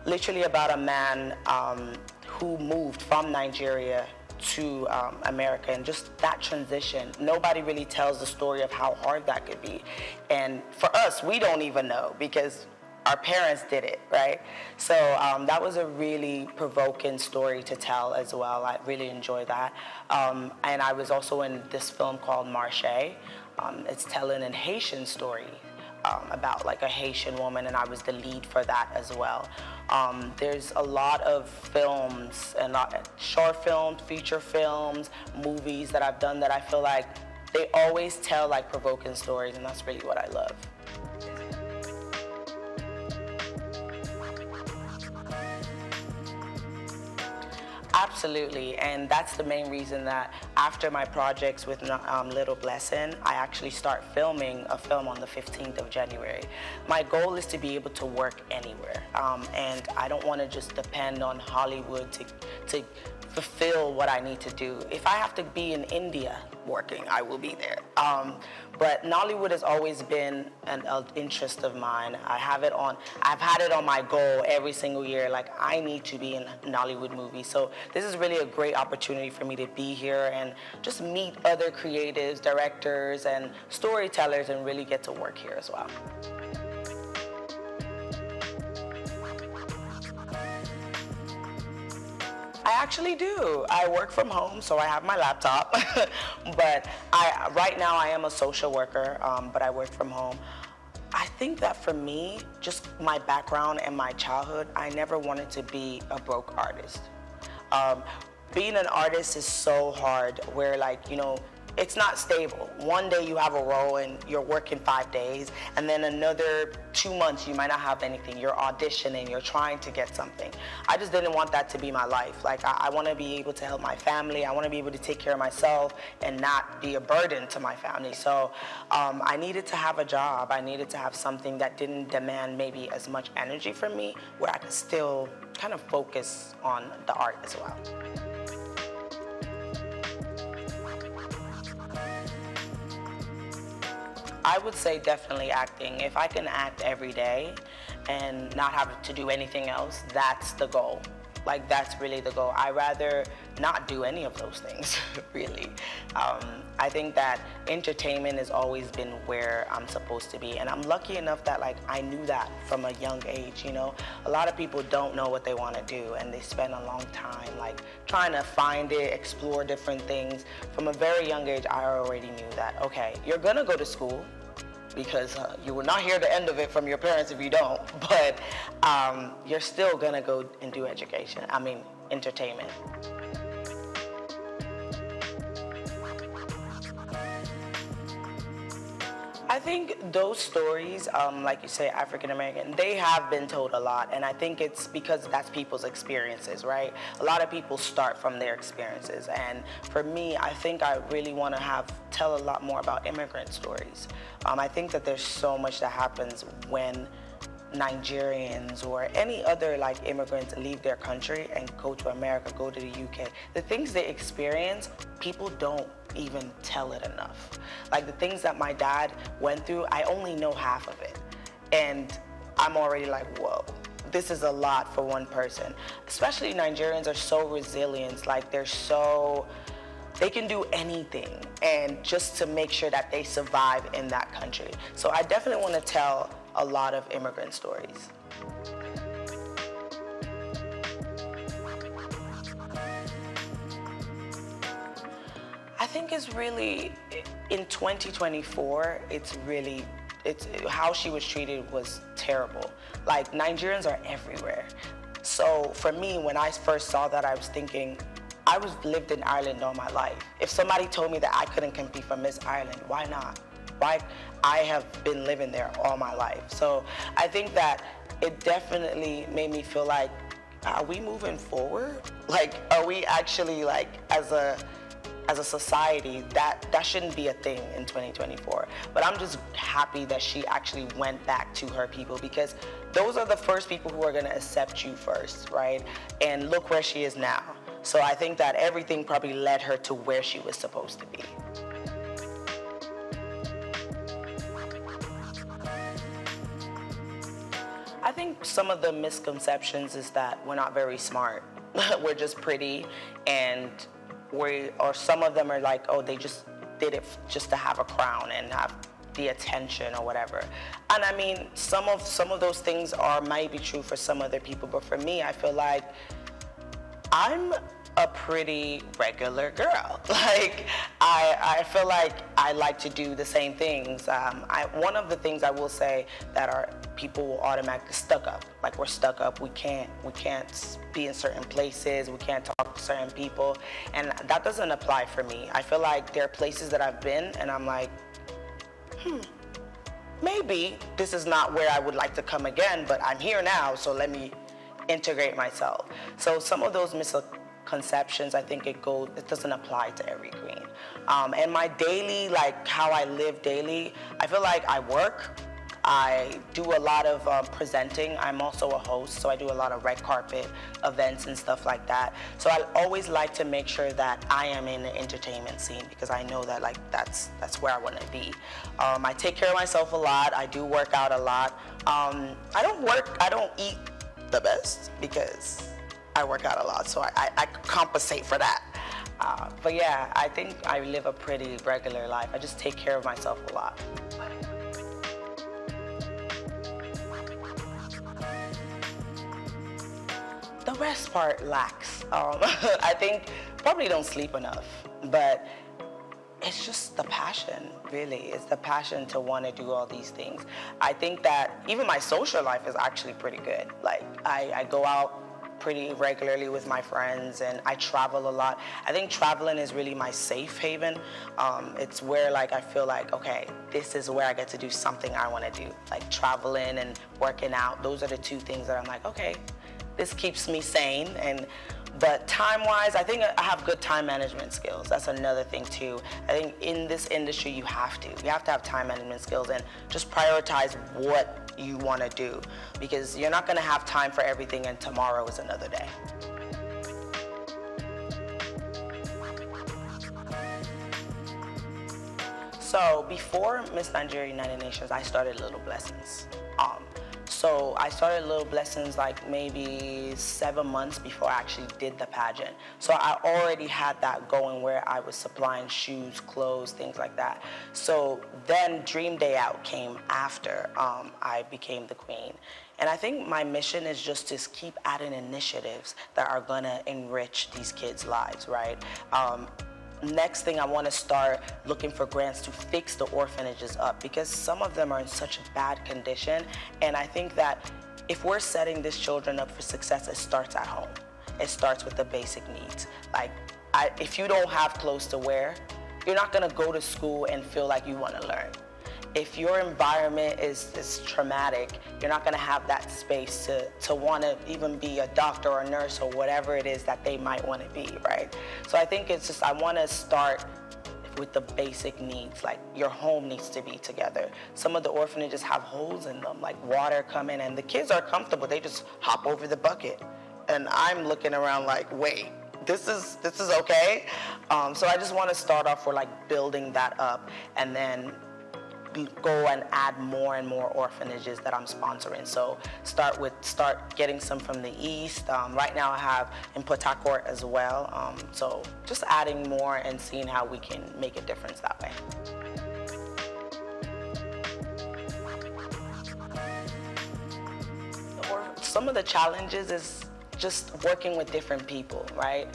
literally about a man who moved from Nigeria to America, and just that transition. Nobody really tells the story of how hard that could be. And for us, we don't even know because our parents did it, right? So that was a really provoking story to tell as well. I really enjoyed that. And I was also in this film called Marche. It's telling a Haitian story about like a Haitian woman, and I was the lead for that as well. There's a lot of films, and short films, feature films, movies that I've done that I feel like they always tell like provoking stories, and that's really what I love. Absolutely, and that's the main reason that after my projects with Little Blessing, I actually start filming a film on the 15th of January. My goal is to be able to work anywhere, and I don't want to just depend on Hollywood to fulfill what I need to do. If I have to be in India working, I will be there. But Nollywood has always been an interest of mine. I've had it on my goal every single year, like I need to be in Nollywood movies. So this is really a great opportunity for me to be here and just meet other creatives, directors, and storytellers, and really get to work here as well. I actually do. I work from home, so I have my laptop. But right now I am a social worker, but I work from home. I think that for me, just my background and my childhood, I never wanted to be a broke artist. Being an artist is so hard where it's not stable. One day you have a role and you're working 5 days, and then another 2 months you might not have anything. You're auditioning, you're trying to get something. I just didn't want that to be my life. Like I want to be able to help my family. I want to be able to take care of myself and not be a burden to my family. So I needed to have a job. I needed to have something that didn't demand maybe as much energy from me, where I could still kind of focus on the art as well. I would say definitely acting. If I can act every day and not have to do anything else, that's the goal. Like, that's really the goal. I'd rather not do any of those things, really. I think that entertainment has always been where I'm supposed to be. And I'm lucky enough that, I knew that from a young age, A lot of people don't know what they want to do, and they spend a long time, trying to find it, explore different things. From a very young age, I already knew that, okay, you're gonna go to school, because you will not hear the end of it from your parents if you don't, but you're still gonna go and do entertainment. I think those stories, like you say, African American, they have been told a lot, and I think it's because that's people's experiences, right? A lot of people start from their experiences, and for me, I think I really want to tell a lot more about immigrant stories. I think that there's so much that happens when Nigerians or any other immigrants leave their country and go to America, go to the UK. The things they experience, people don't even tell it enough. The things that my dad went through, I only know half of it. And I'm already whoa, this is a lot for one person. Especially Nigerians are so resilient, they can do anything, and just to make sure that they survive in that country. So I definitely want to tell a lot of immigrant stories. I think it's really, in 2024, it's how she was treated was terrible. Like, Nigerians are everywhere. So for me, when I first saw that, I was thinking, I lived in Ireland all my life. If somebody told me that I couldn't compete for Miss Ireland, why not? Why? I have been living there all my life. So I think that it definitely made me feel like, are we moving forward? Like, are we actually, like, as a society, that shouldn't be a thing in 2024. But I'm just happy that she actually went back to her people, because those are the first people who are gonna accept you first, right? And look where she is now. So I think that everything probably led her to where she was supposed to be. I think some of the misconceptions is that we're not very smart. We're just pretty, and or some of them are like, oh, they just did it just to have a crown and have the attention or whatever. And I mean, some of those things might be true for some other people, but for me, I feel like I'm a pretty regular girl. Like, I feel like I like to do the same things. One of the things I will say that people will automatically stuck up. Like, we're stuck up. We can't be in certain places. We can't talk to certain people, and that doesn't apply for me. I feel like there are places that I've been, and I'm like, maybe this is not where I would like to come again, but I'm here now, so let me integrate myself. So some of those misconceptions, I think it doesn't apply to every queen. And my daily, like how I live daily, I feel like I work. I do a lot of presenting. I'm also a host, so I do a lot of red carpet events and stuff like that. So I always like to make sure that I am in the entertainment scene, because I know that, like, that's where I want to be. I take care of myself a lot. I do work out a lot. I don't eat the best because I work out a lot, so I compensate for that. But yeah, I think I live a pretty regular life. I just take care of myself a lot. The rest part lacks. I think probably don't sleep enough, but it's just the passion, really. It's the passion to want to do all these things. I think that even my social life is actually pretty good. Like, I go out pretty regularly with my friends, and I travel a lot. I think traveling is really my safe haven. It's where, like, I feel like, okay, this is where I get to do something I want to do. Like, traveling and working out, those are the two things that I'm like, okay, this keeps me sane. But time-wise, I think I have good time management skills. That's another thing too. I think in this industry, you have to have time management skills and just prioritize what you want to do, because you're not going to have time for everything, and tomorrow is another day. So before Miss Nigeria United Nations, I started Little Blessings. So I started Little Blessings like maybe 7 months before I actually did the pageant. So I already had that going, where I was supplying shoes, clothes, things like that. So then Dream Day Out came after I became the queen. And I think my mission is just to keep adding initiatives that are gonna enrich these kids' lives, right? Next thing, I want to start looking for grants to fix the orphanages up, because some of them are in such a bad condition. And I think that if we're setting these children up for success, it starts at home. It starts with the basic needs. Like, if you don't have clothes to wear, you're not going to go to school and feel like you want to learn. If your environment is traumatic, you're not going to have that space to want to even be a doctor or a nurse or whatever it is that they might want to be, right? So I think it's just, I want to start with the basic needs. Like, your home needs to be together. Some of the orphanages have holes in them, like water coming, and the kids are comfortable. They just hop over the bucket. And I'm looking around like, wait, this is okay? So I just want to start off with, like, building that up, and then go and add more and more orphanages that I'm sponsoring. So start getting some from the east. Right now I have in Port Harcourt as well. So just adding more and seeing how we can make a difference that way. Some of the challenges is just working with different people, right?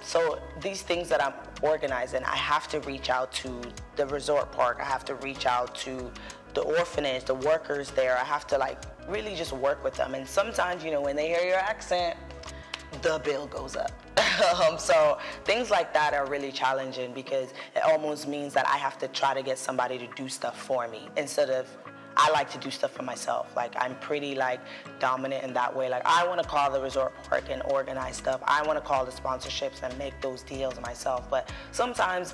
So these things that organizing, I have to reach out to the resort park. I have to reach out to the orphanage, the workers there. I have to like really just work with them. And sometimes, you know, when they hear your accent, the bill goes up. So things like that are really challenging because it almost means that I have to try to get somebody to do stuff for me instead of I like to do stuff for myself. Like I'm pretty like dominant in that way. Like I want to call the resort park and organize stuff. I want to call the sponsorships and make those deals myself. But sometimes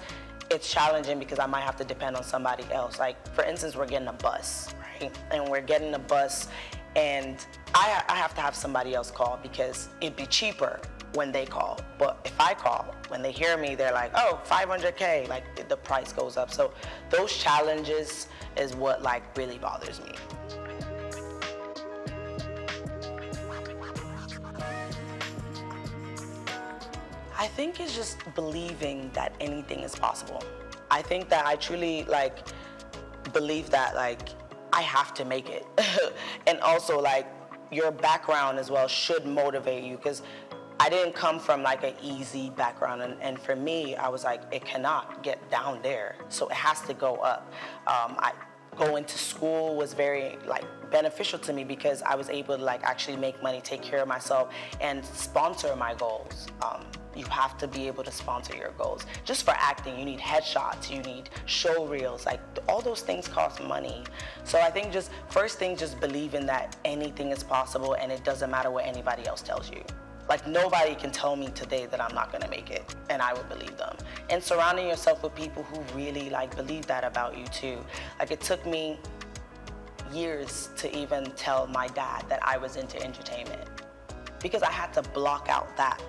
it's challenging because I might have to depend on somebody else. Like for instance, we're getting a bus, right? And we're getting a bus and I have to have somebody else call because it'd be cheaper when they call. But if I call, when they hear me, they're like, oh, 500K, like the price goes up. So those challenges is what like really bothers me. I think it's just believing that anything is possible. I think that I truly like believe that like I have to make it. And also like your background as well should motivate you because I didn't come from like an easy background and for me, I was like, it cannot get down there. So it has to go up. Going to school was very like beneficial to me because I was able to like actually make money, take care of myself and sponsor my goals. You have to be able to sponsor your goals. Just for acting, you need headshots, you need show reels, like all those things cost money. So I think just first thing, just believing that anything is possible and it doesn't matter what anybody else tells you. Like nobody can tell me today that I'm not gonna make it and I would believe them. And surrounding yourself with people who really like believe that about you too. Like it took me years to even tell my dad that I was into entertainment because I had to block out that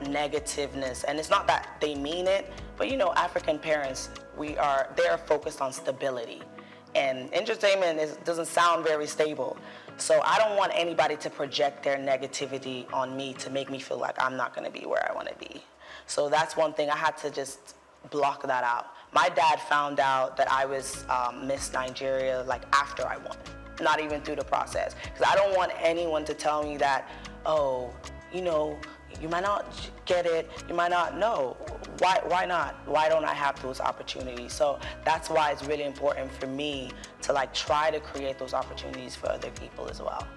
negativeness. And it's not that they mean it, but you know, African parents, they're focused on stability. And entertainment doesn't sound very stable. So I don't want anybody to project their negativity on me to make me feel like I'm not gonna be where I wanna be. So that's one thing I had to just block that out. My dad found out that I was Miss Nigeria like after I won, not even through the process. Because I don't want anyone to tell me that, oh, you know, you might not get it, you might not know. Why not? Why don't I have those opportunities? So that's why it's really important for me to like try to create those opportunities for other people as well.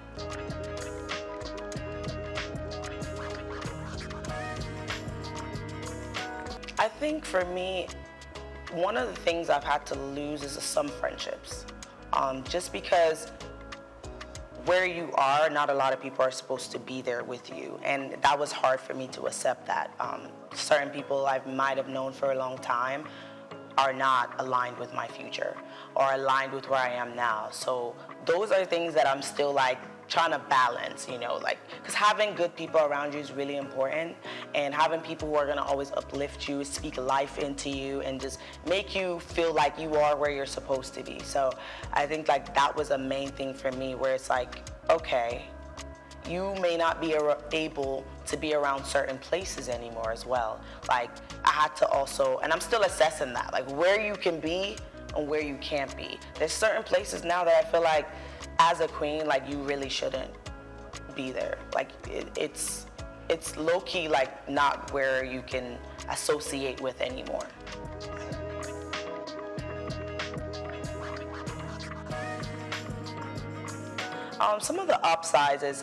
I think for me, one of the things I've had to lose is some friendships. Just because where you are, not a lot of people are supposed to be there with you. And that was hard for me to accept that. Certain people I might have known for a long time are not aligned with my future or aligned with where I am now. So those are things that I'm still like trying to balance, you know, like, because having good people around you is really important, and having people who are going to always uplift you, speak life into you, and just make you feel like you are where you're supposed to be. So I think like that was a main thing for me, where it's like, okay, you may not be able to be around certain places anymore as well. Like I had to also, and I'm still assessing that, like where you can be and where you can't be. There's certain places now that I feel like as a queen, like you really shouldn't be there. Like it's low-key like not where you can associate with anymore. Some of the upsides is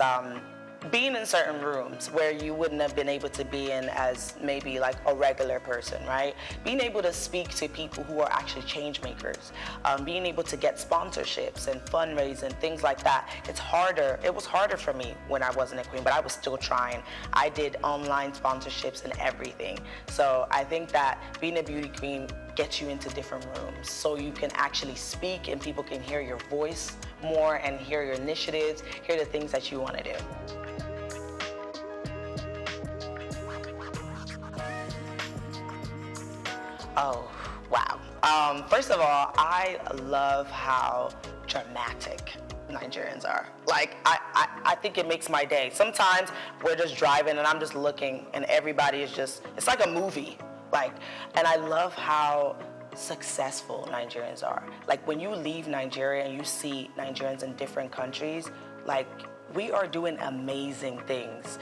being in certain rooms where you wouldn't have been able to be in as maybe like a regular person, right? Being able to speak to people who are actually change makers, being able to get sponsorships and fundraising, things like that. It's harder. It was harder for me when I wasn't a queen, but I was still trying. I did online sponsorships and everything. So I think that being a beauty queen gets you into different rooms so you can actually speak and people can hear your voice more and hear your initiatives, hear the things that you want to do. Oh, wow. First of all, I love how dramatic Nigerians are. Like, I think it makes my day. Sometimes we're just driving and I'm just looking and everybody is just, it's like a movie. Like, and I love how successful Nigerians are. Like when you leave Nigeria and you see Nigerians in different countries, like we are doing amazing things.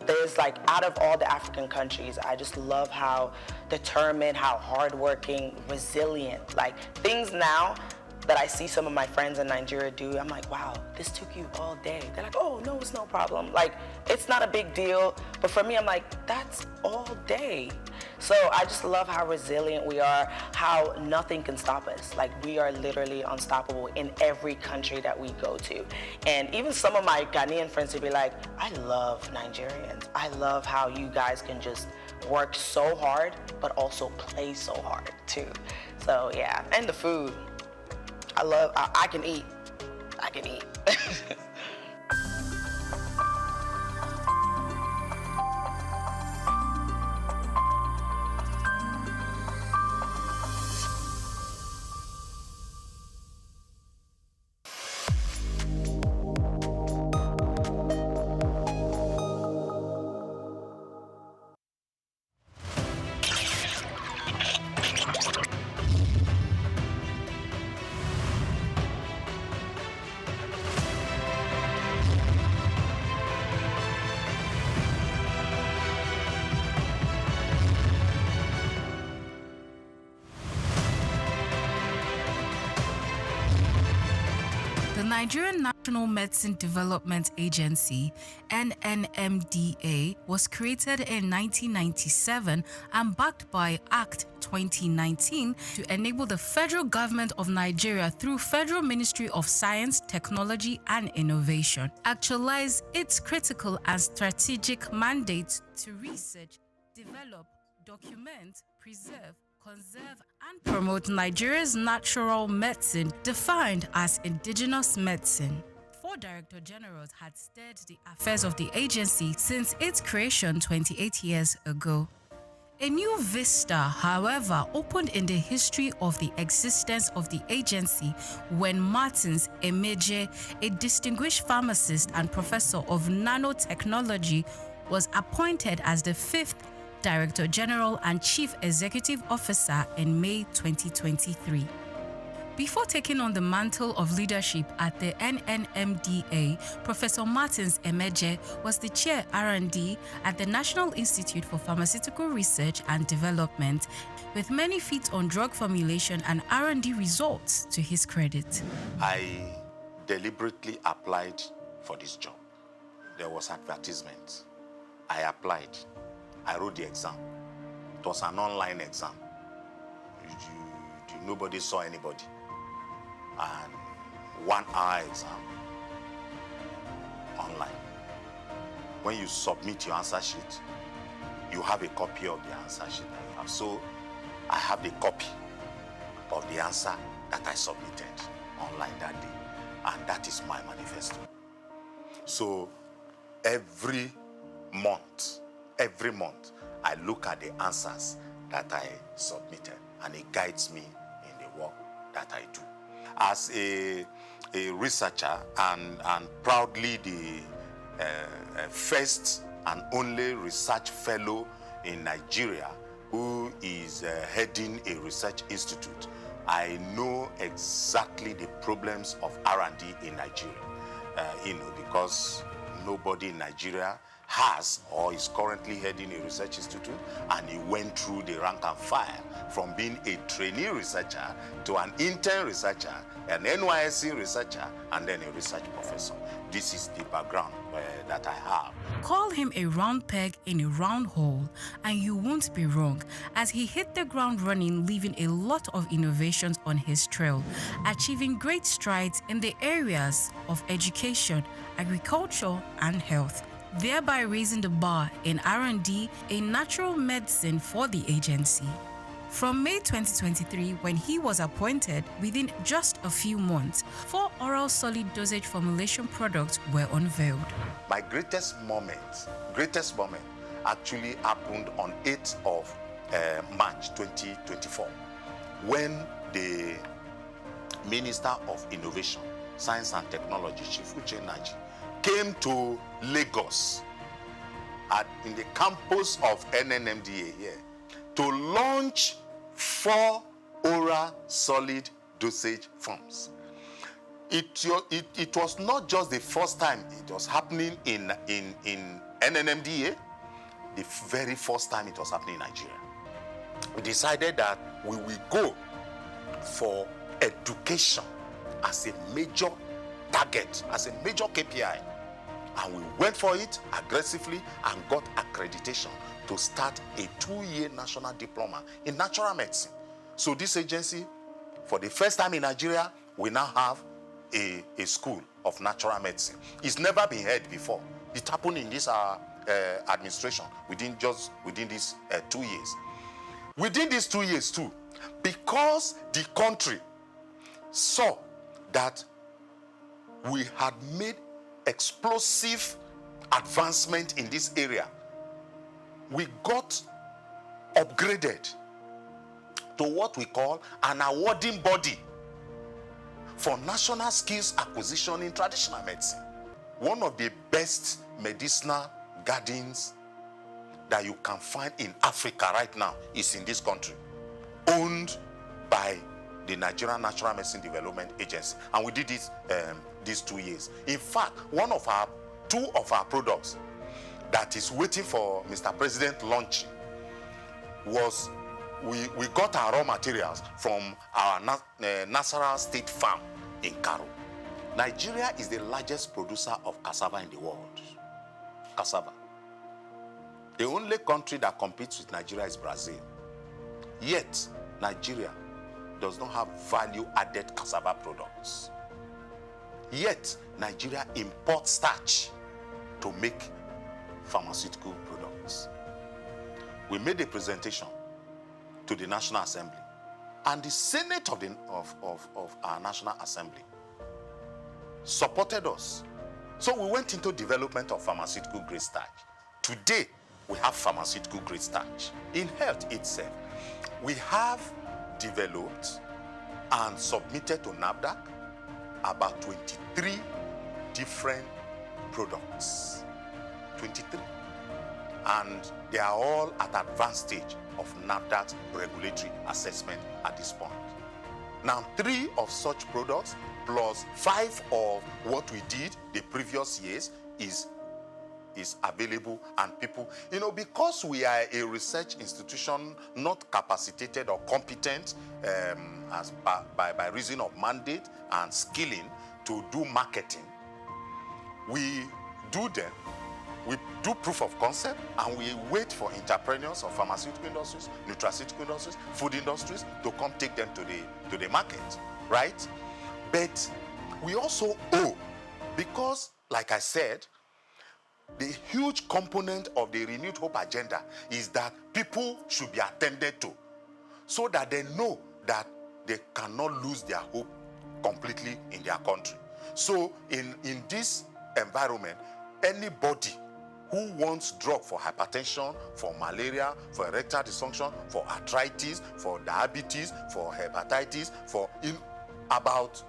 there's like, out of all the African countries, I just love how determined, how hardworking, resilient, like things now that I see some of my friends in Nigeria do, I'm like, wow, this took you all day. They're like, oh, no, it's no problem. Like, it's not a big deal. But for me, I'm like, that's all day. So I just love how resilient we are, how nothing can stop us. Like, we are literally unstoppable in every country that we go to. And even some of my Ghanaian friends would be like, I love Nigerians. I love how you guys can just work so hard, but also play so hard too. So yeah, and the food. I can eat. I can eat. The Nigerian National Medicine Development Agency, NNMDA, was created in 1997 and backed by Act 2019 to enable the federal government of Nigeria through Federal Ministry of Science, Technology and Innovation actualize its critical and strategic mandate to research, develop, document, preserve, conserve and promote Nigeria's natural medicine defined as indigenous medicine. 4 Director Generals had steered the affairs of the agency since its creation 28 years ago. A new vista, however, opened in the history of the existence of the agency when Martins Emeje, a distinguished pharmacist and professor of nanotechnology, was appointed as the 5th Director General and Chief Executive Officer in May 2023. Before taking on the mantle of leadership at the NNMDA, Professor Martins Emeje was the Chair R&D at the National Institute for Pharmaceutical Research and Development, with many feats on drug formulation and R&D results to his credit. I deliberately applied for this job. There was advertisement. I applied. I wrote the exam. It was an online exam. Nobody saw anybody. And 1 hour exam online. When you submit your answer sheet, you have a copy of the answer sheet that you have. So I have the copy of the answer that I submitted online that day. And that is my manifesto. So every month, I look at the answers that I submitted, and it guides me in the work that I do. As a researcher and proudly the first and only research fellow in Nigeria who is heading a research institute, I know exactly the problems of R&D in Nigeria, because nobody in Nigeria has or is currently heading a research institute, and he went through the rank and file from being a trainee researcher to an intern researcher, an NYSC researcher, and then a research professor. This is the background that I have. Call him a round peg in a round hole, and you won't be wrong, as he hit the ground running, leaving a lot of innovations on his trail, achieving great strides in the areas of education, agriculture, and health, thereby raising the bar in R&D in natural medicine for the agency. From May 2023, when he was appointed, within just a few months, 4 oral solid dosage formulation products were unveiled. My greatest moment actually happened on 8th of March 2024, when the Minister of Innovation, Science and Technology, Chief Uche Naji, came to Lagos in the campus of NNMDA here to launch 4 oral solid dosage forms. it was not just the first time it was happening in NNMDA, the very first time it was happening in Nigeria. We decided that we will go for education as a major target, as a major KPI. And we went for it aggressively and got accreditation to start a 2-year national diploma in natural medicine. So this agency, for the first time in Nigeria, we now have a school of natural medicine. It's never been heard before. It happened in this administration within these 2 years. Within these 2 years too, because the country saw that we had made explosive advancement in this area, we got upgraded to what we call an awarding body for national skills acquisition in traditional medicine. One of the best medicinal gardens that you can find in Africa right now is in this country, owned by the Nigerian Natural Medicine Development Agency. And we did it these 2 years. In fact, two of our products that is waiting for Mr. President launching was we got our raw materials from our Nasarawa State Farm in Karo. Nigeria is the largest producer of cassava in the world. Cassava. The only country that competes with Nigeria is Brazil. Yet, Nigeria does not have value-added cassava products. Yet, Nigeria imports starch to make pharmaceutical products. We made a presentation to the National Assembly, and the Senate of our National Assembly supported us. So we went into development of pharmaceutical grade starch. Today, we have pharmaceutical grade starch. In health itself, we have developed and submitted to NAFDAC about 23 different products. 23. And they are all at advanced stage of NAFDAC's regulatory assessment at this point. Now, 3 of such products plus 5 of what we did the previous years is available, and people, because we are a research institution not capacitated or competent by reason of mandate and skilling to do marketing, we do proof of concept, and we wait for entrepreneurs of pharmaceutical industries, nutraceutical industries, food industries to come take them to the market, right? But we also owe, because, like I said, the huge component of the Renewed Hope agenda is that people should be attended to so that they know that they cannot lose their hope completely in their country. So in this environment, anybody who wants drug for hypertension, for malaria, for erectile dysfunction, for arthritis, for diabetes, for hepatitis, for about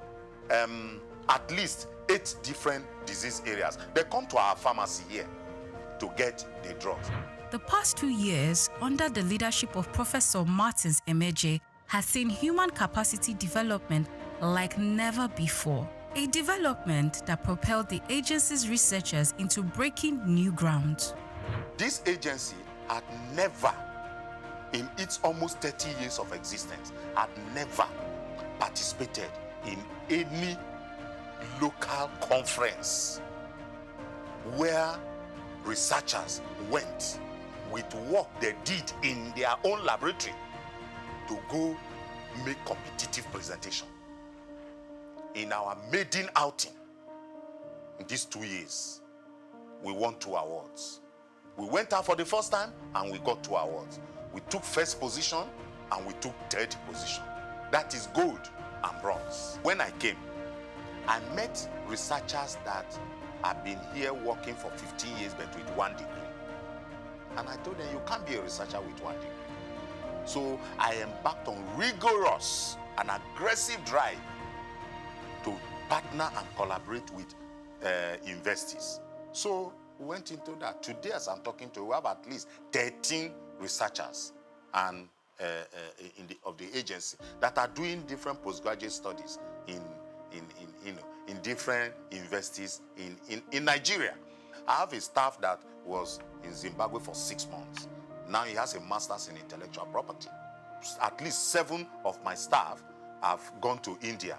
at least 8 different disease areas, they come to our pharmacy here to get the drugs. The past 2 years, under the leadership of Professor Martins Emeje, has seen human capacity development like never before. A development that propelled the agency's researchers into breaking new ground. This agency had never, in its almost 30 years of existence, had never participated in any local conference where researchers went with work they did in their own laboratory to go make competitive presentation. In our maiden outing in these 2 years, we won 2 awards. We went out for the first time and we got 2 awards. We took first position and we took third position. That is gold and bronze. When I came, I met researchers that have been here working for 15 years but with 1 degree. And I told them, you can't be a researcher with 1 degree. So I embarked on rigorous and aggressive drive to partner and collaborate with universities. So we went into that. Today, as I'm talking to you, we have at least 13 researchers and of the agency that are doing different postgraduate studies in in different universities in Nigeria. I have a staff that was in Zimbabwe for 6 months. Now he has a master's in intellectual property. At least 7 of my staff have gone to India.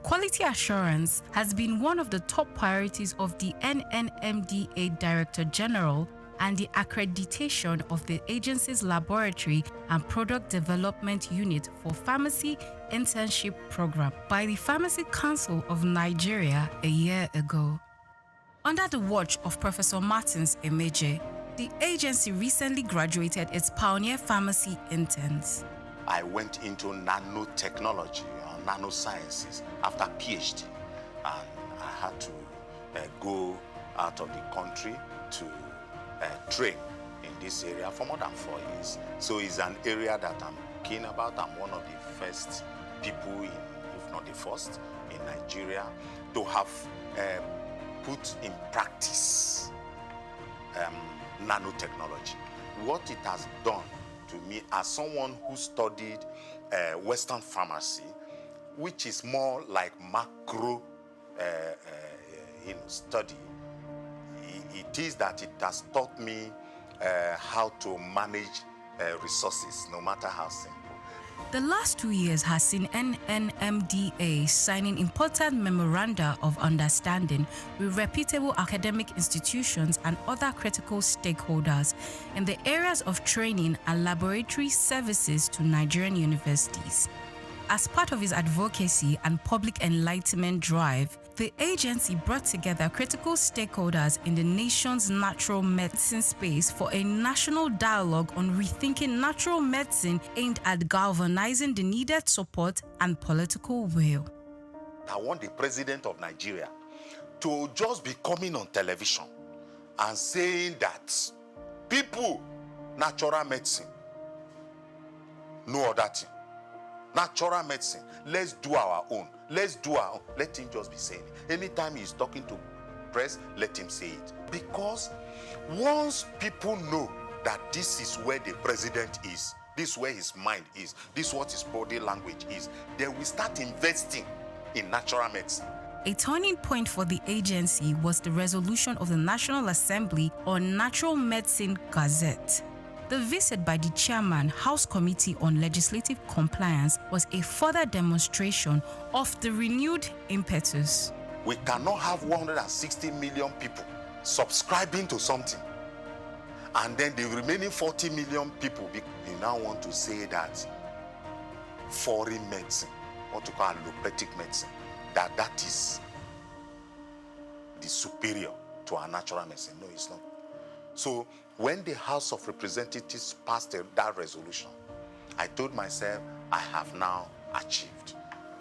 Quality assurance has been one of the top priorities of the NNMDA Director General, and the accreditation of the agency's laboratory and product development unit for pharmacy internship program by the Pharmacy Council of Nigeria a year ago. Under the watch of Professor Martins Emeje, the agency recently graduated its pioneer pharmacy interns. I went into nanotechnology or nanosciences after PhD, and I had to go out of the country to train in this area for more than 4 years. So it's an area that I'm keen about. I'm one of the first people, if not the first, in Nigeria to have put in practice nanotechnology. What it has done to me as someone who studied Western pharmacy, which is more like macro study, it is that it has taught me how to manage resources, no matter how simple. The last 2 years has seen NNMDA signing important memoranda of understanding with reputable academic institutions and other critical stakeholders in the areas of training and laboratory services to Nigerian universities. As part of its advocacy and public enlightenment drive, the agency brought together critical stakeholders in the nation's natural medicine space for a national dialogue on rethinking natural medicine aimed at galvanizing the needed support and political will. I want the president of Nigeria to just be coming on television and saying that people, natural medicine, no other thing. Natural medicine, let's do our own. Let's do our own. Let him just be saying it. Anytime he's talking to press, let him say it. Because once people know that this is where the president is, this is where his mind is, this is what his body language is, they will start investing in natural medicine. A turning point for the agency was the resolution of the National Assembly on Natural Medicine Gazette. The visit by the chairman, House Committee on Legislative Compliance, was a further demonstration of the renewed impetus. We cannot have 160 million people subscribing to something, and then the remaining 40 million people, you now want to say that foreign medicine, what you call allopathic medicine, that is the superior to our natural medicine. No, it's not. So when the House of Representatives passed that resolution, I told myself, I have now achieved.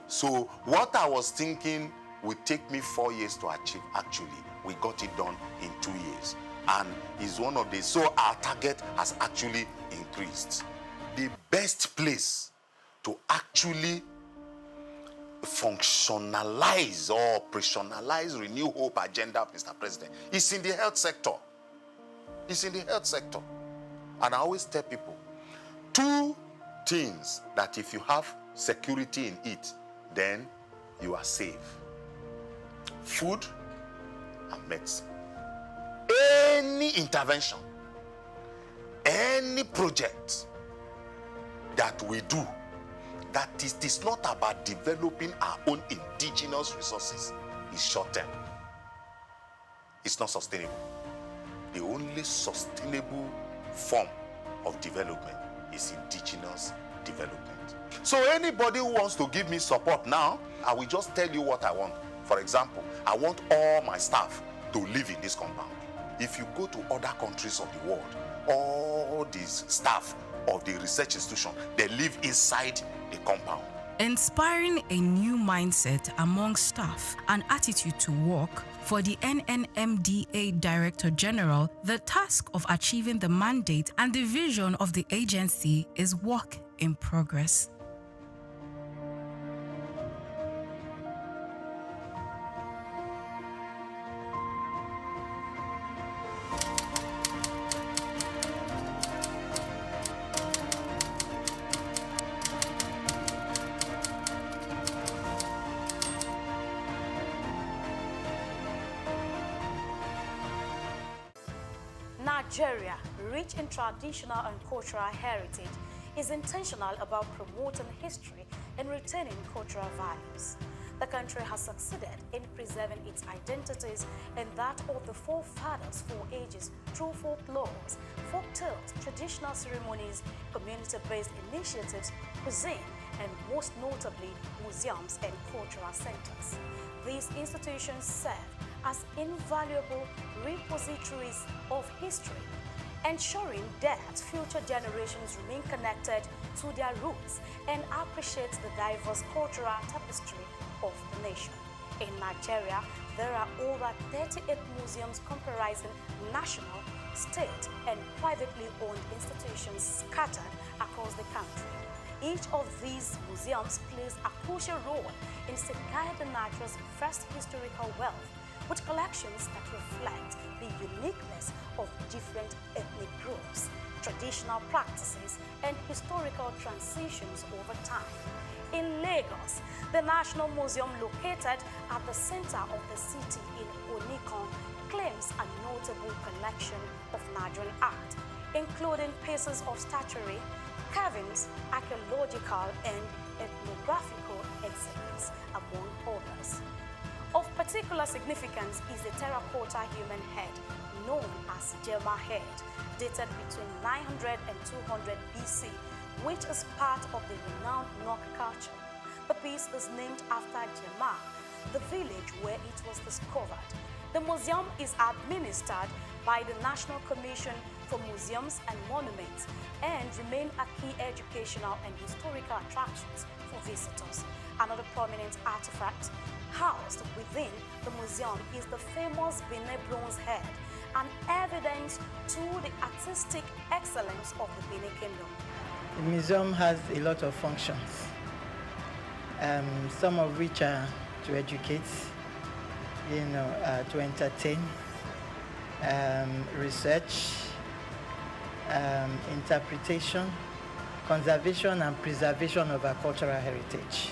So what I was thinking would take me 4 years to achieve, actually, we got it done in 2 years. And is one of the, so our target has actually increased. The best place to actually functionalize or operationalize Renew Hope agenda, Mr. President, is in the health sector. It's in the health sector. And I always tell people, 2 things that if you have security in it, then you are safe. Food and medicine. Any intervention, any project that we do, that it is not about developing our own indigenous resources, is short-term. It's not sustainable. The only sustainable form of development is indigenous development. So anybody who wants to give me support now, I will just tell you what I want. For example, I want all my staff to live in this compound. If you go to other countries of the world, all these staff of the research institution, they live inside the compound. Inspiring a new mindset among staff and attitude to work, for the NNMDA Director General, the task of achieving the mandate and the vision of the agency is work in progress. Nigeria, rich in traditional and cultural heritage, is intentional about promoting history and retaining cultural values. The country has succeeded in preserving its identities and that of the forefathers for ages through folklores, folk tales, traditional ceremonies, community-based initiatives, cuisine, and most notably, museums and cultural centers. These institutions serve as invaluable repositories of history, ensuring that future generations remain connected to their roots and appreciate the diverse cultural tapestry of the nation. In Nigeria, there are over 38 museums comprising national, state, and privately owned institutions scattered across the country. Each of these museums plays a crucial role in safeguarding Nigeria's vast historical wealth, with collections that reflect the uniqueness of different ethnic groups, traditional practices, and historical transitions over time. In Lagos, the National Museum, located at the center of the city in Onikon, claims a notable collection of Nigerian art, including pieces of statuary, carvings, archaeological and ethnographical exhibits, among others. Of particular significance is the terracotta human head, known as Jema head, dated between 900 and 200 BC, which is part of the renowned Nok culture. The piece is named after Jema, the village where it was discovered. The museum is administered by the National Commission for Museums and Monuments and remain a key educational and historical attractions for visitors. Another prominent artifact housed within the museum is the famous Benin bronze head, an evidence to the artistic excellence of the Benin Kingdom. The museum has a lot of functions, some of which are to educate, to entertain, research, interpretation, conservation and preservation of our cultural heritage.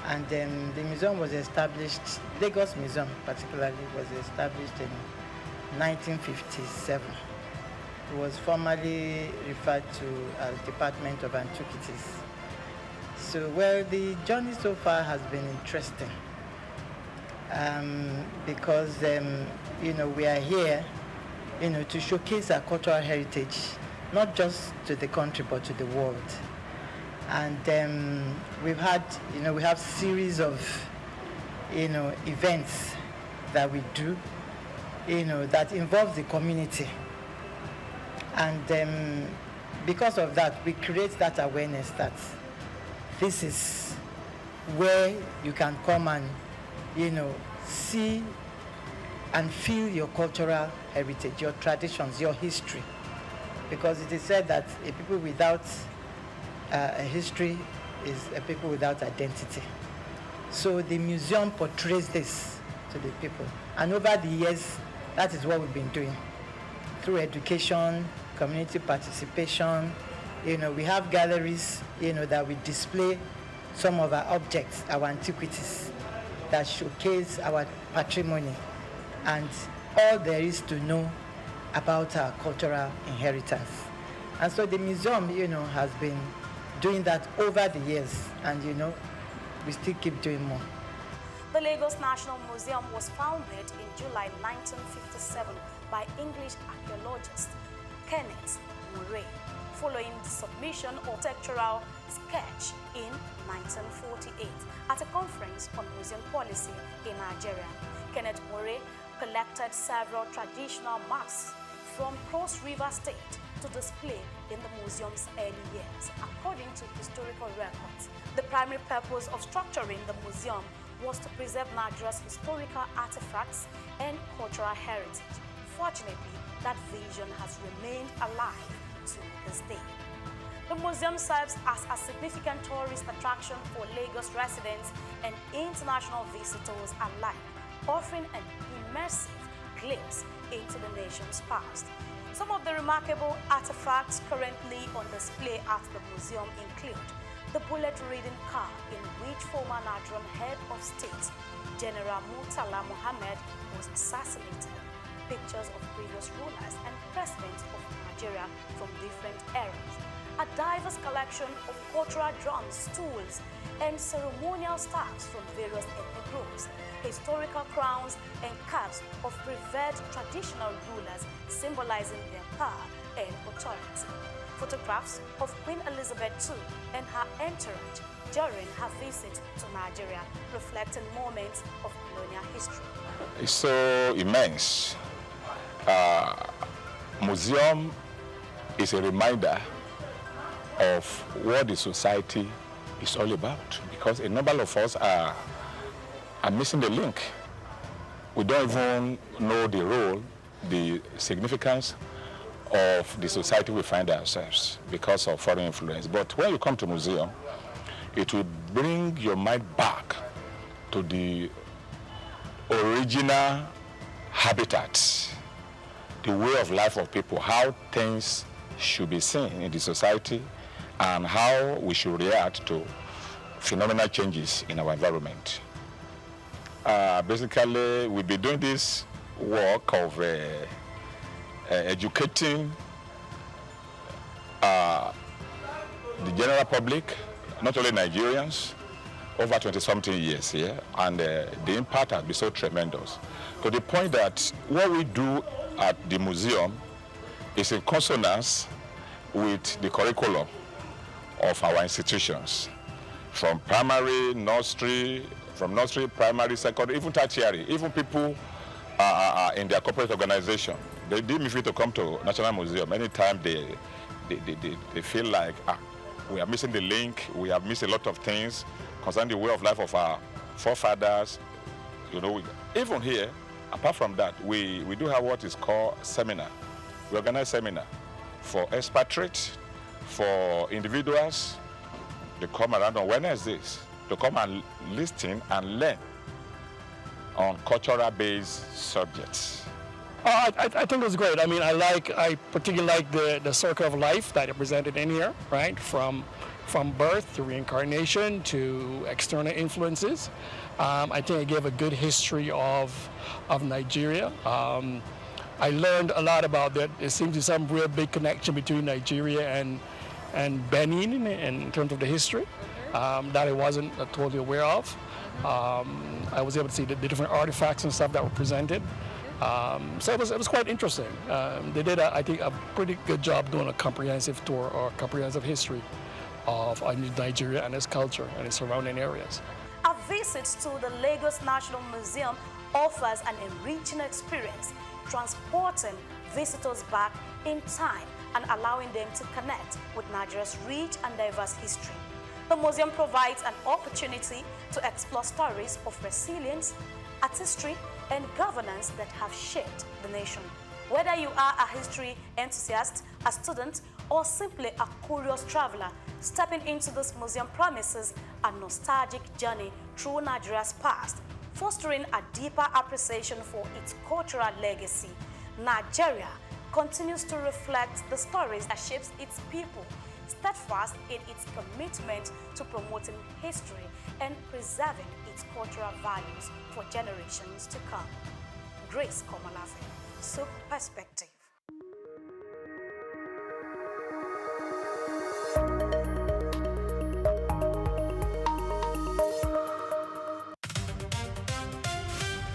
And then the museum was established, Lagos Museum particularly, was established in 1957. It was formerly referred to as Department of Antiquities. So, well, the journey so far has been interesting because, we are here, to showcase our cultural heritage, not just to the country, but to the world. And we've had, we have series of, events that we do, that involve the community. And because of that, we create that awareness that this is where you can come and, see and feel your cultural heritage, your traditions, your history. Because it is said that a people without a history is a people without identity. So the museum portrays this to the people. And over the years, that is what we've been doing. Through education, community participation, we have galleries, that we display some of our objects, our antiquities, that showcase our patrimony and all there is to know about our cultural inheritance. And so the museum, has been doing that over the years, and, we still keep doing more. The Lagos National Museum was founded in July 1957 by English archaeologist Kenneth Murray, following the submission of architectural sketch in 1948 at a conference on museum policy in Nigeria. Kenneth Murray collected several traditional masks from Cross River State to display in the museum's early years, according to historical records. The primary purpose of structuring the museum was to preserve Nigeria's historical artifacts and cultural heritage. Fortunately, that vision has remained alive to this day. The museum serves as a significant tourist attraction for Lagos residents and international visitors alike, offering an immersive glimpse into the nation's past. Some of the remarkable artifacts currently on display at the museum include the bullet-ridden car in which former Nigerian head of state, General Murtala Muhammad, was assassinated, pictures of previous rulers and presidents of Nigeria from different eras, a diverse collection of cultural drums, tools, and ceremonial staffs from various ethnic groups, historical crowns and caps of revered traditional rulers symbolizing their power and authority, photographs of Queen Elizabeth II and her entourage during her visit to Nigeria, reflecting moments of colonial history. It's so immense. Museum is a reminder of what the society is all about, because a number of us are missing the link. We don't even know the role, the significance of the society we find ourselves because of foreign influence. But when you come to museum, it will bring your mind back to the original habitat, the way of life of people, how things should be seen in the society, and how we should react to phenomenal changes in our environment. Basically, we'll be doing this work of educating the general public, not only Nigerians, over 20-something years here, and the impact has been so tremendous. To the point that what we do at the museum is in consonance with the curriculum of our institutions, from primary, nursery, primary, secondary, even tertiary, even people in their corporate organization. They deem it to come to National Museum anytime they feel like we are missing the link, we have missed a lot of things concerning the way of life of our forefathers. You know, even here, apart from that, we do have what is called seminar. We organize seminar for expatriates, for individuals. They come around on Wednesdays to come and listen and learn on cultural-based subjects. I think it was great. I mean, I particularly like the circle of life that it presented in here, right? From birth to reincarnation to external influences. I think it gave a good history of Nigeria. I learned a lot about that. There seems to be some real big connection between Nigeria and Benin in terms of the history that I wasn't totally aware of. I was able to see the different artifacts and stuff that were presented. So it was quite interesting. They did, I think, a pretty good job doing a comprehensive tour or comprehensive history of Nigeria and its culture and its surrounding areas. A visit to the Lagos National Museum offers an enriching experience, transporting visitors back in time and allowing them to connect with Nigeria's rich and diverse history. The museum provides an opportunity to explore stories of resilience, artistry, and governance that have shaped the nation. Whether you are a history enthusiast, a student, or simply a curious traveler, stepping into this museum promises a nostalgic journey through Nigeria's past, fostering a deeper appreciation for its cultural legacy. Nigeria continues to reflect the stories that shapes its people, steadfast in its commitment to promoting history and preserving its cultural values for generations to come. Grace Komalafe, SOUQ Perspective.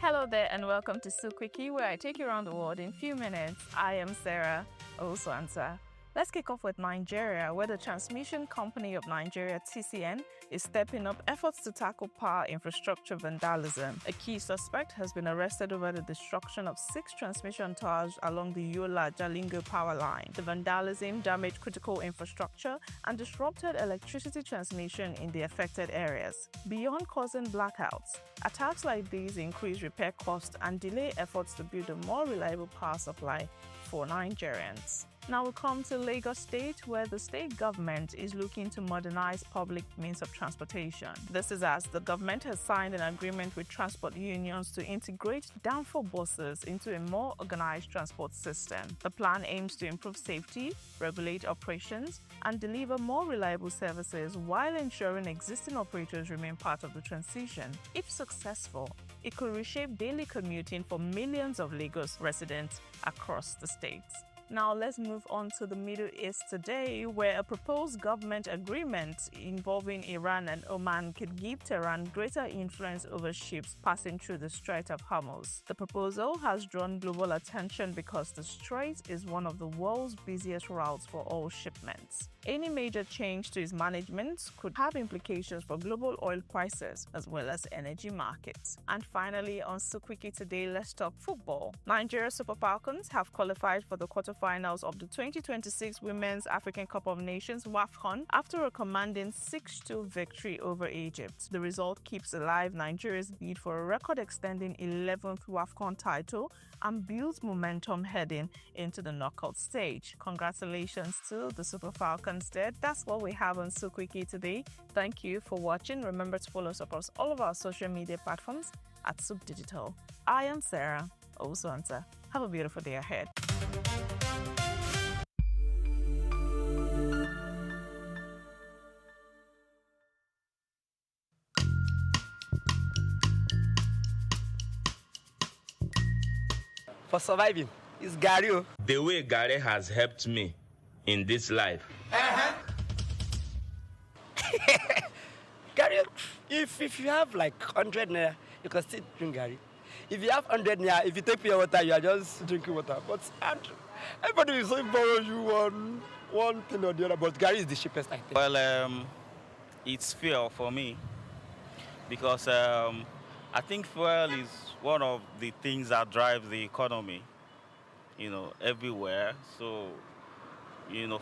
Hello there and welcome to SOUQ Quickie, where I take you around the world in a few minutes. I am Sarah Oswansa. Let's kick off with Nigeria, where the Transmission Company of Nigeria, TCN, is stepping up efforts to tackle power infrastructure vandalism. A key suspect has been arrested over the destruction of 6 transmission towers along the Yola-Jalingo power line. The vandalism damaged critical infrastructure and disrupted electricity transmission in the affected areas. Beyond causing blackouts, attacks like these increase repair costs and delay efforts to build a more reliable power supply for Nigerians. Now we come to Lagos State, where the state government is looking to modernize public means of transportation. This is as the government has signed an agreement with transport unions to integrate downfall buses into a more organized transport system. The plan aims to improve safety, regulate operations, and deliver more reliable services while ensuring existing operators remain part of the transition. If successful, it could reshape daily commuting for millions of Lagos residents across the states. Now let's move on to the Middle East today, where a proposed government agreement involving Iran and Oman could give Tehran greater influence over ships passing through the Strait of Hormuz. The proposal has drawn global attention because the strait is one of the world's busiest routes for oil shipments. Any major change to its management could have implications for global oil prices as well as energy markets. And finally, on SOUQ Wiki today, let's talk football. Nigeria Super Falcons have qualified for the quarterfinals of the 2026 Women's African Cup of Nations WAFCON after a commanding 6-2 victory over Egypt. The result keeps alive Nigeria's bid for a record-extending 11th WAFCON title and builds momentum heading into the knockout stage. Congratulations to the Super Falcons. That's what we have on SOUQ Wiki today. Thank you for watching. Remember to follow us across all of our social media platforms at SOUQ Digital. I am Sarah Owusu-Ansah. Have a beautiful day ahead. For surviving, it's Gary. The way Gary has helped me in this life. Gary, if you have like 100 naira, you can still drink Gary. If you have 100 naira, if you take pure water, you are just drinking water. But everybody will borrow you one thing or the other. But Gary is the cheapest, I think. Well, it's fuel for me because I think fuel is one of the things that drives the economy, everywhere. So,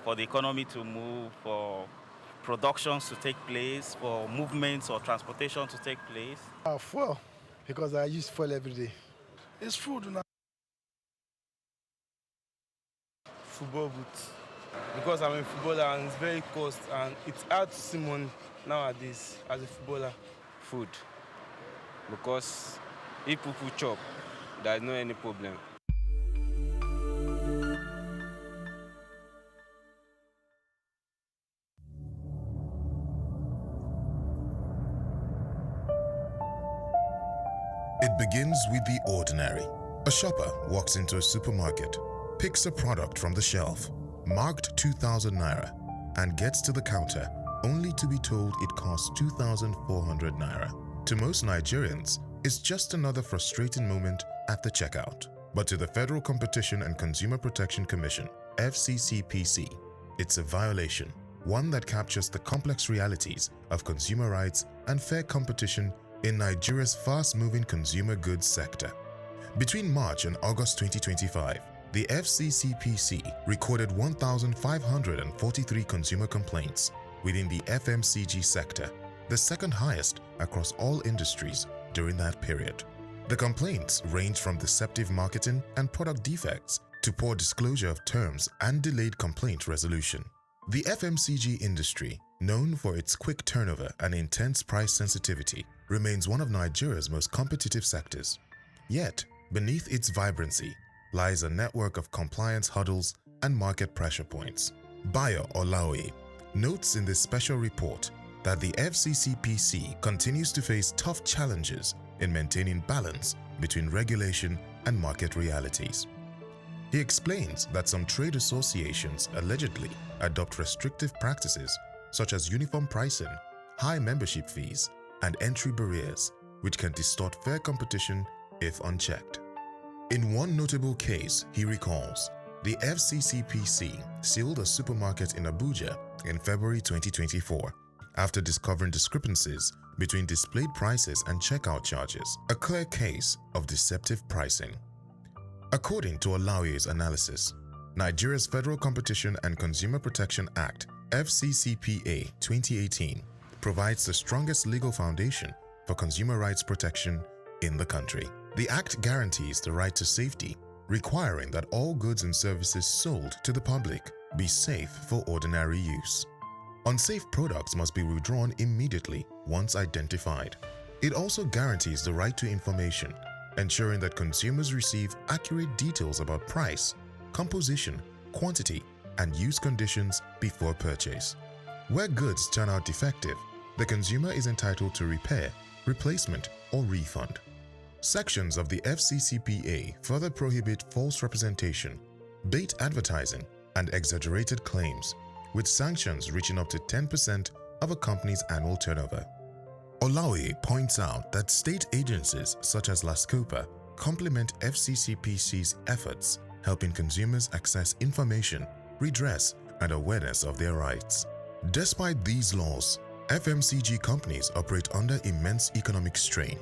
for the economy to move, for productions to take place, for movements or transportation to take place. Fuel, because I use fuel every day. It's food now. Football boots, because I'm a footballer and it's very cost and it's hard to see money nowadays as a footballer. Food, because if people chop, there's no any problem. It begins with the ordinary. A shopper walks into a supermarket, picks a product from the shelf, marked 2,000 naira, and gets to the counter only to be told it costs 2,400 naira. To most Nigerians, it's just another frustrating moment at the checkout. But to the Federal Competition and Consumer Protection Commission, FCCPC, it's a violation, one that captures the complex realities of consumer rights and fair competition in Nigeria's fast-moving consumer goods sector. Between March and August 2025, the FCCPC recorded 1,543 consumer complaints within the FMCG sector, the second highest across all industries during that period. The complaints range from deceptive marketing and product defects to poor disclosure of terms and delayed complaint resolution. The FMCG industry, known for its quick turnover and intense price sensitivity, remains one of Nigeria's most competitive sectors. Yet, beneath its vibrancy lies a network of compliance hurdles and market pressure points. Bayo Olaoye notes in this special report that the FCCPC continues to face tough challenges in maintaining balance between regulation and market realities. He explains that some trade associations allegedly adopt restrictive practices such as uniform pricing, high membership fees, and entry barriers, which can distort fair competition if unchecked. In one notable case, he recalls, the FCCPC sealed a supermarket in Abuja in February 2024 after discovering discrepancies between displayed prices and checkout charges, a clear case of deceptive pricing. According to Olaoye's analysis, Nigeria's Federal Competition and Consumer Protection Act, FCCPA 2018, provides the strongest legal foundation for consumer rights protection in the country. The Act guarantees the right to safety, requiring that all goods and services sold to the public be safe for ordinary use. Unsafe products must be withdrawn immediately once identified. It also guarantees the right to information, ensuring that consumers receive accurate details about price, composition, quantity, and use conditions before purchase. Where goods turn out defective, the consumer is entitled to repair, replacement, or refund. Sections of the FCCPA further prohibit false representation, bait advertising, and exaggerated claims, with sanctions reaching up to 10% of a company's annual turnover. Olaoye points out that state agencies such as LASCOPA complement FCCPC's efforts, helping consumers access information, redress, and awareness of their rights. Despite these laws, FMCG companies operate under immense economic strain.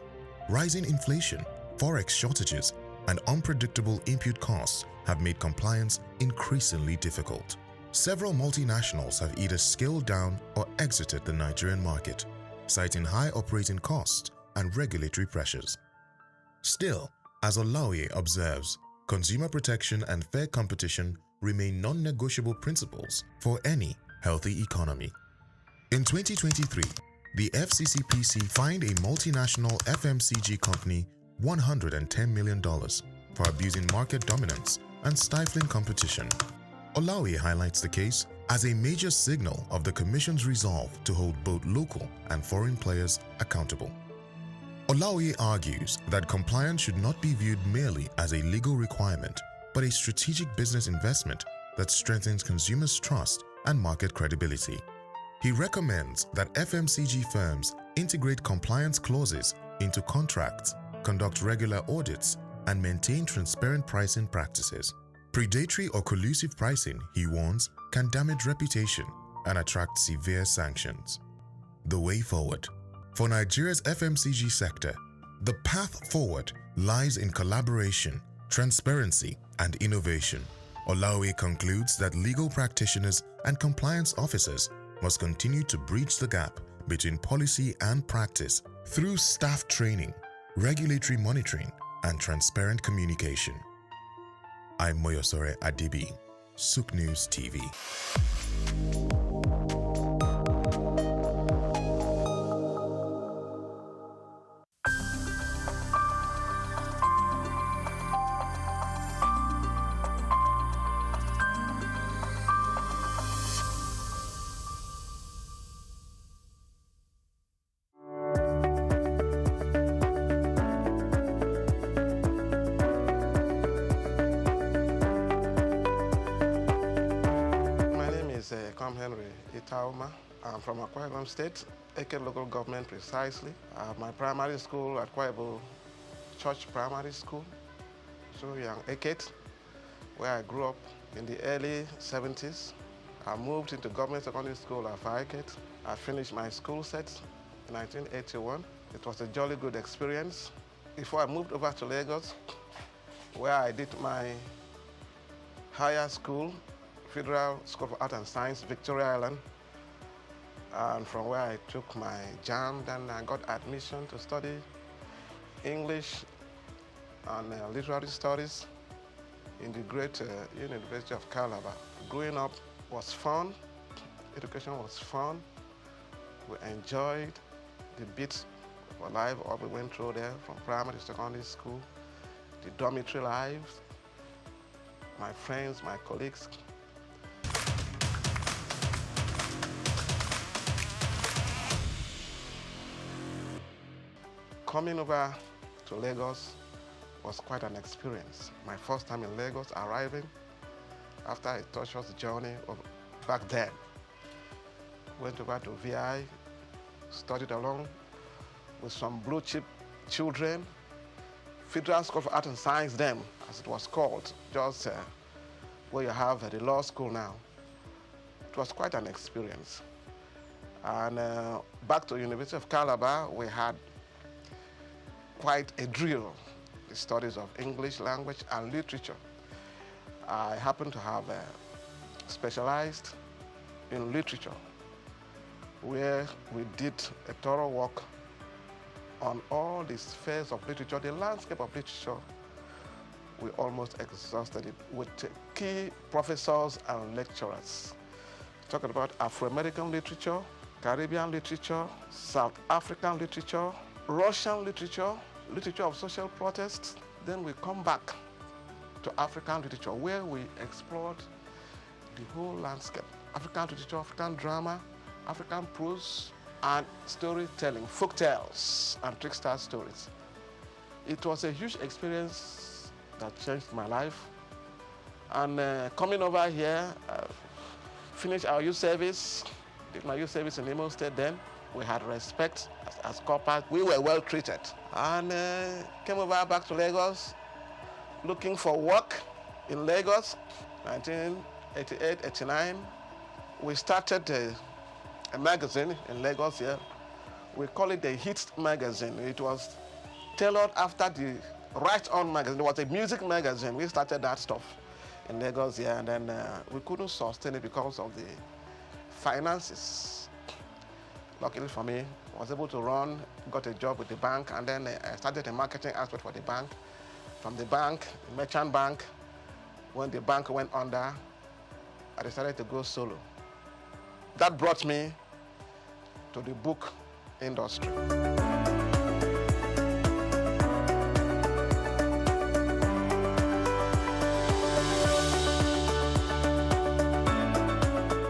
Rising inflation, forex shortages, and unpredictable input costs have made compliance increasingly difficult. Several multinationals have either scaled down or exited the Nigerian market, citing high operating costs and regulatory pressures. Still, as Olaoye observes, consumer protection and fair competition remain non-negotiable principles for any healthy economy. In 2023, the FCCPC fined a multinational FMCG company $110 million for abusing market dominance and stifling competition. Olaoye highlights the case as a major signal of the Commission's resolve to hold both local and foreign players accountable. Olaoye argues that compliance should not be viewed merely as a legal requirement, but a strategic business investment that strengthens consumers' trust and market credibility. He recommends that FMCG firms integrate compliance clauses into contracts, conduct regular audits, and maintain transparent pricing practices. Predatory or collusive pricing, he warns, can damage reputation and attract severe sanctions. The way forward. For Nigeria's FMCG sector, the path forward lies in collaboration, transparency, and innovation. Olaoye concludes that legal practitioners and compliance officers must continue to bridge the gap between policy and practice through staff training, regulatory monitoring, and transparent communication. I'm Moyosore Adibi, SOUQ News TV. I'm from Akwa Ibom State, Eke local government precisely. My primary school at Akwa Ibom Church Primary School, so young Eket, where I grew up in the early 70s. I moved into government secondary school at Eket. I finished my school set in 1981. It was a jolly good experience. Before I moved over to Lagos, where I did my higher school, Federal School of Art and Science, Victoria Island, and from where I took my JAMB, then I got admission to study English and literary studies in the great University of Calabar. Growing up was fun, education was fun. We enjoyed the bits of life all we went through there, from primary to secondary school, the dormitory lives, my friends, my colleagues. Coming over to Lagos was quite an experience. My first time in Lagos, arriving after a tortuous journey back then. Went over to VI, studied along with some blue chip children, Federal School of Art and Science then, as it was called, just where you have the law school now. It was quite an experience. And back to University of Calabar, we had quite a drill, the studies of English language and literature. I happen to have specialized in literature, where we did a thorough work on all the spheres of literature, the landscape of literature, we almost exhausted it with key professors and lecturers. Talking about Afro-American literature, Caribbean literature, South African literature, Russian literature, literature of social protest. Then we come back to African literature, where we explored the whole landscape. African literature, African drama, African prose, and storytelling, folk tales, and trickster stories. It was a huge experience that changed my life. And coming over here, finished our youth service, did my youth service in Imo State then. We had respect as corpers. We were well treated. And came over back to Lagos, looking for work in Lagos, 1988, 89. We started a magazine in Lagos here. We call it the Hits magazine. It was tailored after the Right On magazine. It was a music magazine. We started that stuff in Lagos here, and then we couldn't sustain it because of the finances. Luckily for me, I was able to run, got a job with the bank, and then I started a marketing aspect for the bank. From the bank, the merchant bank, when the bank went under, I decided to go solo. That brought me to the book industry.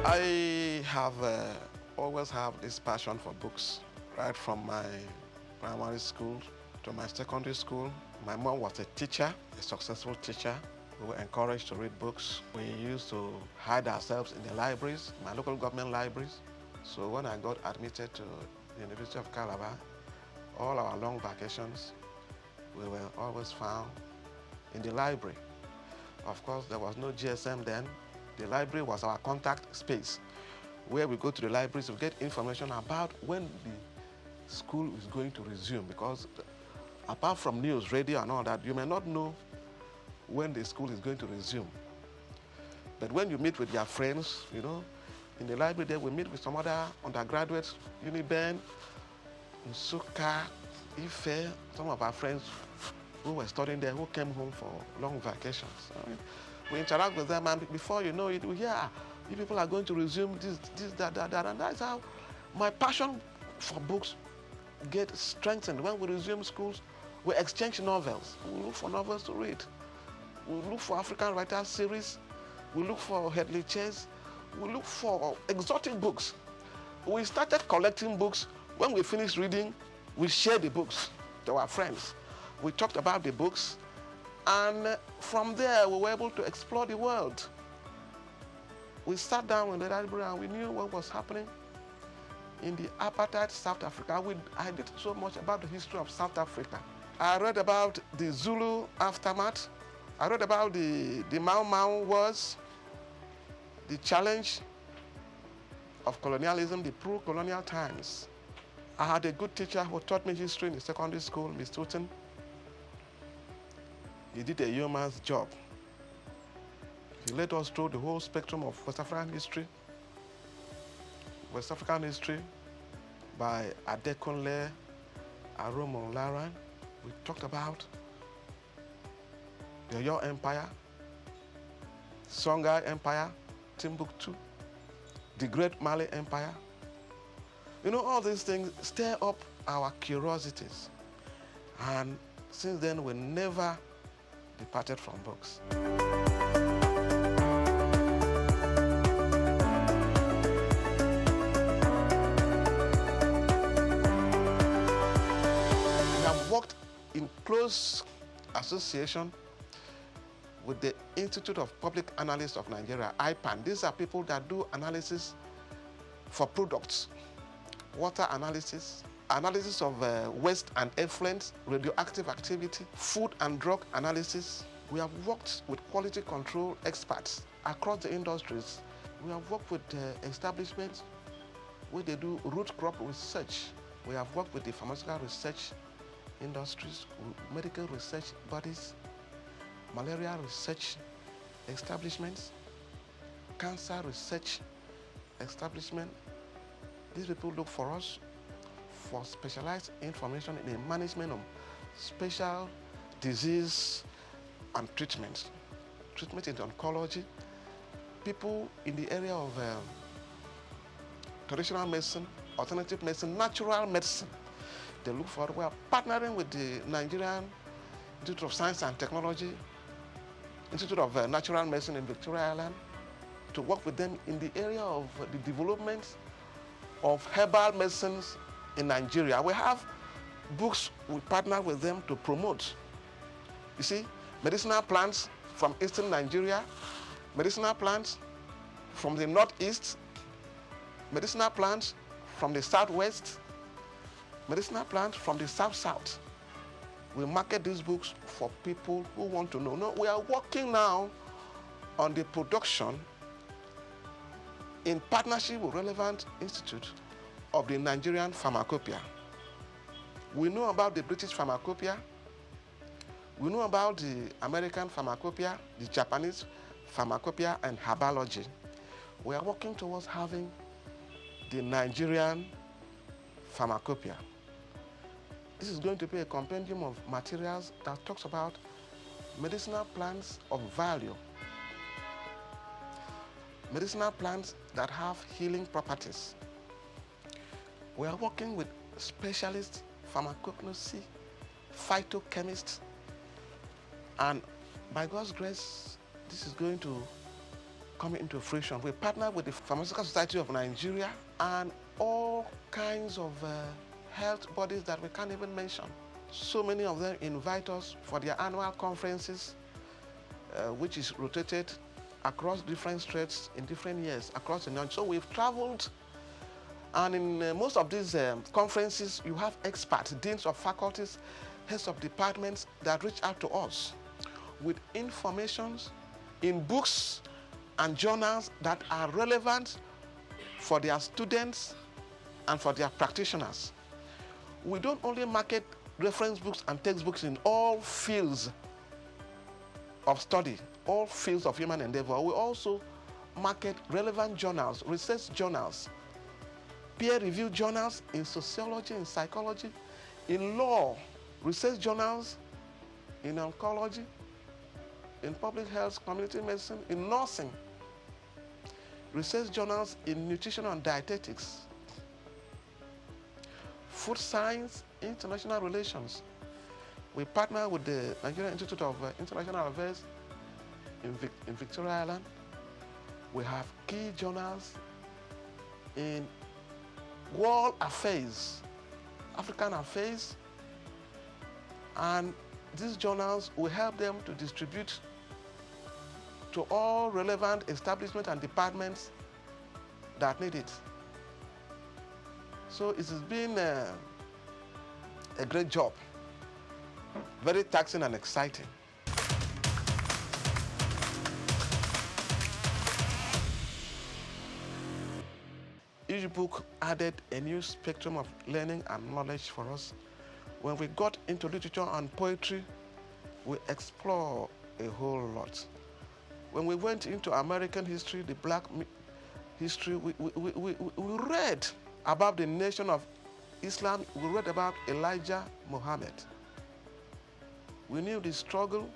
I have always have this passion for books, right from my primary school to my secondary school. My mom was a teacher, a successful teacher. We were encouraged to read books. We used to hide ourselves in the libraries, my local government libraries. So when I got admitted to the University of Calabar, all our long vacations, we were always found in the library. Of course, there was no GSM then. The library was our contact space, where we go to the libraries to get information about when the school is going to resume, because apart from news, radio and all that, you may not know when the school is going to resume. But when you meet with your friends, you know, in the library there, we meet with some other undergraduates, Uniben, SOUQ, Ife, some of our friends who were studying there, who came home for long vacations. I mean, we interact with them, and before you know it, we hear, you people are going to resume this, that, and that's how my passion for books get strengthened. When we resume schools, we exchange novels. We look for novels to read. We look for African writers series. We look for Headley Chase. We look for exotic books. We started collecting books. When we finished reading, we shared the books to our friends. We talked about the books, and from there, we were able to explore the world. We sat down in the library and we knew what was happening in the apartheid South Africa. I did so much about the history of South Africa. I read about the Zulu aftermath. I read about the Mau Mau Wars, the challenge of colonialism, the pro-colonial times. I had a good teacher who taught me history in the secondary school, Miss Tooten. He did a yeoman's job. He led us through the whole spectrum of West African history. West African history by Adekunle Aromo-Laran. We talked about the Oyo Empire, Songhai Empire, Timbuktu, the Great Mali Empire. You know, all these things stir up our curiosities. And since then, we never departed from books. We have worked in close association with the Institute of Public Analysis of Nigeria, IPAN. These are people that do analysis for products, water analysis, analysis of waste and effluent, radioactive activity, food and drug analysis. We have worked with quality control experts across the industries. We have worked with establishments where they do root crop research. We have worked with the pharmaceutical research industries, medical research bodies, malaria research establishments, cancer research establishment. These people look for us for specialized information in the management of special disease and treatment in oncology, people in the area of traditional medicine, alternative medicine, natural medicine. They look for it. We are partnering with the Nigerian Institute of Science and Technology, Institute of Natural Medicine in Victoria Island, to work with them in the area of the development of herbal medicines in Nigeria. We have books we partner with them to promote. You see, medicinal plants from eastern Nigeria, medicinal plants from the northeast, medicinal plants from the southwest, medicinal plants from the south-south. We market these books for people who want to know. No, we are working now on the production in partnership with relevant institute of the Nigerian pharmacopoeia. We know about the British pharmacopoeia. We know about the American pharmacopoeia, the Japanese pharmacopoeia, and herbology. We are working towards having the Nigerian pharmacopoeia. This is going to be a compendium of materials that talks about medicinal plants of value, medicinal plants that have healing properties. We are working with specialists, pharmacognosy, phytochemists, and by God's grace, this is going to come into fruition. We partner with the Pharmaceutical Society of Nigeria and all kinds of health bodies that we can't even mention. So many of them invite us for their annual conferences, which is rotated across different states in different years across the nation. So we've traveled, and in most of these conferences, you have experts, deans of faculties, heads of departments that reach out to us with informations in books and journals that are relevant for their students and for their practitioners. We don't only market reference books and textbooks in all fields of study, all fields of human endeavor. We also market relevant journals, research journals, peer-reviewed journals in sociology, in psychology, in law, research journals in oncology, in public health, community medicine, in nursing, research journals in nutrition and dietetics, food science, international relations. We partner with the Nigerian Institute of International Affairs in Victoria Island. We have key journals in world affairs, African affairs, and these journals will help them to distribute to all relevant establishments and departments that need it. So it has been a great job, very taxing and exciting. Each book added a new spectrum of learning and knowledge for us. When we got into literature and poetry, we explored a whole lot. When we went into American history, the black history, we read about the nation of Islam. We read about Elijah Muhammad. We knew the struggle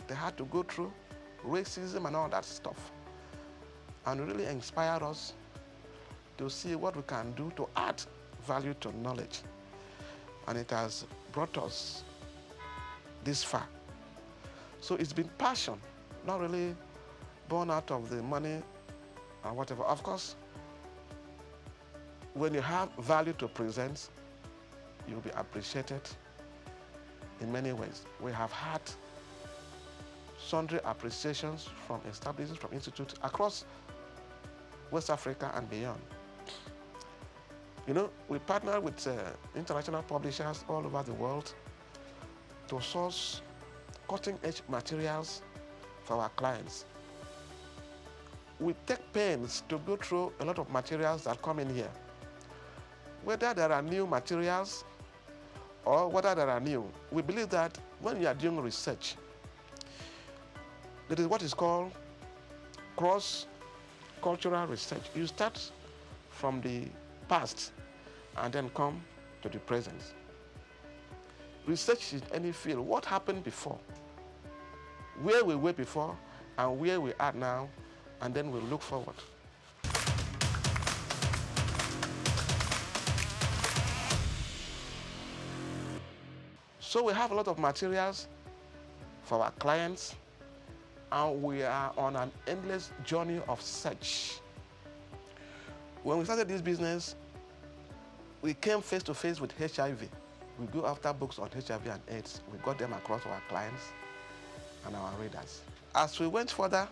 they had to go through, racism and all that stuff. And it really inspired us to see what we can do to add value to knowledge. And it has brought us this far. So it's been passion, not really born out of the money or whatever. Of course, when you have value to present, you'll be appreciated in many ways. We have had sundry appreciations from establishments, from institutes across West Africa and beyond. You know, we partner with international publishers all over the world to source cutting-edge materials for our clients. We take pains to go through a lot of materials that come in here. Whether there are new materials or whether there are new, we believe that when you are doing research, there is what is called cross-cultural research. You start from the past and then come to the present. Research in any field, what happened before where we were before and where we are now, and then we'll look forward. So we have a lot of materials for our clients, and we are on an endless journey of search. When we started this business, we came face to face with HIV. We go after books on HIV and AIDS. We got them across our clients and our readers. As we went further,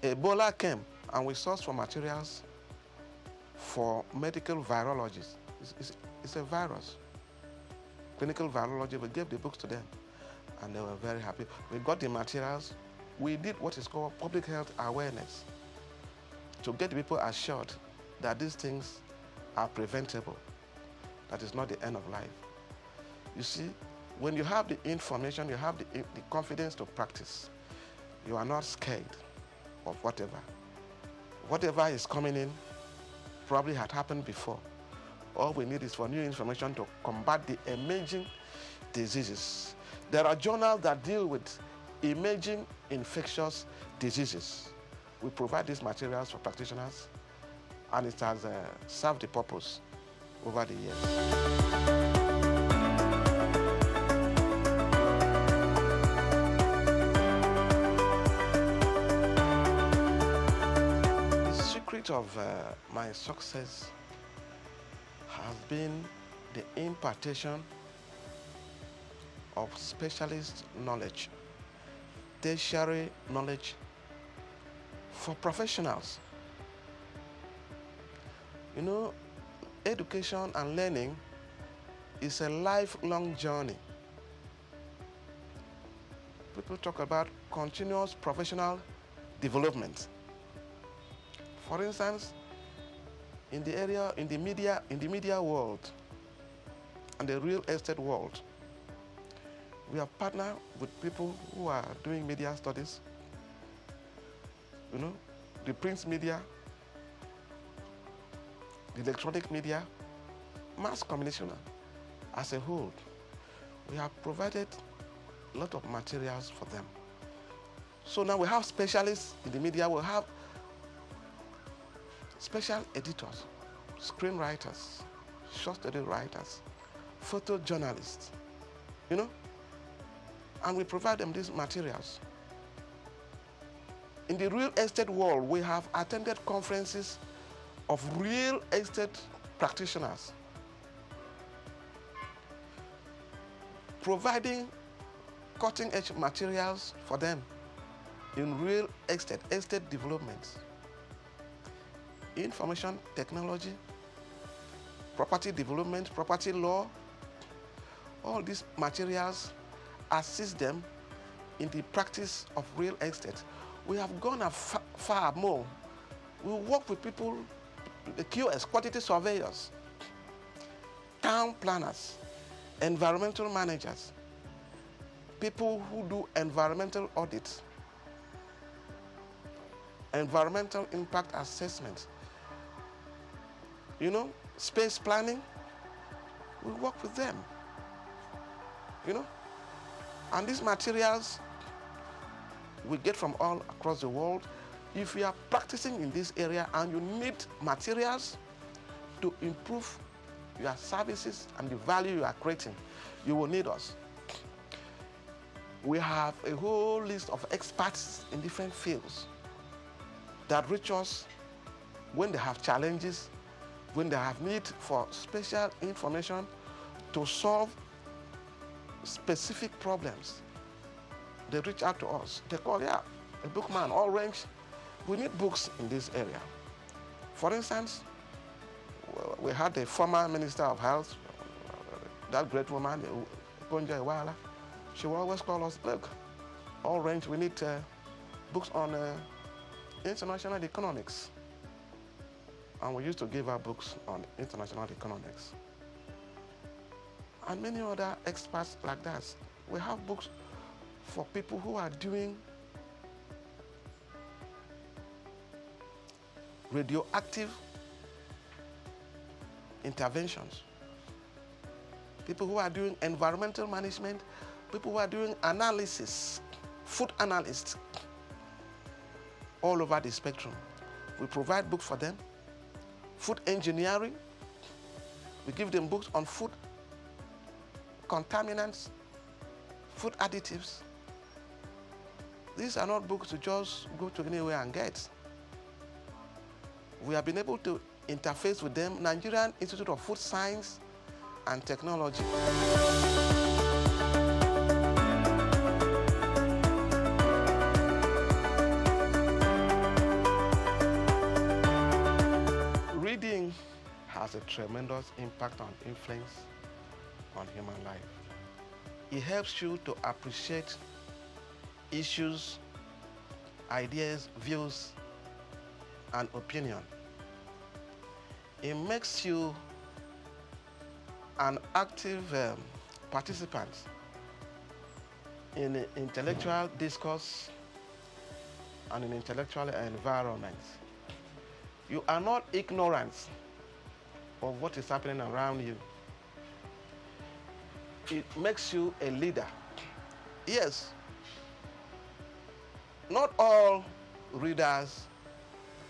Ebola came, and we sourced for materials for medical virologists. It's a virus. Clinical virology, we gave the books to them, and they were very happy. We got the materials. We did what is called public health awareness to get people assured that these things are preventable. That is not the end of life. You see, when you have the information, you have the confidence to practice, you are not scared of whatever. Whatever is coming in probably had happened before. All we need is for new information to combat the emerging diseases. There are journals that deal with emerging infectious diseases. We provide these materials for practitioners, and it has served the purpose over the years. The secret of my success has been the impartation of specialist knowledge, tertiary knowledge for professionals. You know, education and learning is a lifelong journey. People talk about continuous professional development. For instance, in the media world and the real estate world, we have partnered with people who are doing media studies, you know, the print media, the electronic media, mass communication as a whole. We have provided a lot of materials for them. So now we have specialists in the media, we have special editors, screenwriters, short story writers, photojournalists, you know, and we provide them these materials. In the real estate world, we have attended conferences of real estate practitioners, providing cutting-edge materials for them in real estate development, information technology, property development, property law. All these materials assist them in the practice of real estate. We have gone far more. We work with people, the QS, quantity surveyors, town planners, environmental managers, people who do environmental audits, environmental impact assessment, you know, space planning. We work with them, you know. And these materials we get from all across the world. If you are practicing in this area and you need materials to improve your services and the value you are creating, you will need us. We have a whole list of experts in different fields that reach us when they have challenges, when they have need for special information to solve specific problems. They reach out to us. They call, yeah, a bookman, all range. We need books in this area. For instance, we had the former Minister of Health, that great woman, Ponja Iwala. She will always call us, look, all range, we need books on international economics. And we used to give her books on international economics. And many other experts like that. We have books for people who are doing radioactive interventions, people who are doing environmental management, people who are doing analysis food analysts all over the spectrum. We provide books for them. Food engineering, we give them books on food contaminants, food additives. These are not books to just go to anywhere and get. We have been able to interface with them, Nigerian Institute of Food Science and Technology. Reading has a tremendous impact on influence on human life. It helps you to appreciate issues, ideas, views, and opinion. It makes you an active participant in intellectual discourse and in intellectual environment. You are not ignorant of what is happening around you. It makes you a leader. Yes, not all readers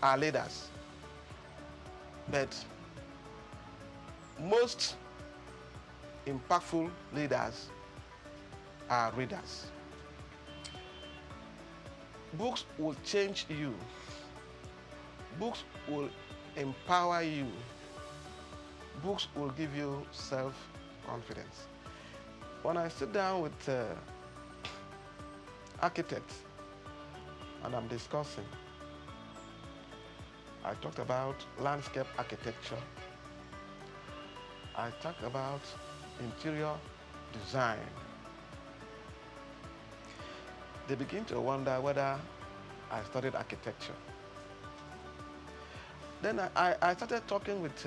are leaders, but most impactful leaders are readers. Books will change you. Books will empower you. Books will give you self-confidence. When I sit down with architects and I'm discussing, I talked about landscape architecture. I talked about interior design. They begin to wonder whether I studied architecture. Then I started talking with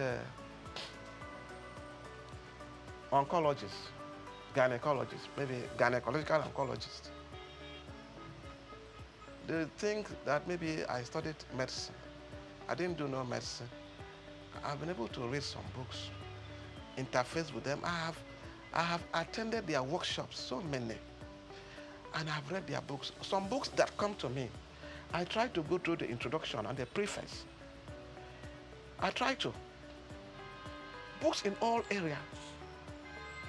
oncologists, gynecologists, maybe gynecological oncologists. They think that maybe I studied medicine. I didn't do no medicine. I've been able to read some books, interface with them. I have attended their workshops, so many, and I've read their books. Some books that come to me, I try to go through the introduction and the preface. I try to. Books in all areas.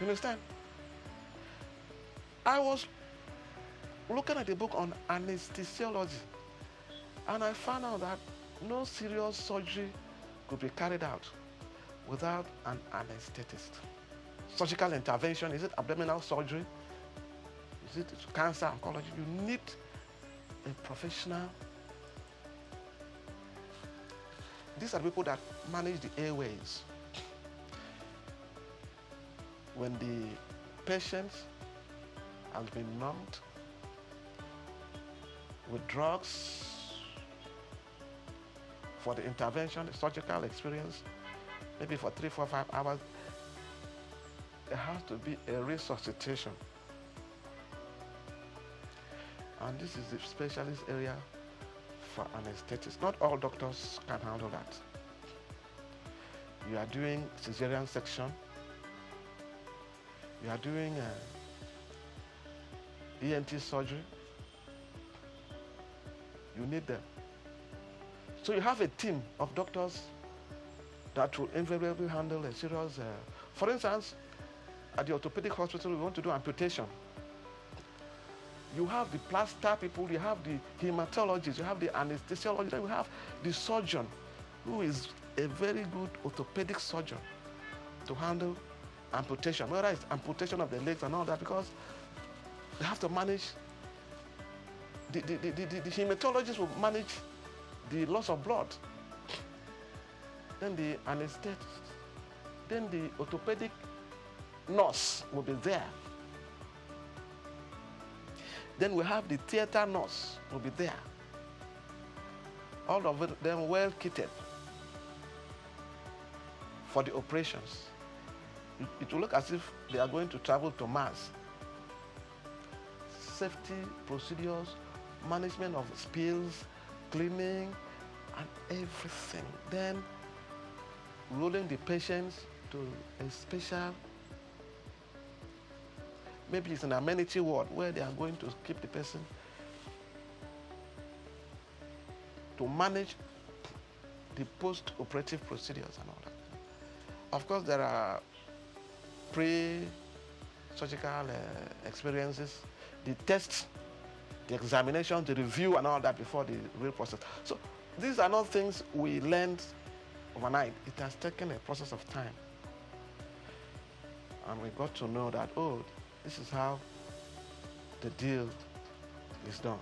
You understand? I was looking at a book on anesthesiology, and I found out that no serious surgery could be carried out without an anesthetist. Surgical intervention, is it abdominal surgery? Is it cancer, oncology? You need a professional. These are people that manage the airways. When the patient has been numbed with drugs for the intervention, the surgical experience, maybe for 3, 4, 5 hours, there has to be a resuscitation. And this is the specialist area for anesthetists. Not all doctors can handle that. You are doing cesarean section. You are doing ENT surgery. You need them. So you have a team of doctors that will invariably handle a serious, for instance, at the orthopedic hospital, we want to do amputation. You have the plaster people, you have the hematologist, you have the anesthesiologist, you have the surgeon, who is a very good orthopedic surgeon to handle amputation, whether it's amputation of the legs and all that, because they have to manage, the hematologist will manage the loss of blood, then the anesthetist, then the orthopedic nurse will be there. Then we have the theater nurse will be there. All of them well kitted for the operations. It will look as if they are going to travel to Mars. Safety procedures, management of spills, cleaning, and everything. Then rolling the patients to a special, maybe it's an amenity ward where they are going to keep the person to manage the post-operative procedures and all that. Of course, there are pre-surgical experiences, the tests, the examination, the review and all that before the real process. So these are not things we learned overnight. It has taken a process of time. And we got to know that, oh, this is how the deal is done.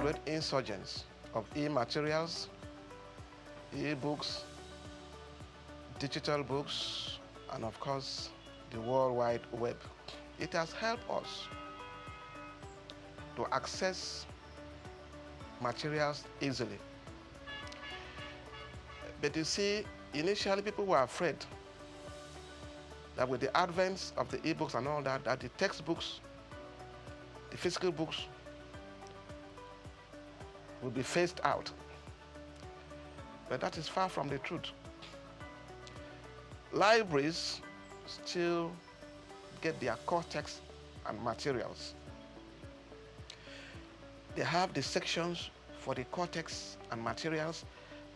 Great insurgents of e-materials, e-books, digital books, and of course, the World Wide Web. It has helped us to access materials easily. But you see, initially people were afraid that with the advent of the e-books and all that, that the textbooks, the physical books, will be phased out. But that is far from the truth. Libraries still get their core text and materials. They have the sections for the core text and materials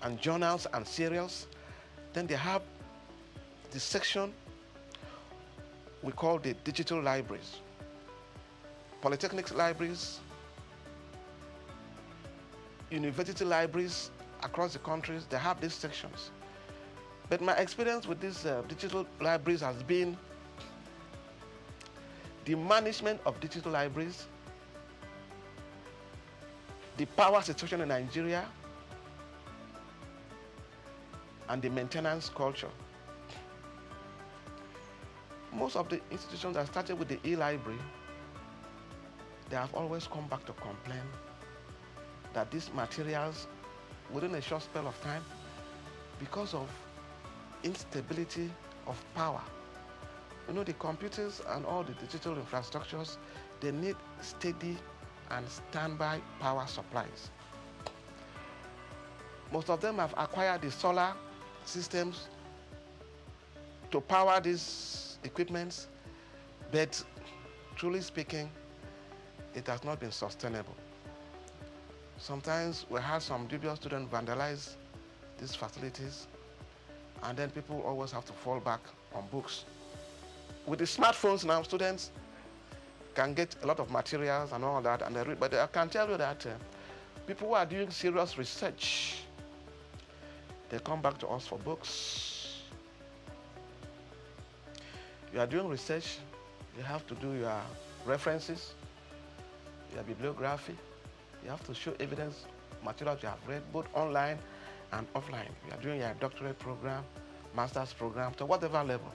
and journals and serials. Then they have the section we call the digital libraries. Polytechnic libraries, university libraries across the countries, they have these sections. But my experience with these digital libraries has been the management of digital libraries, the power situation in Nigeria, and the maintenance culture. Most of the institutions that started with the e-library, they have always come back to complain that these materials, within a short spell of time, because of instability of power. You know, the computers and all the digital infrastructures, they need steady and standby power supplies. Most of them have acquired the solar systems to power these equipments, but truly speaking, it has not been sustainable. Sometimes we had some dubious students vandalize these facilities, and then people always have to fall back on books. With the smartphones now, students can get a lot of materials and all that, and they read, but I can tell you that people who are doing serious research, they come back to us for books. You are doing research, you have to do your references, your bibliography. You have to show evidence, materials you have read, both online and offline. You are doing your doctorate program, master's program, to whatever level.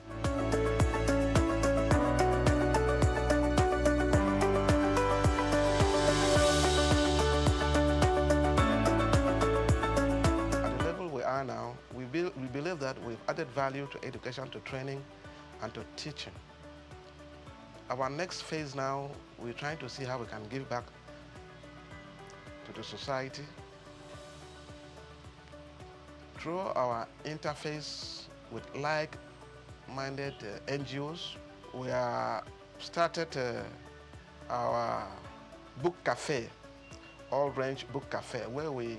At the level we are now, we believe that we've added value to education, to training, and to teaching. Our next phase now, we're trying to see how we can give back to the society through our interface with like-minded NGOs. We are started our book cafe, all-range book cafe, where we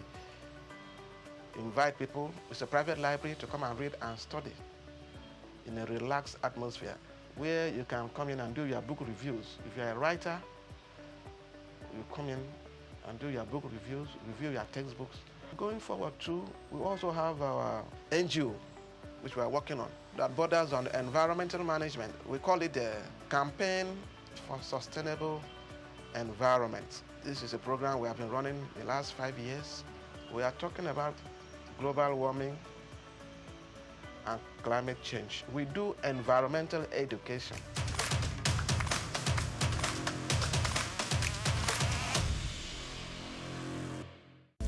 invite people. It's a private library to come and read and study in a relaxed atmosphere, where you can come in and do your book reviews. If you're a writer, you come in and do your book reviews, review your textbooks. Going forward too, we also have our NGO, which we are working on, that borders on environmental management. We call it the Campaign for Sustainable Environment. This is a program we have been running the last 5 years. We are talking about global warming and climate change. We do environmental education.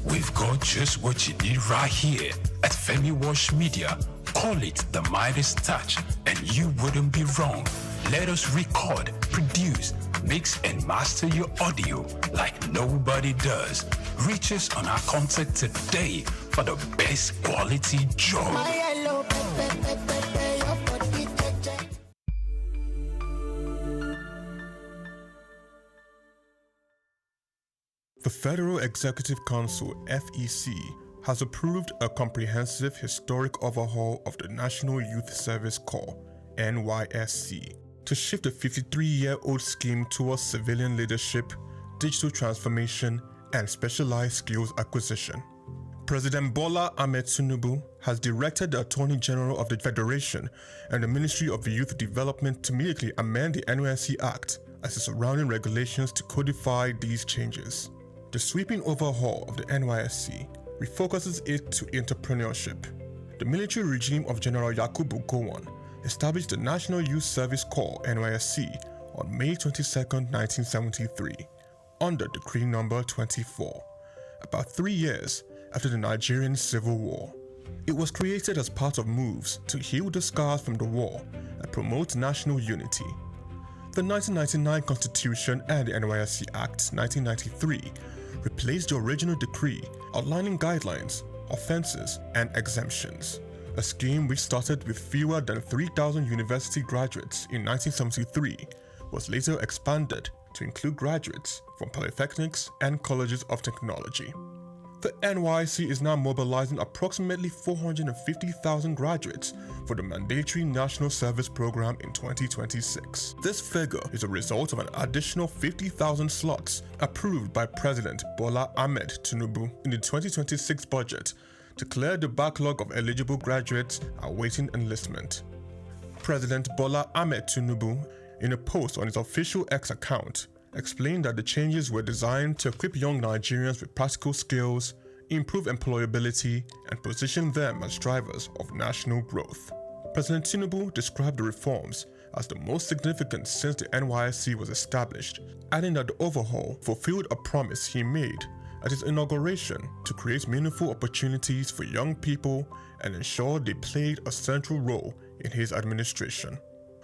We've got just what you need right here at Femi Wash Media. Call it the Midas Touch, and you wouldn't be wrong. Let us record, produce, mix, and master your audio like nobody does. Reach us on our contact today for the best quality job. The Federal Executive Council, FEC, has approved a comprehensive historic overhaul of the National Youth Service Corps, NYSC, to shift a 53-year-old scheme towards civilian leadership, digital transformation, and specialized skills acquisition. President Bola Ahmed Tinubu has directed the Attorney General of the Federation and the Ministry of Youth Development to immediately amend the NYSC Act as the surrounding regulations to codify these changes. The sweeping overhaul of the NYSC refocuses it to entrepreneurship. The military regime of General Yakubu Gowon established the National Youth Service Corps (NYSC) on May 22, 1973, under Decree Number 24, about 3 years after the Nigerian Civil War. It was created as part of moves to heal the scars from the war and promote national unity. The 1999 Constitution and the NYSC Act 1993 replaced the original decree outlining guidelines, offenses, and exemptions. A scheme which started with fewer than 3,000 university graduates in 1973 was later expanded to include graduates from polytechnics and colleges of technology. The NYSC is now mobilizing approximately 450,000 graduates for the mandatory National Service Program in 2026. This figure is a result of an additional 50,000 slots approved by President Bola Ahmed Tinubu in the 2026 budget to clear the backlog of eligible graduates awaiting enlistment. President Bola Ahmed Tinubu, in a post on his official X account, explained that the changes were designed to equip young Nigerians with practical skills, improve employability, and position them as drivers of national growth. President Tinubu described the reforms as the most significant since the NYSC was established, adding that the overhaul fulfilled a promise he made at his inauguration to create meaningful opportunities for young people and ensure they played a central role in his administration.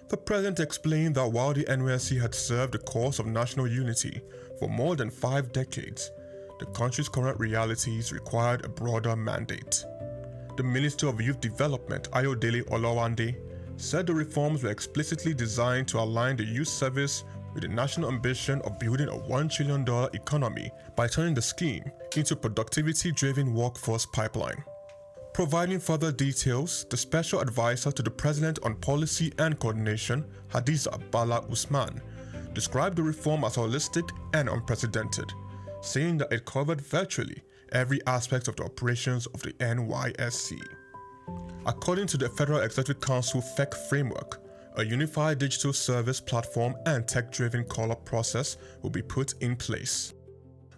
The president explained that while the NYSC had served the cause of national unity for more than 5 decades, the country's current realities required a broader mandate. The Minister of Youth Development, Ayodele Olawande, said the reforms were explicitly designed to align the youth service with the national ambition of building a $1 trillion economy by turning the scheme into a productivity-driven workforce pipeline. Providing further details, the Special Advisor to the President on Policy and Coordination, Hadiza Bala Usman, described the reform as holistic and unprecedented, saying that it covered virtually every aspect of the operations of the NYSC. According to the Federal Executive Council FEC framework, a unified digital service platform and tech-driven call-up process will be put in place.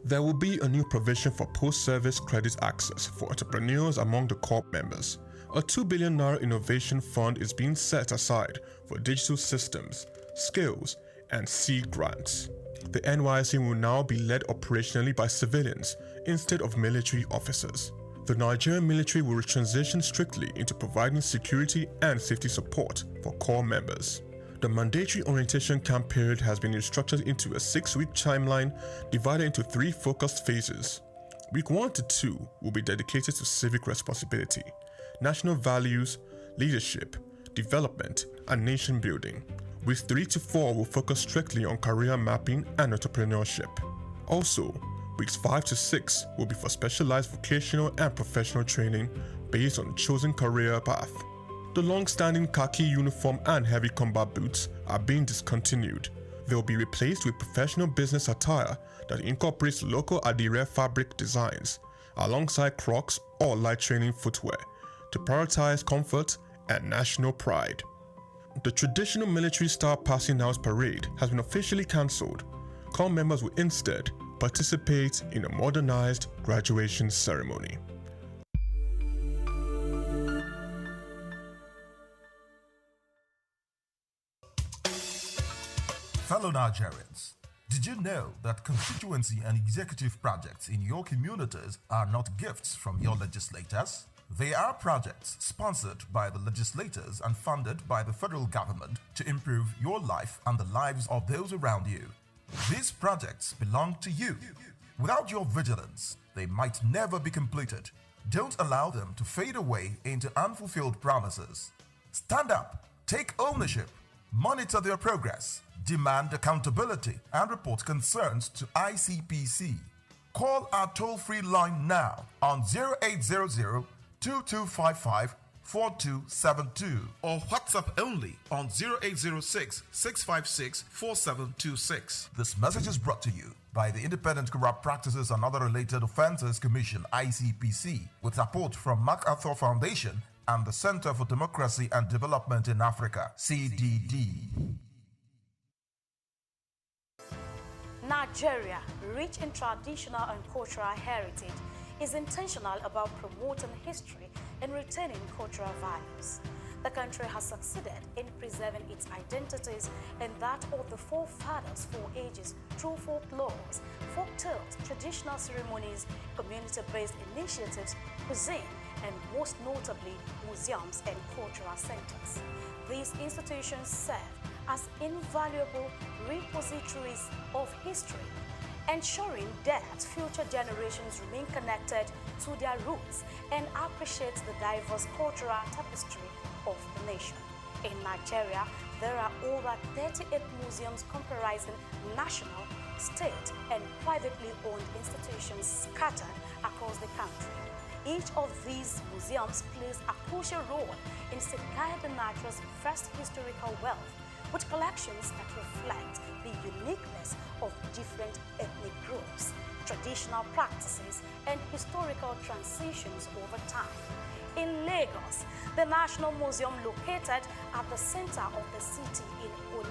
There will be a new provision for post-service credit access for entrepreneurs among the corps members. A 2 billion naira innovation fund is being set aside for digital systems, skills, and seed grants. The NYSC will now be led operationally by civilians instead of military officers. The Nigerian military will transition strictly into providing security and safety support for corps members. The mandatory orientation camp period has been structured into a 6-week timeline divided into 3 focused phases. Week 1 to 2 will be dedicated to civic responsibility, national values, leadership, development, and nation building. Weeks 3 to 4 will focus strictly on career mapping and entrepreneurship. Also, weeks 5 to 6 will be for specialized vocational and professional training based on chosen career path. The long-standing khaki uniform and heavy combat boots are being discontinued. They will be replaced with professional business attire that incorporates local Adire fabric designs, alongside Crocs or light training footwear, to prioritize comfort and national pride. The traditional military-style passing out parade has been officially cancelled. Corps members will instead participate in a modernized graduation ceremony. Fellow Nigerians, did you know that constituency and executive projects in your communities are not gifts from your legislators? They are projects sponsored by the legislators and funded by the federal government to improve your life and the lives of those around you. These projects belong to you. Without your vigilance, they might never be completed. Don't allow them to fade away into unfulfilled promises. Stand up, take ownership, monitor their progress, demand accountability, and report concerns to ICPC. Call our toll-free line now on 0800-2255-4272 or WhatsApp only on 0806-656-4726. This message is brought to you by the Independent Corrupt Practices and Other Related Offences Commission, ICPC, with support from MacArthur Foundation and the Center for Democracy and Development in Africa, CDD. Nigeria, rich in traditional and cultural heritage, is intentional about promoting history and retaining cultural values. The country has succeeded in preserving its identities and that of the forefathers for ages through folklores, folk tales, traditional ceremonies, community-based initiatives, cuisine, and most notably, museums and cultural centers. These institutions serve as invaluable repositories of history, ensuring that future generations remain connected to their roots and appreciate the diverse cultural tapestry of the nation. In Nigeria, there are over 38 museums comprising national, state, and privately owned institutions scattered across the country. Each of these museums plays a crucial role in safeguarding Nigeria's vast historical wealth, with collections that reflect the uniqueness of different ethnic groups, traditional practices, and historical transitions over time. In Lagos, the National Museum, located at the center of the city in